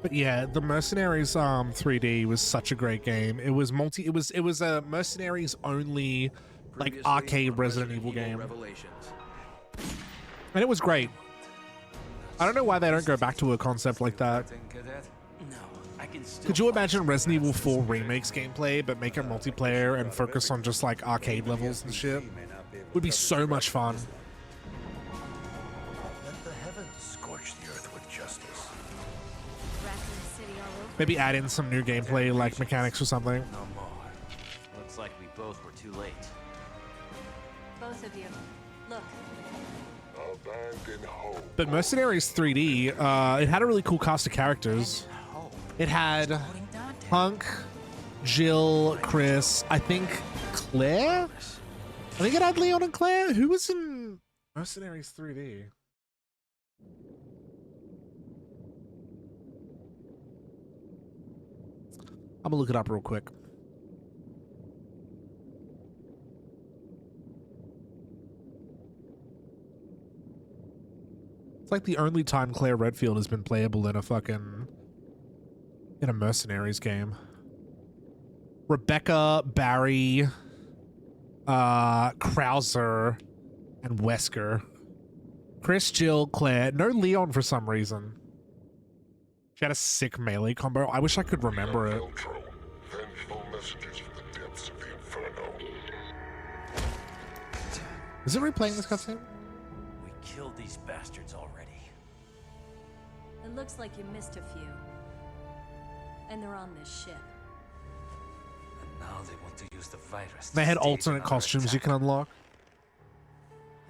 But yeah, the Mercenaries 3D was such a great game. It was it was a Mercenaries only like arcade Resident Evil game. And it was great. I don't know why they don't go back to a concept like that. No, I can still. Could you imagine Resident Evil 4 Remake's gameplay, but make it multiplayer and focus on just like arcade levels and shit? Would be so much fun. Let the heavens scorch the earth with justice. Maybe add in some new gameplay like mechanics or something. No more. Looks like we both were too late. Both of you. Look. Abandon hope. But Mercenaries 3D, it had a really cool cast of characters. It had Punk, Jill, Chris, I think Claire? I think it had Leon and Claire. Who was in Mercenaries 3D? I'm gonna look it up real quick. It's like the only time Claire Redfield has been playable in a Mercenaries game. Rebecca, Barry, Krauser, and Wesker. Chris, Jill, Claire. No Leon for some reason. She had a sick melee combo. I wish I could remember it. Vengeful messengers from the depths of the Inferno. Is it replaying this cutscene? We killed these bastards already. It looks like you missed a few. And they're on this ship. And now they want to use the virus. They had alternate costumes you can unlock.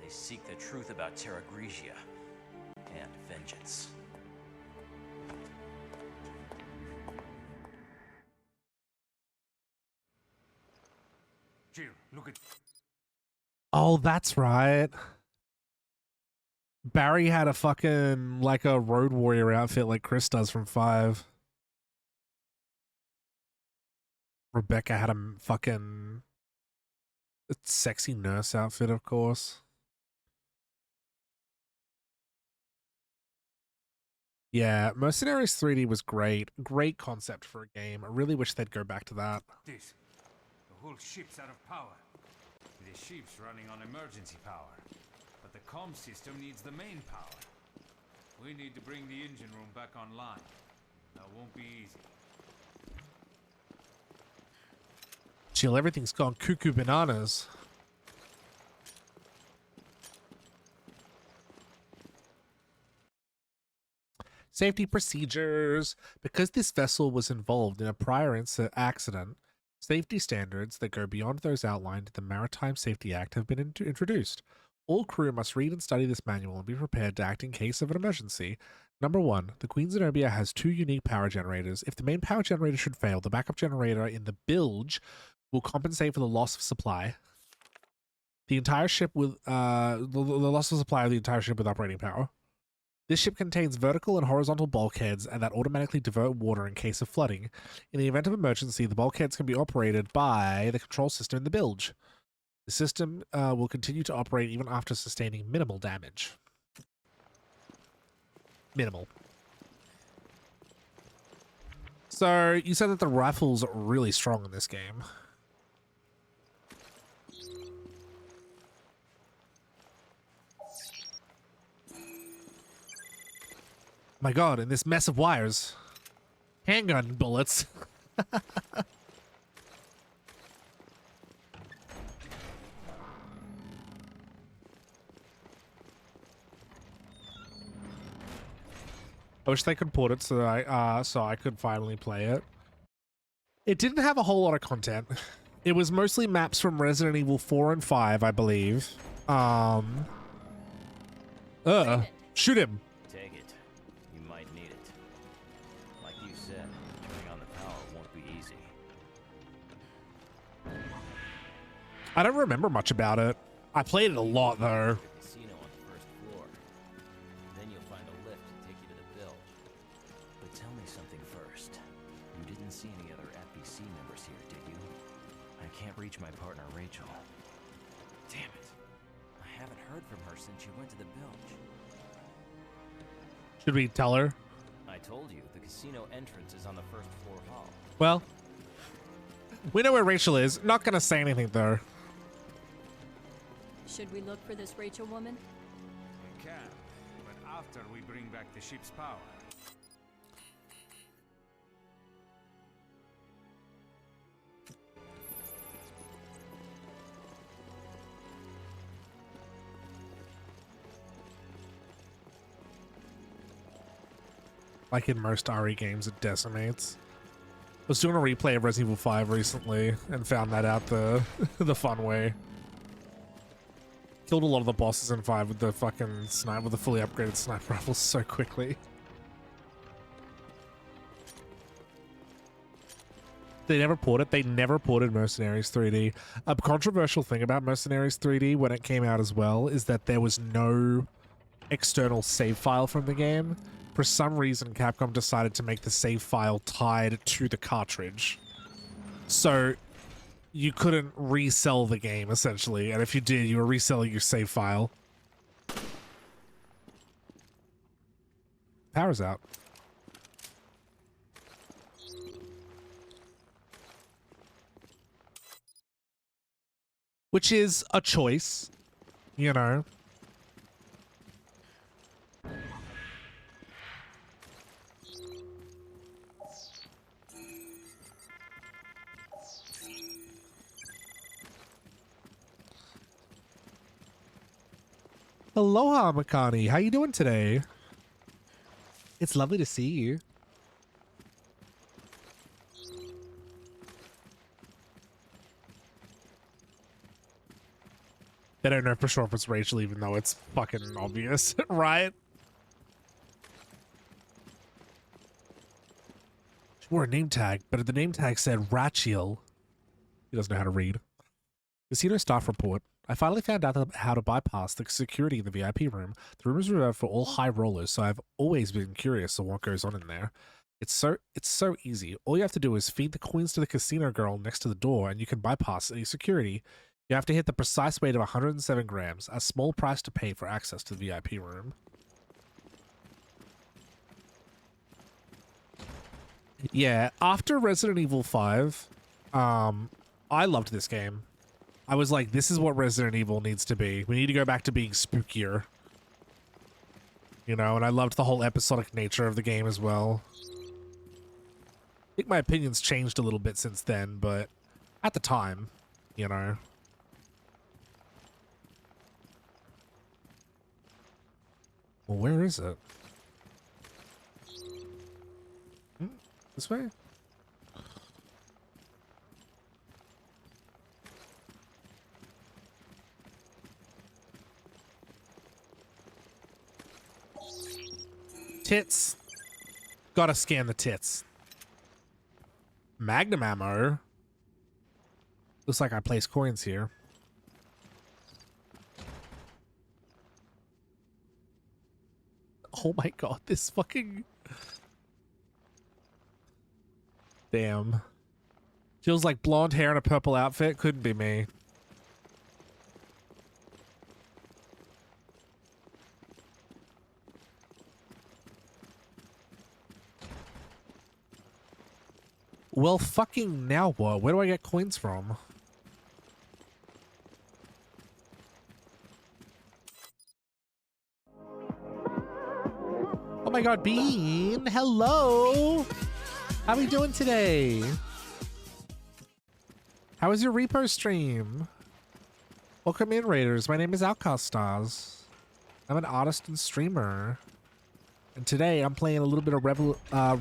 They seek the truth about Terra Grigia and vengeance. Jill, look at. Oh, that's right. Barry had a fucking, like a road warrior outfit like Chris does from 5. Rebecca had a fucking sexy nurse outfit, of course. Yeah, Mercenaries 3D was great. Great concept for a game. I really wish they'd go back to that. This. The whole ship's out of power. The ship's running on emergency power. But the comm system needs the main power. We need to bring the engine room back online. That won't be easy. Chill, everything's gone cuckoo bananas. Safety procedures. Because this vessel was involved in a prior accident, safety standards that go beyond those outlined in the Maritime Safety Act have been introduced. All crew must read and study this manual and be prepared to act in case of an emergency. Number 1. The Queen Zenobia has 2 unique power generators. If the main power generator should fail, the backup generator in the bilge will compensate for the loss of supply. The entire ship with the loss of supply of the entire ship with operating power. This ship contains vertical and horizontal bulkheads and that automatically divert water in case of flooding. In the event of emergency, the bulkheads can be operated by the control system in the bilge. The system will continue to operate even after sustaining minimal damage. Minimal. So, you said that the rifles are really strong in this game. My god, in this mess of wires. Handgun bullets. I wish they could port it so that I could finally play it. It didn't have a whole lot of content. It was mostly maps from Resident Evil 4 and 5, I believe. Shoot him. Take it. You might need it. Like you said, turning on the power won't be easy. I don't remember much about it. I played it a lot though. Casino on the first floor. Then you'll find a lift to take you to the bilge. But tell me something first. You didn't see any other FBC members here, did you? I can't reach my partner, Rachel. Damn it. I haven't heard from her since she went to the bilge. Should we tell her? I told you, the casino entrance is on the first floor hall. Well, we know where Rachel is. Not gonna say anything though. Should we look for this Rachel woman? We can, but after we bring back the ship's power. Like in most RE games, it decimates. I was doing a replay of Resident Evil 5 recently and found that out the the fun way. Killed a lot of the bosses in 5 with the fucking sniper, with the fully upgraded sniper rifles so quickly. They never ported. They never ported Mercenaries 3D. A controversial thing about Mercenaries 3D when it came out as well is that there was no external save file from the game. For some reason, Capcom decided to make the save file tied to the cartridge. So you couldn't resell the game, essentially. And if you did, you were reselling your save file. Power's out. Which is a choice, you know. Aloha, Makani. How you doing today? It's lovely to see you. They don't know for sure if it's Rachel, even though it's fucking obvious, right? She wore a name tag, but the name tag said Rachiel. He doesn't know how to read. Casino staff report. I finally found out how to bypass the security in the VIP room. The room is reserved for all high rollers, so I've always been curious of what goes on in there. It's so easy. All you have to do is feed the coins to the casino girl next to the door, and you can bypass any security. You have to hit the precise weight of 107 grams, a small price to pay for access to the VIP room. Yeah, after Resident Evil 5, I loved this game. I was like, this is what Resident Evil needs to be. We need to go back to being spookier. You know, and I loved the whole episodic nature of the game as well. I think my opinion's changed a little bit since then, but at the time, you know. Well, where is it? This way? Tits. Gotta scan the tits. Magnum ammo. Looks like I place coins here. Oh my god, this fucking... Damn. Feels like blonde hair and a purple outfit. Couldn't be me. Well, fucking now what? Where do I get coins from? Oh my god, Bean! Hello! How are we doing today? How was your repo stream? Welcome in, Raiders. My name is Outcast Stars. I'm an artist and streamer. And today I'm playing a little bit of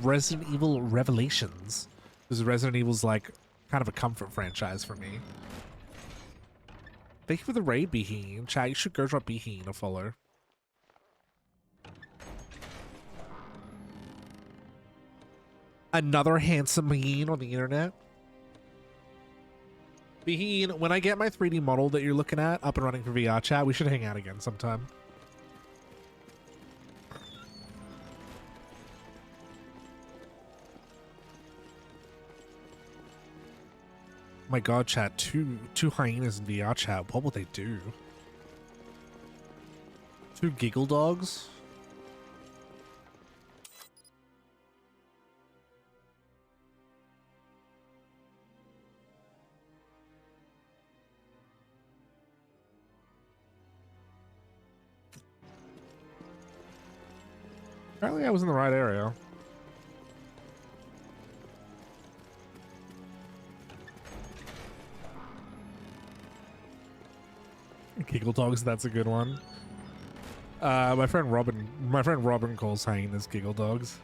Resident Evil Revelations. Because Resident Evil's like kind of a comfort franchise for me. Thank you for the raid, Behin. Chat, you should go drop Behin a follow. Another handsome Behin on the internet. Behin, when I get my 3D model that you're looking at up and running for VR chat, we should hang out again sometime. My god, chat, two hyenas in VR chat. What will they do? Two giggle dogs? Apparently I was in the right area. Giggle dogs, that's a good one. My friend Robin calls hyenas giggle dogs.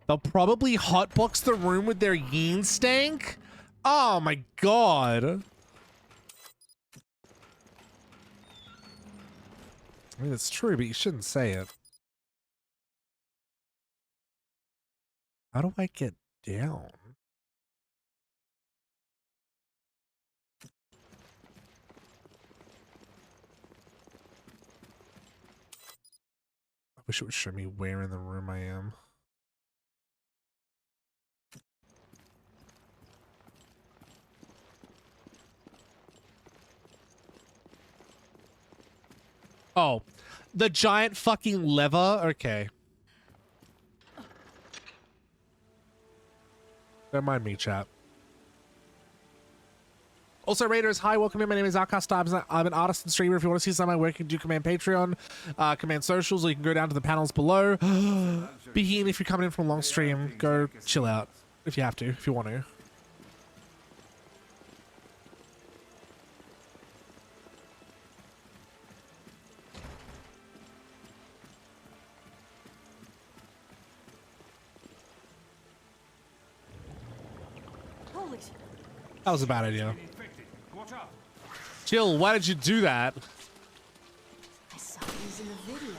They'll probably hotbox the room with their yin stank. Oh my god. I mean, it's true, but you shouldn't say it. How do I get down? I wish it would show me where in the room I am. Oh, the giant fucking lever? Okay. Don't mind me, chat. Also, Raiders, hi, welcome in. My name is Outcast Times. I'm an artist and streamer. If you want to see some of my work, you can do Command Patreon, Command Socials, or you can go down to the panels below. Behin, if you're coming in from a long stream, go chill out if you have to, if you want to. Holy shit. That was a bad idea. Watch out. Jill, why did you do that? I saw these in the video.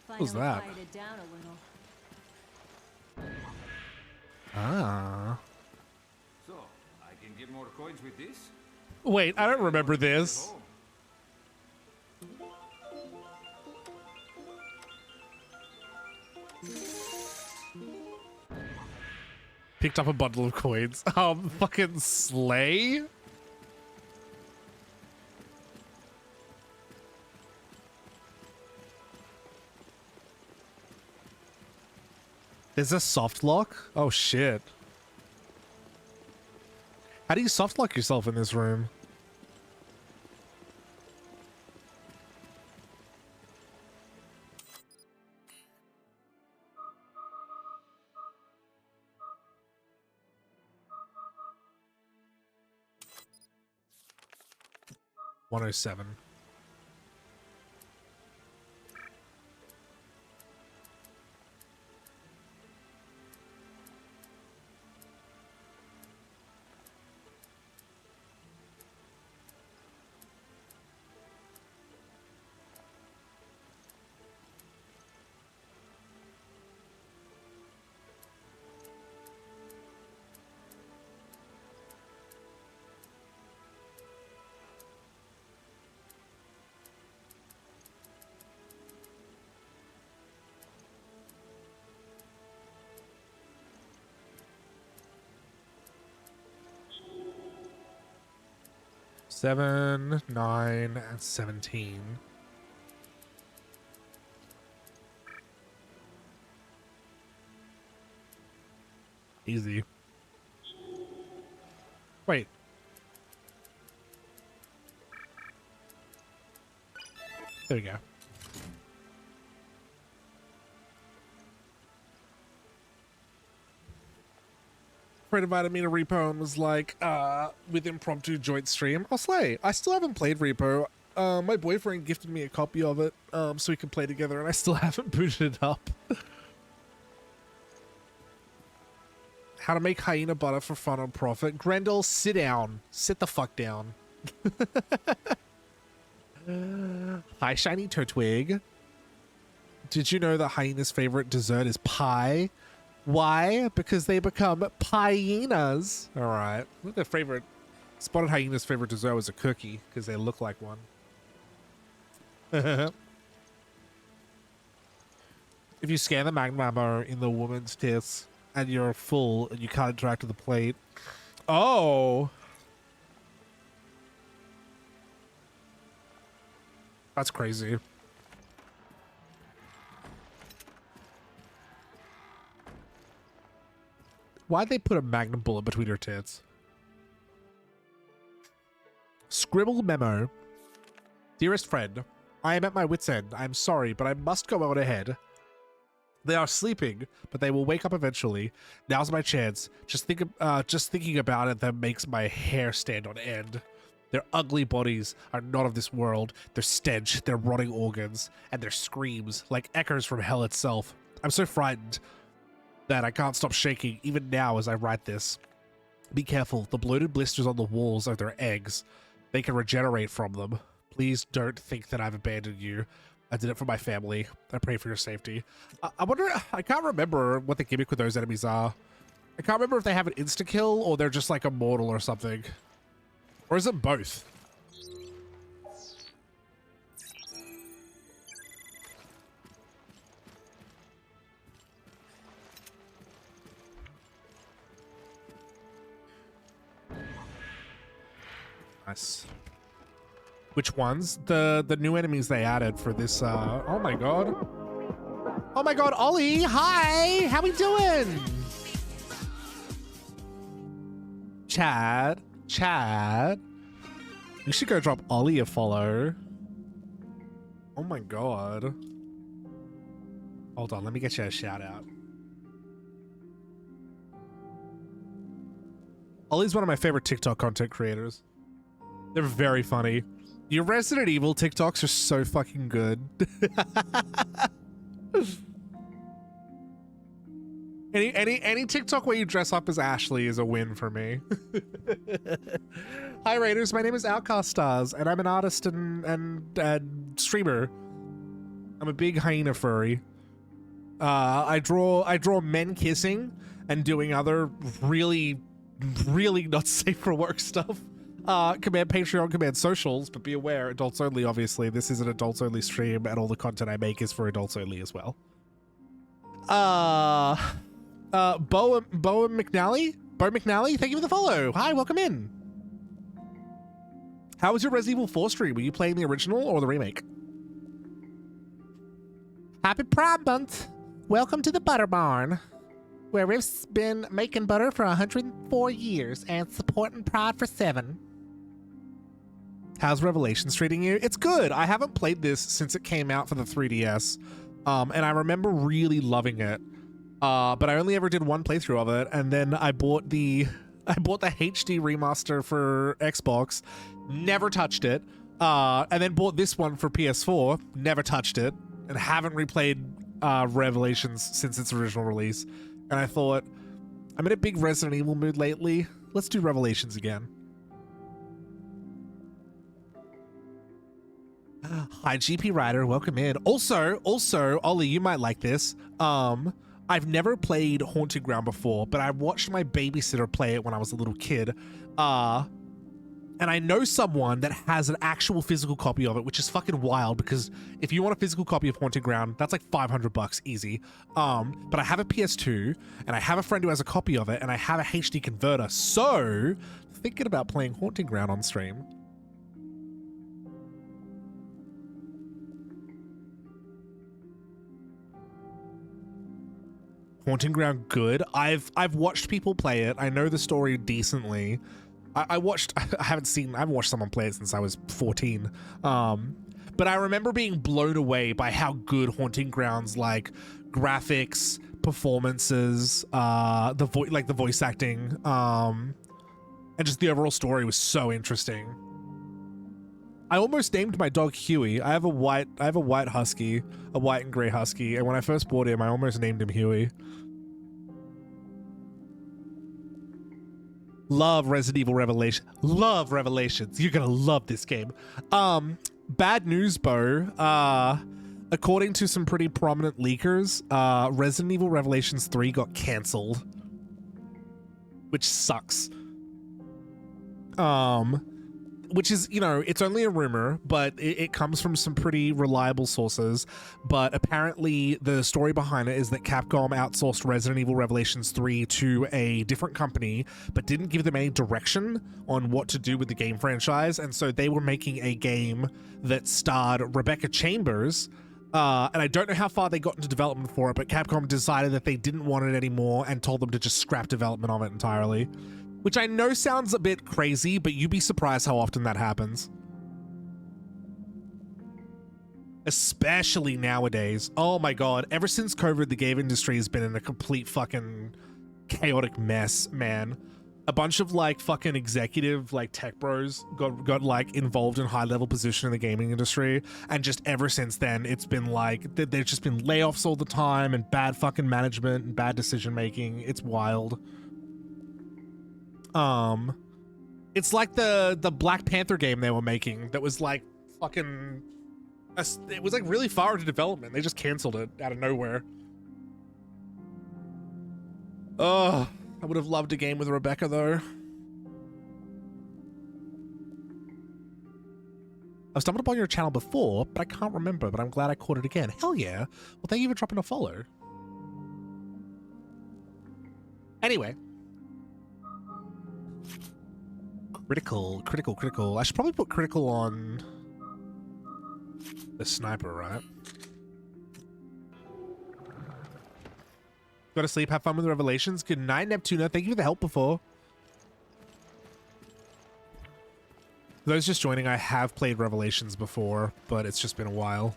What was that? Quieted down a little. Ah. So, I can get more coins with this? Wait, I don't remember this. Picked up a bundle of coins. Fucking slay. There's a soft lock? Oh shit. How do you soft lock yourself in this room? $107. Seven, 9, and 17. Easy. Wait. There we go. Friend invited me to Repo and was like, with impromptu joint stream. Oh, slay. I still haven't played Repo. My boyfriend gifted me a copy of it, so we can play together, and I still haven't booted it up. How to make hyena butter for fun and profit. Grendel, sit down. Sit the fuck down. Hi, Shiny Turtwig. Did you know that hyena's favorite dessert is pie? Why? Because they become hyenas. All right. Their favorite spotted hyena's favorite dessert was a cookie because they look like one. If you scan the magnum ammo in the woman's tits and you're full and you can't interact with the plate. Oh. That's crazy. Why'd they put a magnum bullet between her tits? Scribble memo. Dearest friend, I am at my wit's end. I'm sorry, but I must go out ahead. They are sleeping, but they will wake up eventually. Now's my chance. Just thinking about it that makes my hair stand on end. Their ugly bodies are not of this world. Their stench, their rotting organs, and their screams like echoes from hell itself. I'm so frightened that I can't stop shaking even now as I write this. Be careful. The bloated blisters on the walls are their eggs. They can regenerate from them. Please don't think that I've abandoned you. I did it for my family. I pray for your safety. I wonder, I can't remember what the gimmick with those enemies are. I can't remember if they have an insta-kill or they're just like immortal or something. Or is it both? Nice. Which ones? The new enemies they added for this. Oh my god. Oh my god, Ollie! Hi! How we doing? Chad. You should go drop Ollie a follow. Oh my god. Hold on, let me get you a shout out. Ollie's one of my favorite TikTok content creators. They're very funny. Your Resident Evil TikToks are so fucking good. Any TikTok where you dress up as Ashley is a win for me. Hi Raiders, my name is Outcast Stars, and I'm an artist and streamer. I'm a big hyena furry. I draw men kissing and doing other really not safe for work stuff. Command Patreon, command socials, but be aware, adults only, obviously. This is an adults only stream, and all the content I make is for adults only as well. Bo McNally, thank you for the follow. Hi, welcome in. How was your Resident Evil 4 stream? Were you playing the original or the remake? Happy Pride Month. Welcome to the Butter Barn, where we've been making butter for 104 years and supporting Pride for 7. How's Revelations treating you? It's good. I haven't played this since it came out for the 3DS, and I remember really loving it. But I only ever did one playthrough of it, and then I bought the HD remaster for Xbox, never touched it, and then bought this one for PS4, never touched it, and haven't replayed Revelations since its original release. And I thought, I'm in a big Resident Evil mood lately. Let's do Revelations again. Hi, GP Rider. Welcome in. Also, Ollie, you might like this. I've never played Haunted Ground before, but I watched my babysitter play it when I was a little kid. And I know someone that has an actual physical copy of it, which is fucking wild because if you want a physical copy of Haunted Ground, that's like $500 easy. But I have a PS2 and I have a friend who has a copy of it and I have a HD converter. So thinking about playing Haunted Ground on stream. Haunting Ground good. I've watched people play it. I know the story decently. I haven't watched someone play it since I was 14. But I remember being blown away by how good Haunting Ground's like graphics, performances, the voice acting, and just the overall story was so interesting. I almost named my dog Huey. I have a white husky, a white and gray husky, and when I first bought him, I almost named him Huey. Love Resident Evil Revelation. Love Revelations. You're gonna love this game. Bad news, Bo. According to some pretty prominent leakers, Resident Evil Revelations 3 got cancelled, which sucks. Which is, you know, it's only a rumor, but it comes from some pretty reliable sources. But apparently the story behind it is that Capcom outsourced Resident Evil Revelations 3 to a different company, but didn't give them any direction on what to do with the game franchise. And so they were making a game that starred Rebecca Chambers. And I don't know how far they got into development for it, but Capcom decided that they didn't want it anymore and told them to just scrap development of it entirely. Which I know sounds a bit crazy, but you'd be surprised how often that happens. Especially nowadays. Oh my god, ever since COVID, the game industry has been in a complete fucking chaotic mess, man. A bunch of like fucking executive like tech bros got like involved in high level position in the gaming industry, and just ever since then it's been like there's just been layoffs all the time and bad fucking management and bad decision making. It's wild. It's like the Black Panther game they were making that was like fucking... It was like really far into development. They just canceled it out of nowhere. Oh, I would have loved a game with Rebecca though. I've stumbled upon your channel before, but I can't remember, but I'm glad I caught it again. Hell yeah. Well, thank you for dropping a follow. Anyway. Critical. I should probably put critical on the sniper, right? Go to sleep, have fun with the Revelations. Good night, Neptuna. Thank you for the help before. Those just joining, I have played Revelations before, but it's just been a while.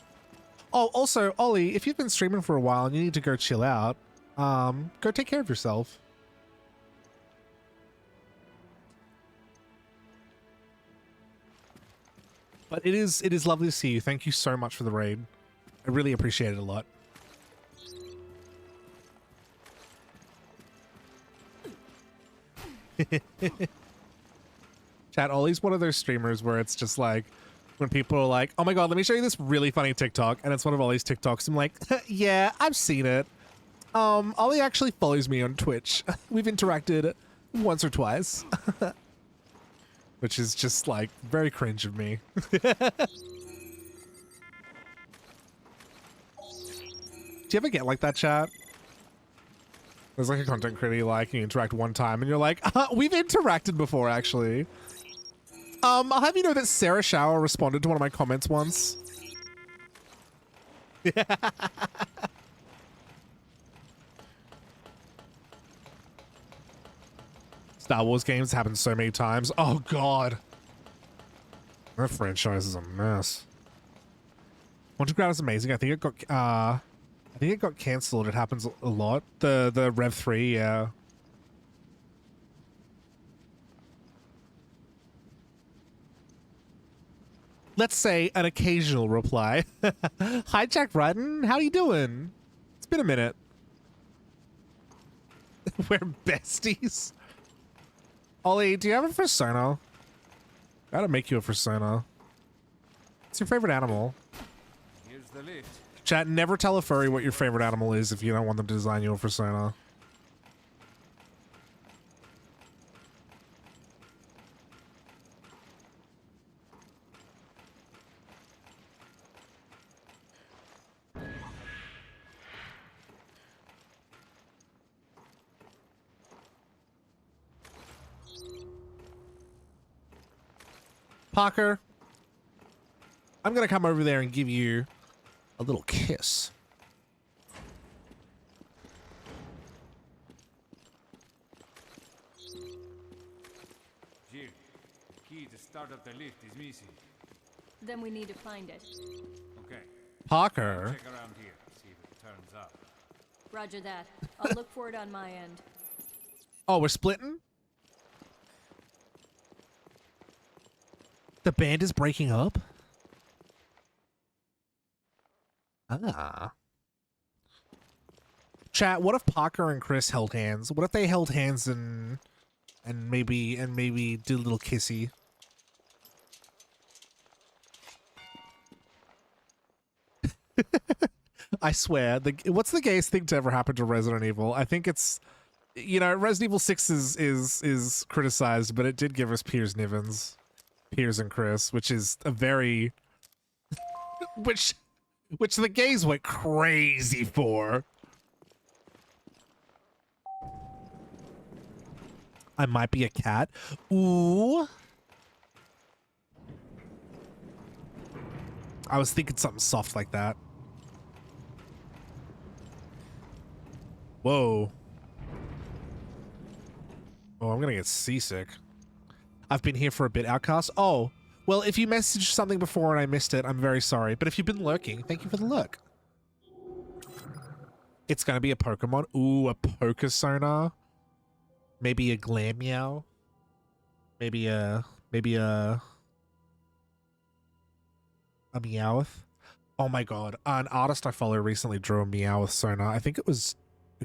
Oh, also, Ollie, if you've been streaming for a while and you need to go chill out, go take care of yourself. But it is lovely to see you. Thank you so much for the raid. I really appreciate it a lot. Chat, Ollie's one of those streamers where it's just like when people are like, oh my god, let me show you this really funny TikTok, and it's one of Ollie's TikToks. I'm like, yeah, I've seen it. Ollie actually follows me on Twitch. We've interacted once or twice. Which is just like very cringe of me. Do you ever get like that, chat? There's like a content creator you like, and you interact one time, and you're like, we've interacted before, actually. I'll have you know that Sarah Shower responded to one of my comments once. Star Wars games happen so many times. Oh god. That franchise is a mess. Haunted Ground is amazing. I think it got cancelled. It happens a lot. The Rev 3, yeah. Let's say an occasional reply. Hi, Jack Ryden. How you doing? It's been a minute. We're besties. Ollie, do you have a persona? Gotta make you a persona. What's your favorite animal? Here's the lift. Chat, never tell a furry what your favorite animal is if you don't want them to design you a persona. Parker, I'm gonna come over there and give you a little kiss. Jill, the key to start up the lift is missing. Then we need to find it. Okay. Parker. Check around here, see if it turns up. Roger that. I'll look for it on my end. Oh, we're splitting? The band is breaking up? Ah. Chat, what if Parker and Chris held hands? What if they held hands and maybe did a little kissy? I swear, what's the gayest thing to ever happen to Resident Evil? I think it's, you know, Resident Evil 6 is criticized, but it did give us Piers Nivens. Piers and Chris, which is a very which the gays went crazy for. I might be a cat. Ooh. I was thinking something soft like that. Whoa. Oh, I'm gonna get seasick. I've been here for a bit, Outcast. Oh, well, if you messaged something before and I missed it, I'm very sorry. But if you've been lurking, thank you for the lurk. It's going to be a Pokemon. Ooh, a Pokesonar. Maybe a Glameow. Maybe a Meowth. Oh my god. An artist I follow recently drew a Meowth Sonar. I think it was...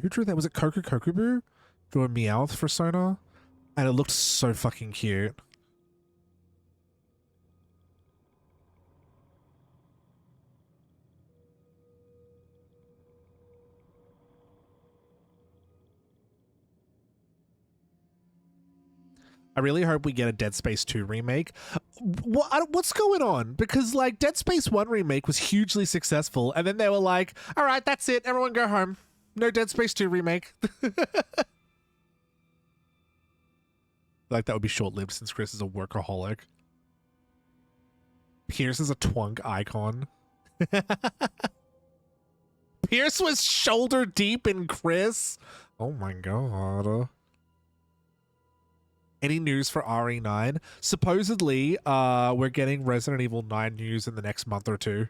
Who drew that? Was it Coco Kokuboo? Drew a Meowth for Sonar? And it looked so fucking cute. I really hope we get a Dead Space 2 remake. What's going on? Because like Dead Space 1 remake was hugely successful, and then they were like, all right, that's it. Everyone go home. No Dead Space 2 remake. Like that would be short-lived since Chris is a workaholic. Pierce is a twunk icon. Pierce was shoulder deep in Chris. Oh my god. Any news for RE9? Supposedly, we're getting Resident Evil 9 news in the next month or two.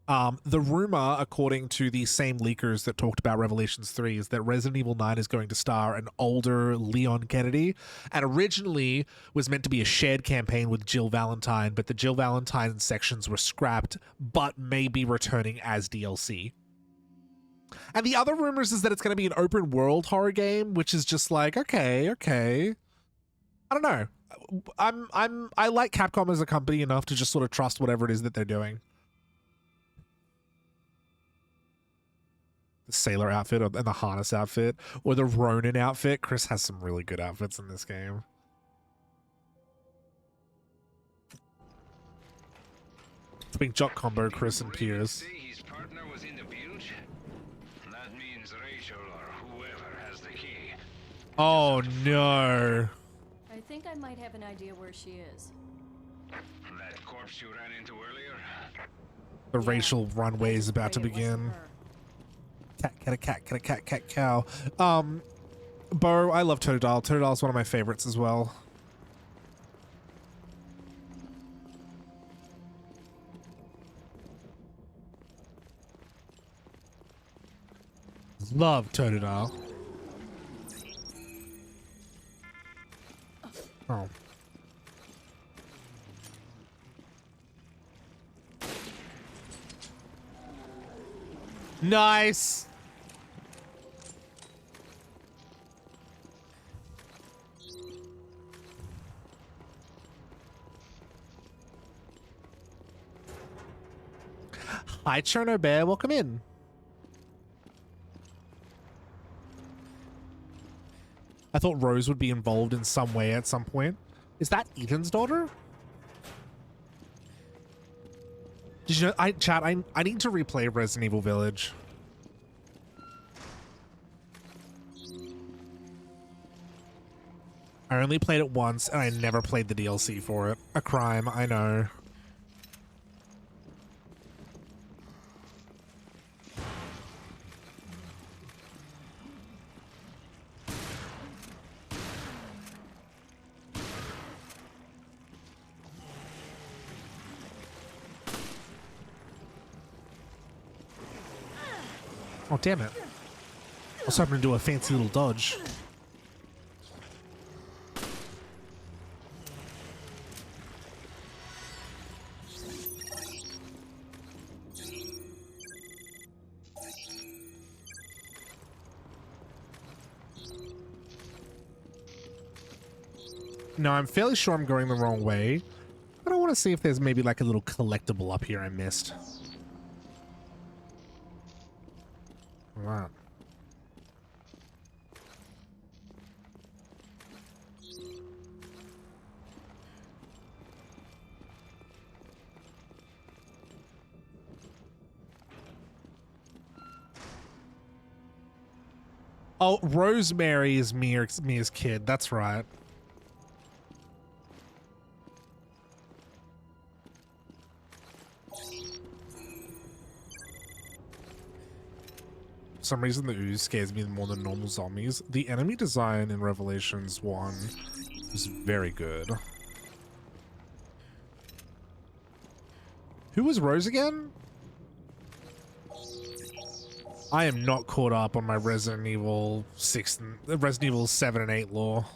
The rumor, according to the same leakers that talked about Revelations 3, is that Resident Evil 9 is going to star an older Leon Kennedy, and originally was meant to be a shared campaign with Jill Valentine, but the Jill Valentine sections were scrapped, but may be returning as DLC. And the other rumors is that it's going to be an open world horror game, which is just like, okay. I don't know. I like Capcom as a company enough to just sort of trust whatever it is that they're doing. The sailor outfit and the harness outfit, or the Ronin outfit. Chris has some really good outfits in this game. Twink Jock combo, Chris and Piers. His partner was in the butte? That means Rachel or whoever has the key. Oh no. I think I might have an idea where she is. That corpse you ran into earlier? The racial runway is about to begin. Cat, cow. Bo, I love Totodile. Totodile's one of my favorites as well. Love Totodile. Oh. Nice. Hi, Cherno Bear. Welcome in. I thought Rose would be involved in some way at some point. Is that Ethan's daughter? Did you know, I need to replay Resident Evil Village. I only played it once and I never played the DLC for it. A crime, I know. Oh, damn it. I was hoping to do a fancy little dodge. No, I'm fairly sure I'm going the wrong way. But I want to see if there's maybe like a little collectible up here I missed. Wow. Oh, Rosemary is Mia's kid. That's right. For some reason the ooze scares me more than normal zombies. The enemy design in Revelations 1 was very good. Who was Rose again? I am not caught up on my Resident Evil 7 and 8 lore.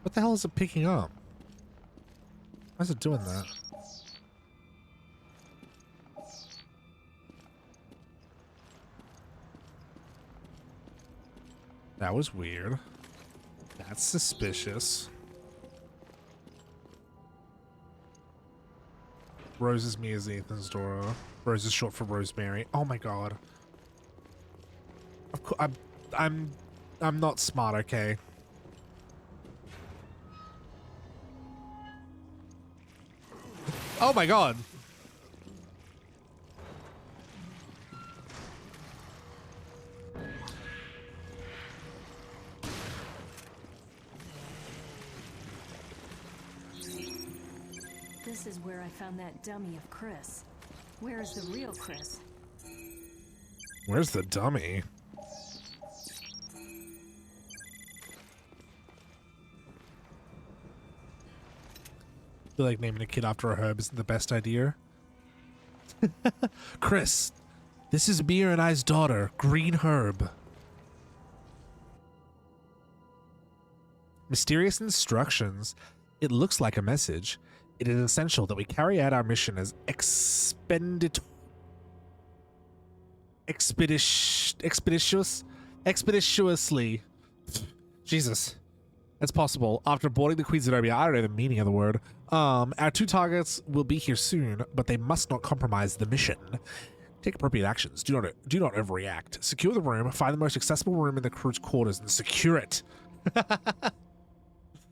What the hell is it picking up? Why is it doing that? That was weird. That's suspicious. Rose is Mia Ethan's daughter. Rose is short for Rosemary. Oh my god. Of course, I'm not smart, okay? Oh my god. This is where I found that dummy of Chris. Where is the real Chris? Where's the dummy? I feel like naming a kid after a herb isn't the best idea. Chris, this is Mia and I's daughter, Green Herb. Mysterious instructions. It looks like a message. It is essential that we carry out our mission as expeditiously. Jesus. As possible. After boarding the Queen Zenobia, I don't know the meaning of the word. Our 2 targets will be here soon, but they must not compromise the mission. Take appropriate actions. Do not overreact. Secure the room. Find the most accessible room in the crew's quarters and secure it.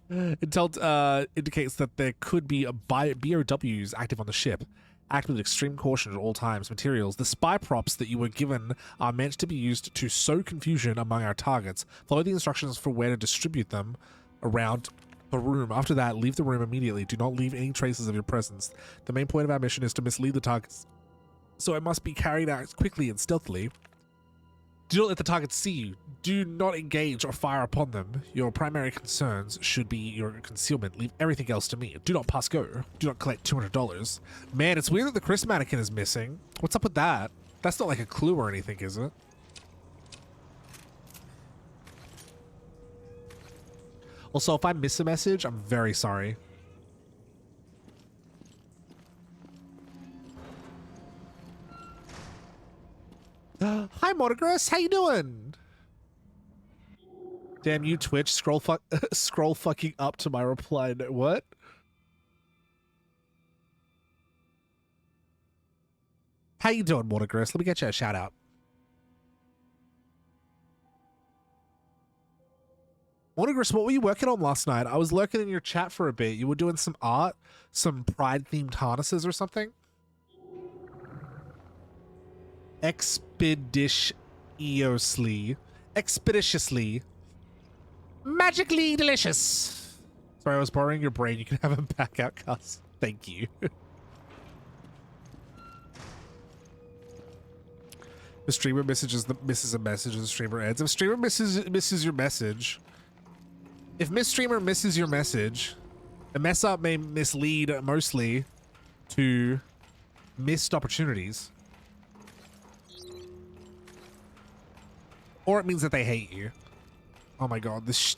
Intel indicates that there could be BOWs active on the ship. Act with extreme caution at all times. Materials. The spy props that you were given are meant to be used to sow confusion among our targets. Follow the instructions for where to distribute them around the room. After that, leave the room immediately. Do not leave any traces of your presence. The main point of our mission is to mislead the targets, so it must be carried out quickly and stealthily. Do not let the targets see you. Do not engage or fire upon them. Your primary concerns should be your concealment. Leave everything else to me. Do not pass go. Do not collect $200. Man, it's weird that the Chris mannequin is missing. What's up with that? That's not like a clue or anything, is it? Also, if I miss a message, I'm very sorry. Hi, Motograss. How you doing? Damn you, Twitch. Scroll fucking up to my reply. What? How you doing, Motograss? Let me get you a shout out. Motograss, what were you working on last night? I was lurking in your chat for a bit. You were doing some art, some Pride-themed harnesses or something? Expeditiously. Magically delicious. Sorry, I was borrowing your brain. You can have him back out, Cuz. Thank you. The streamer misses a message and the streamer ends. If streamer misses your message, if Miss Streamer misses your message, the mess up may mislead mostly to missed opportunities. Or it means that they hate you. Oh my god, this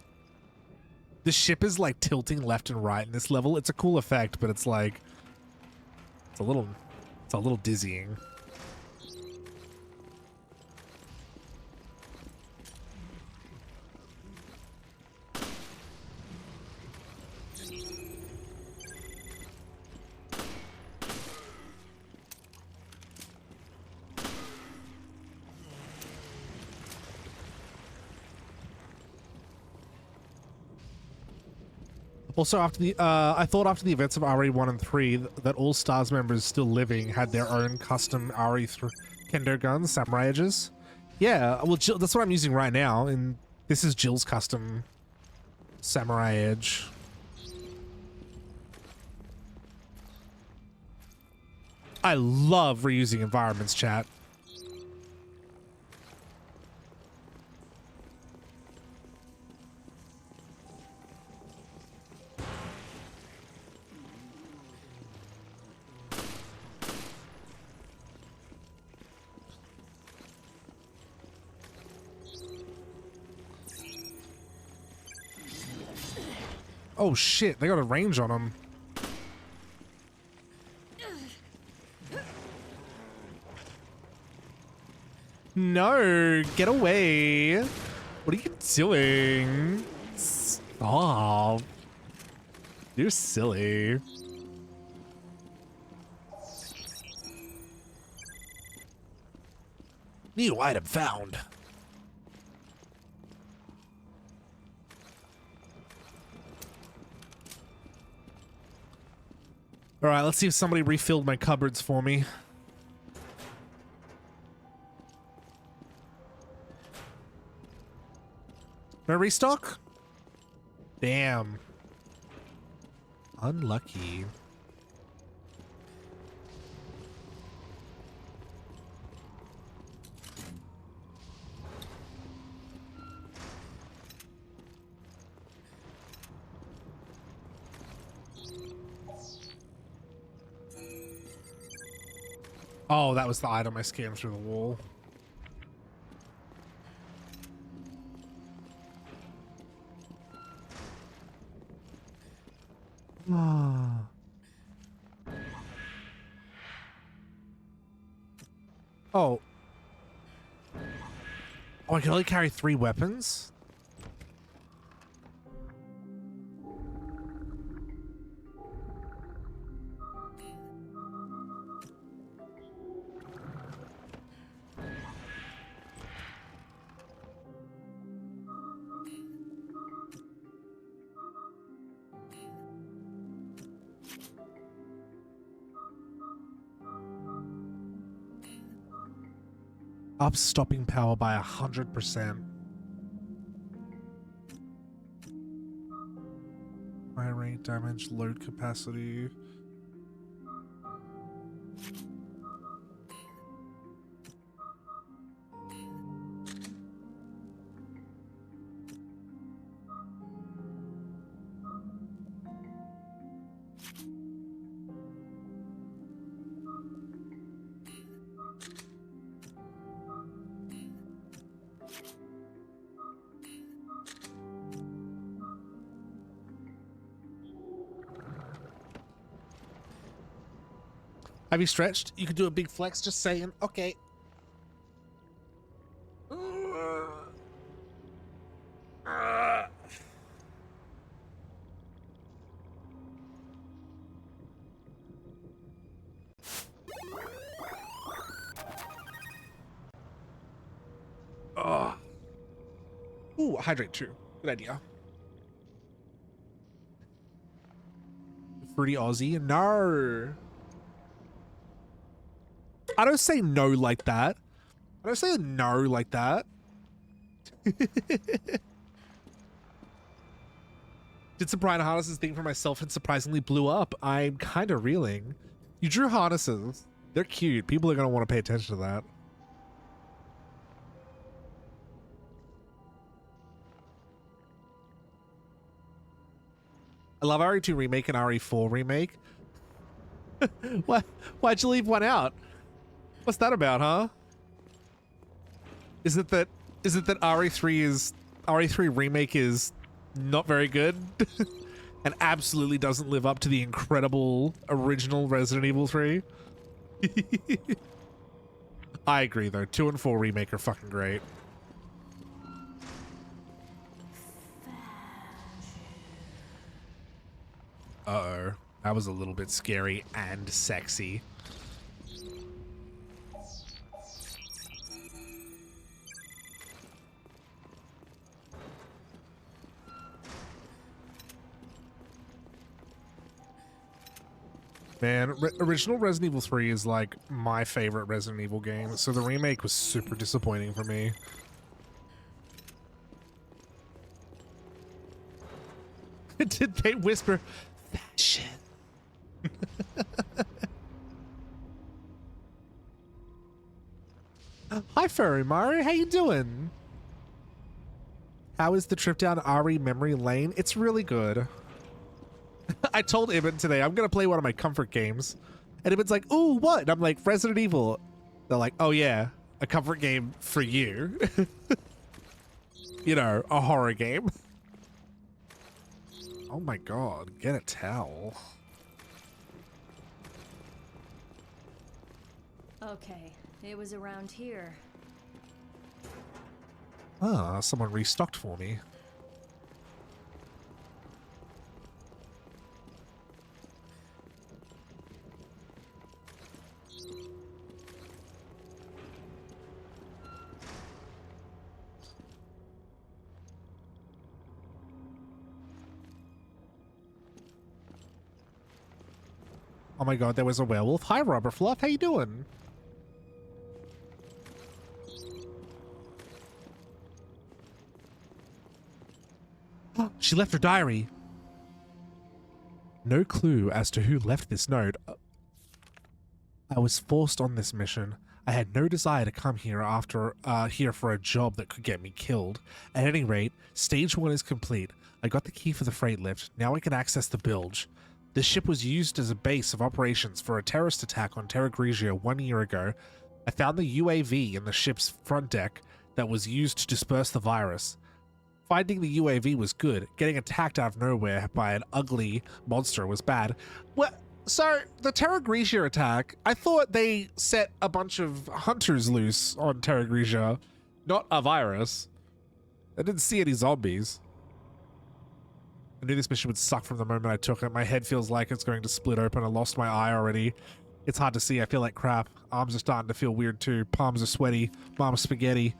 ship is like tilting left and right in this level. It's a cool effect, but it's like it's a little dizzying. Also, after the I thought after the events of RE1 and 3 that all STARS members still living had their own custom RE3 Kendo guns, samurai edges. Yeah, well, Jill, that's what I'm using right now, and this is Jill's custom samurai edge. I love reusing environments, chat. Oh shit, they got a range on them. No, get away. What are you doing? Stop. You're silly. New item found. All right, let's see if somebody refilled my cupboards for me. No restock? Damn. Unlucky. Oh, that was the item I scanned through the wall. Ah. Oh. Oh, I can only carry 3 weapons? Up stopping power by 100%. Fire rate, damage, load capacity. Have you stretched? You could do a big flex, just saying. Okay. Ooh, hydrate too. Good idea. Fruity Aussie? No. I don't say no like that. I don't say no like that. Did some Brian harnesses thing for myself and surprisingly blew up. I'm kind of reeling. You drew harnesses. They're cute. People are going to want to pay attention to that. I love RE2 Remake and RE4 Remake. Why'd you leave one out? What's that about, huh? Is it that RE3 Remake is not very good and absolutely doesn't live up to the incredible original Resident Evil 3? I agree though. 2 and 4 Remake are fucking great. Uh-oh. That was a little bit scary and sexy. Man, original Resident Evil 3 is like my favorite Resident Evil game, so the remake was super disappointing for me. Did they whisper fashion? Hi Furry Mario, how you doing? How is the trip down RE memory lane? It's really good. I told Ibn today I'm gonna play one of my comfort games, and Ibn's like, "Ooh, what?" And I'm like, "Resident Evil." They're like, "Oh yeah, a comfort game for you." You know, a horror game. Oh my god, get a towel. Okay, it was around here. Ah, someone restocked for me. Oh my god, there was a werewolf. Hi, Robert Fluff. How you doing? She left her diary. No clue as to who left this note. I was forced on this mission. I had no desire to come here here for a job that could get me killed. At any rate, stage 1 is complete. I got the key for the freight lift. Now I can access the bilge. The ship was used as a base of operations for a terrorist attack on Terra Grigia 1 year ago. I found the UAV in the ship's front deck that was used to disperse the virus. Finding the UAV was good. Getting attacked out of nowhere by an ugly monster was bad. Well, so the Terra Grigia attack, I thought they set a bunch of hunters loose on Terra Grigia, not a virus. I didn't see any zombies. I knew this mission would suck from the moment I took it. My head feels like it's going to split open. I lost my eye already. It's hard to see. I feel like crap. Arms are starting to feel weird too. Palms are sweaty. Mom's spaghetti.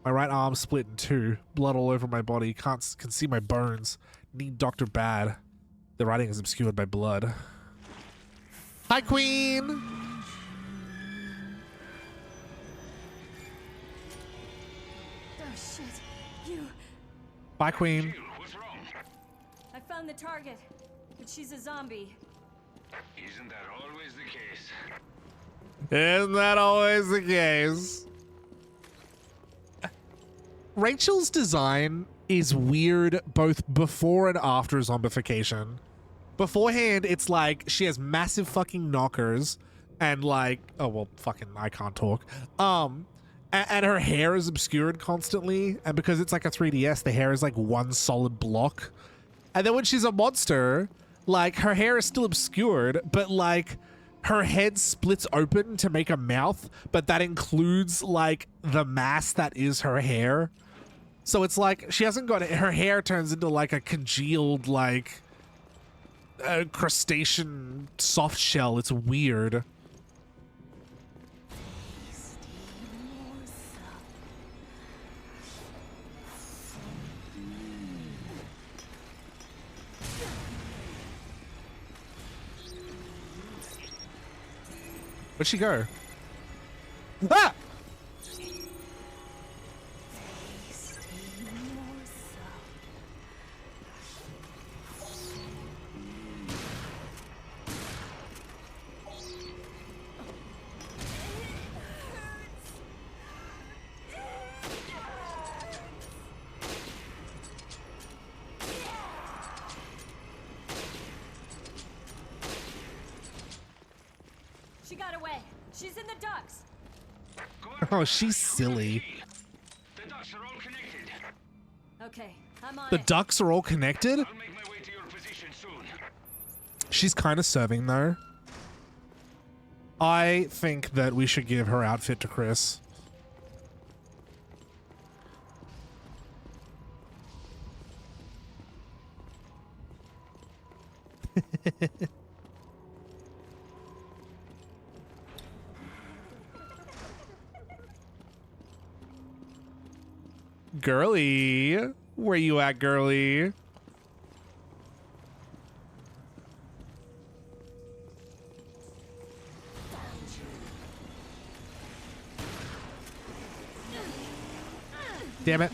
My right arm split in two. Blood all over my body. Can see my bones. Need Dr. Bad. The writing is obscured by blood. Hi, Queen! Oh shit, you. Bye, Queen. I found the target, but she's a zombie. Isn't that always the case? Isn't that always the case? Rachel's design is weird both before and after zombification. Beforehand, it's like she has massive fucking knockers and like, oh well, fucking I can't talk. And her hair is obscured constantly, and because it's like a 3DS, the hair is like one solid block. And then when she's a monster, like her hair is still obscured, but like her head splits open to make a mouth, but that includes like the mass that is her hair. So it's like she hasn't got it. Her hair turns into like a congealed like crustacean soft shell. It's weird. Where'd she go? Ah! She got away. She's in the ducks. Oh, she's silly. The ducks are all connected. Okay, I'm on The it. ducks are all connected? I'll make my way to your position soon. She's kind of serving though. I think that we should give her outfit to Chris. Girly, where you at, girly? Damn it.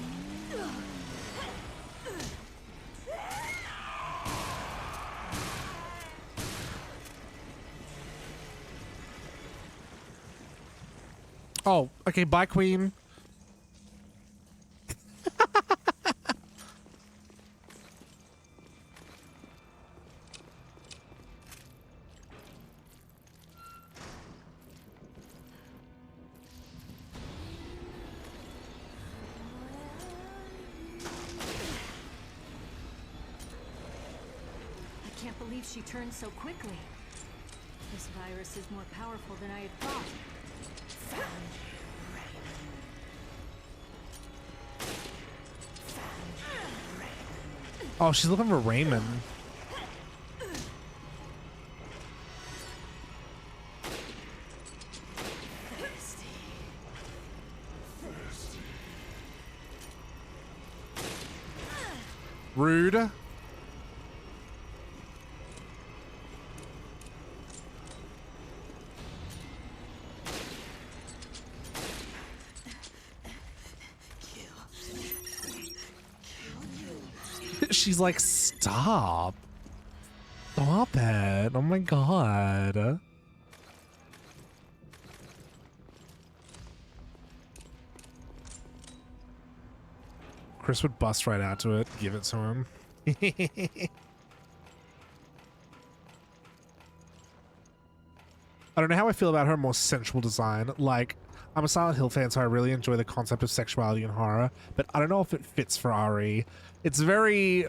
Oh, okay, bye, Queen. I can't believe she turned so quickly. This virus is more powerful than I had thought. Oh, she's looking for Raymond. Rude. She's like, stop. Stop it. Oh my god. Chris would bust right out to it, give it to him. I don't know how I feel about her more sensual design. Like, I'm a Silent Hill fan, so I really enjoy the concept of sexuality and horror, but I don't know if it fits for RE. It's very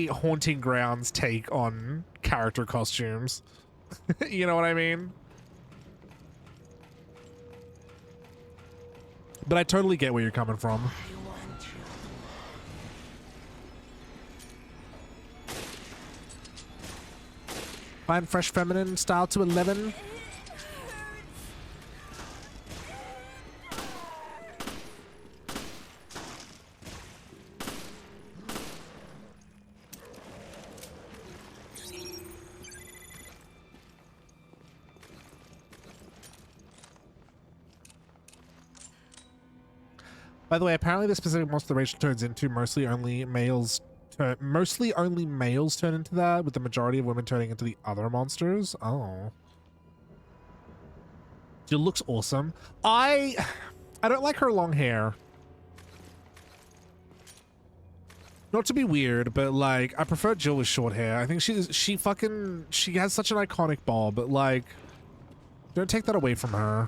Haunting Grounds take on character costumes. You know what I mean? But I totally get where you're coming from. Fine, fresh, feminine style to 11. By the way, apparently the specific monster the racial turns into mostly only males turn into that, with the majority of women turning into the other monsters. Oh. Jill looks awesome. I don't like her long hair. Not to be weird, but like, I prefer Jill with short hair. I think she has such an iconic bob, but like, don't take that away from her.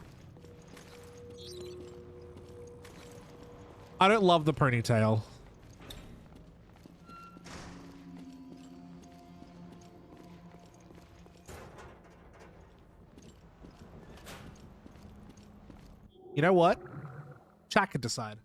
I don't love the ponytail. You know what? Chat can decide.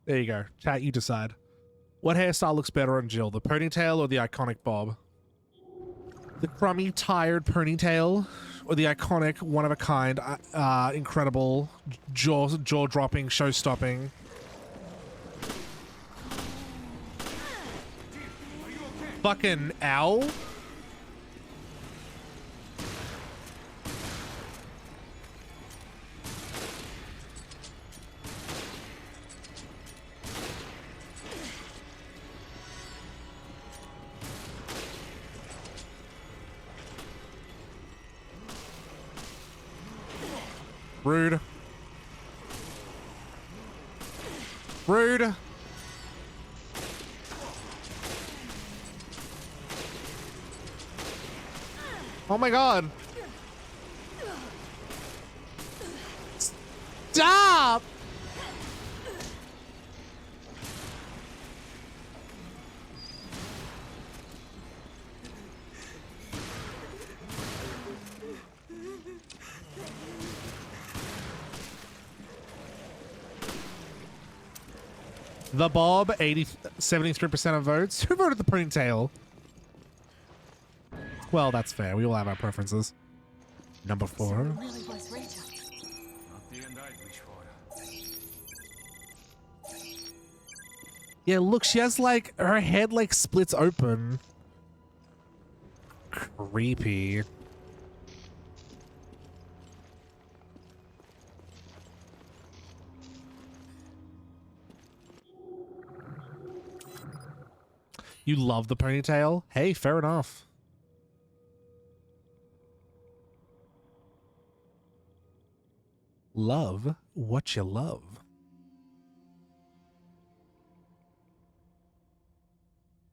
There you go. Chat, you decide. What hairstyle looks better on Jill, the ponytail or the iconic bob? The crummy, tired ponytail or the iconic, one-of-a-kind, incredible, jaw-dropping, show-stopping? Fucking owl? Rude. Rude. Oh my god. Stop! The Bob, 73% of votes. Who voted the ponytail? Well, that's fair. We all have our preferences. Number 4. Not the end I'd wish for. Yeah, look, she has like, her head like splits open. Creepy. You love the ponytail? Hey, fair enough. Love what you love.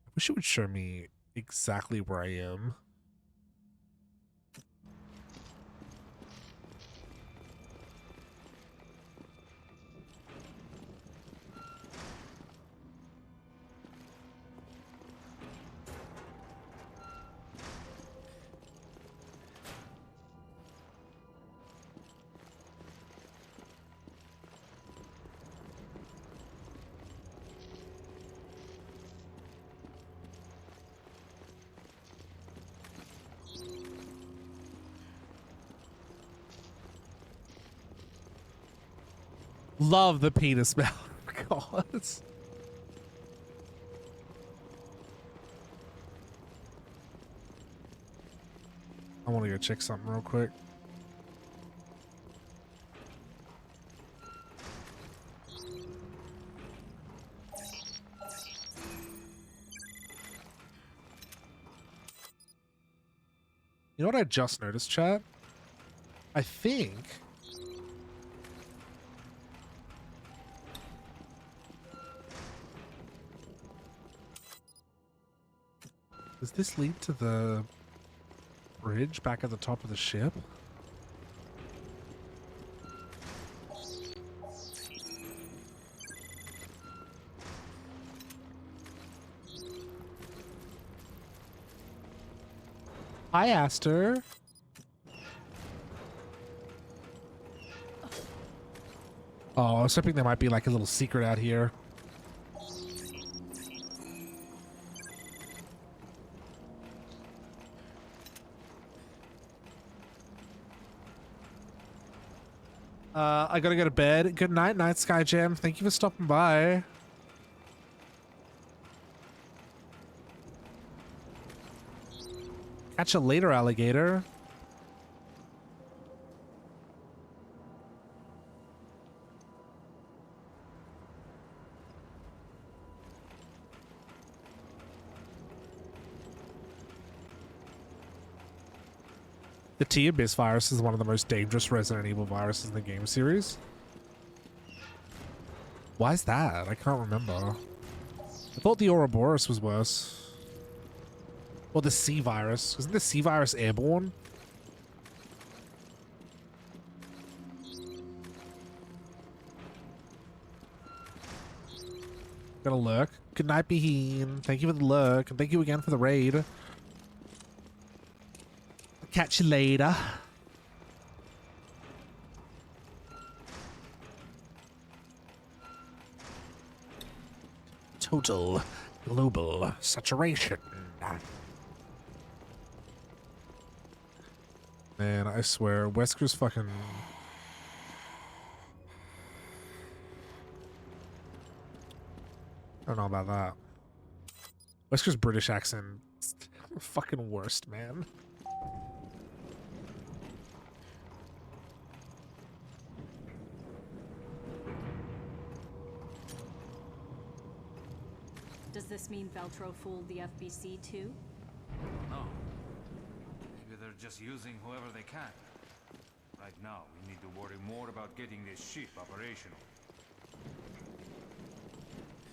I wish it would show me exactly where I am. Love the penis smell. God. I want to go check something real quick. You know what I just noticed, chat? I think does this lead to the bridge back at the top of the ship? I asked her. Oh, I was hoping there might be like a little secret out here. I gotta go to bed. Good night, Night Sky Jam. Thank you for stopping by. Catch you later, alligator. The T-Abyss virus is one of the most dangerous Resident Evil viruses in the game series. Why is that? I can't remember. I thought the Ouroboros was worse. Or the C virus. Isn't the C virus airborne? Got a lurk. Good night, Beheen. Thank you for the lurk. And thank you again for the raid. Catch you later. Total global saturation. Man, I swear, Wesker's fucking... I don't know about that. Wesker's British accent, fucking worst, man. Does this mean Veltro fooled the FBC too? No. Maybe they're just using whoever they can. Right now, we need to worry more about getting this ship operational.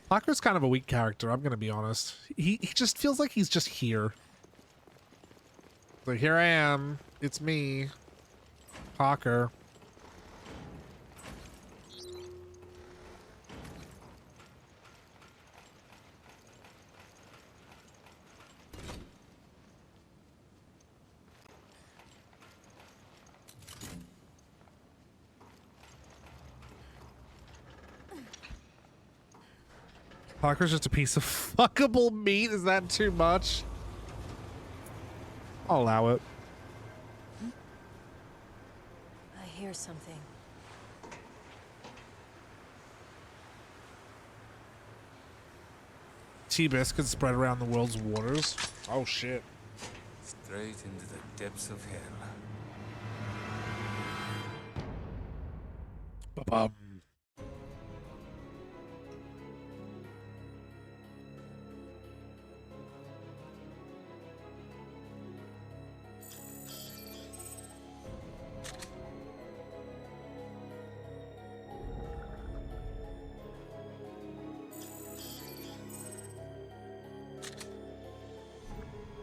Parker's kind of a weak character, I'm gonna be honest. He just feels like he's just here. Like, here I am. It's me. Parker. Parker's just a piece of fuckable meat. Is that too much? I'll allow it. I hear something. T-biscuit spread around the world's waters. Oh shit. Straight into the depths of hell. Ba-bum.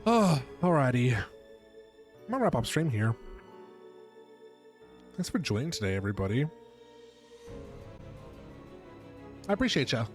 Oh, alrighty. I'm gonna wrap up stream here. Thanks for joining today, everybody. I appreciate ya.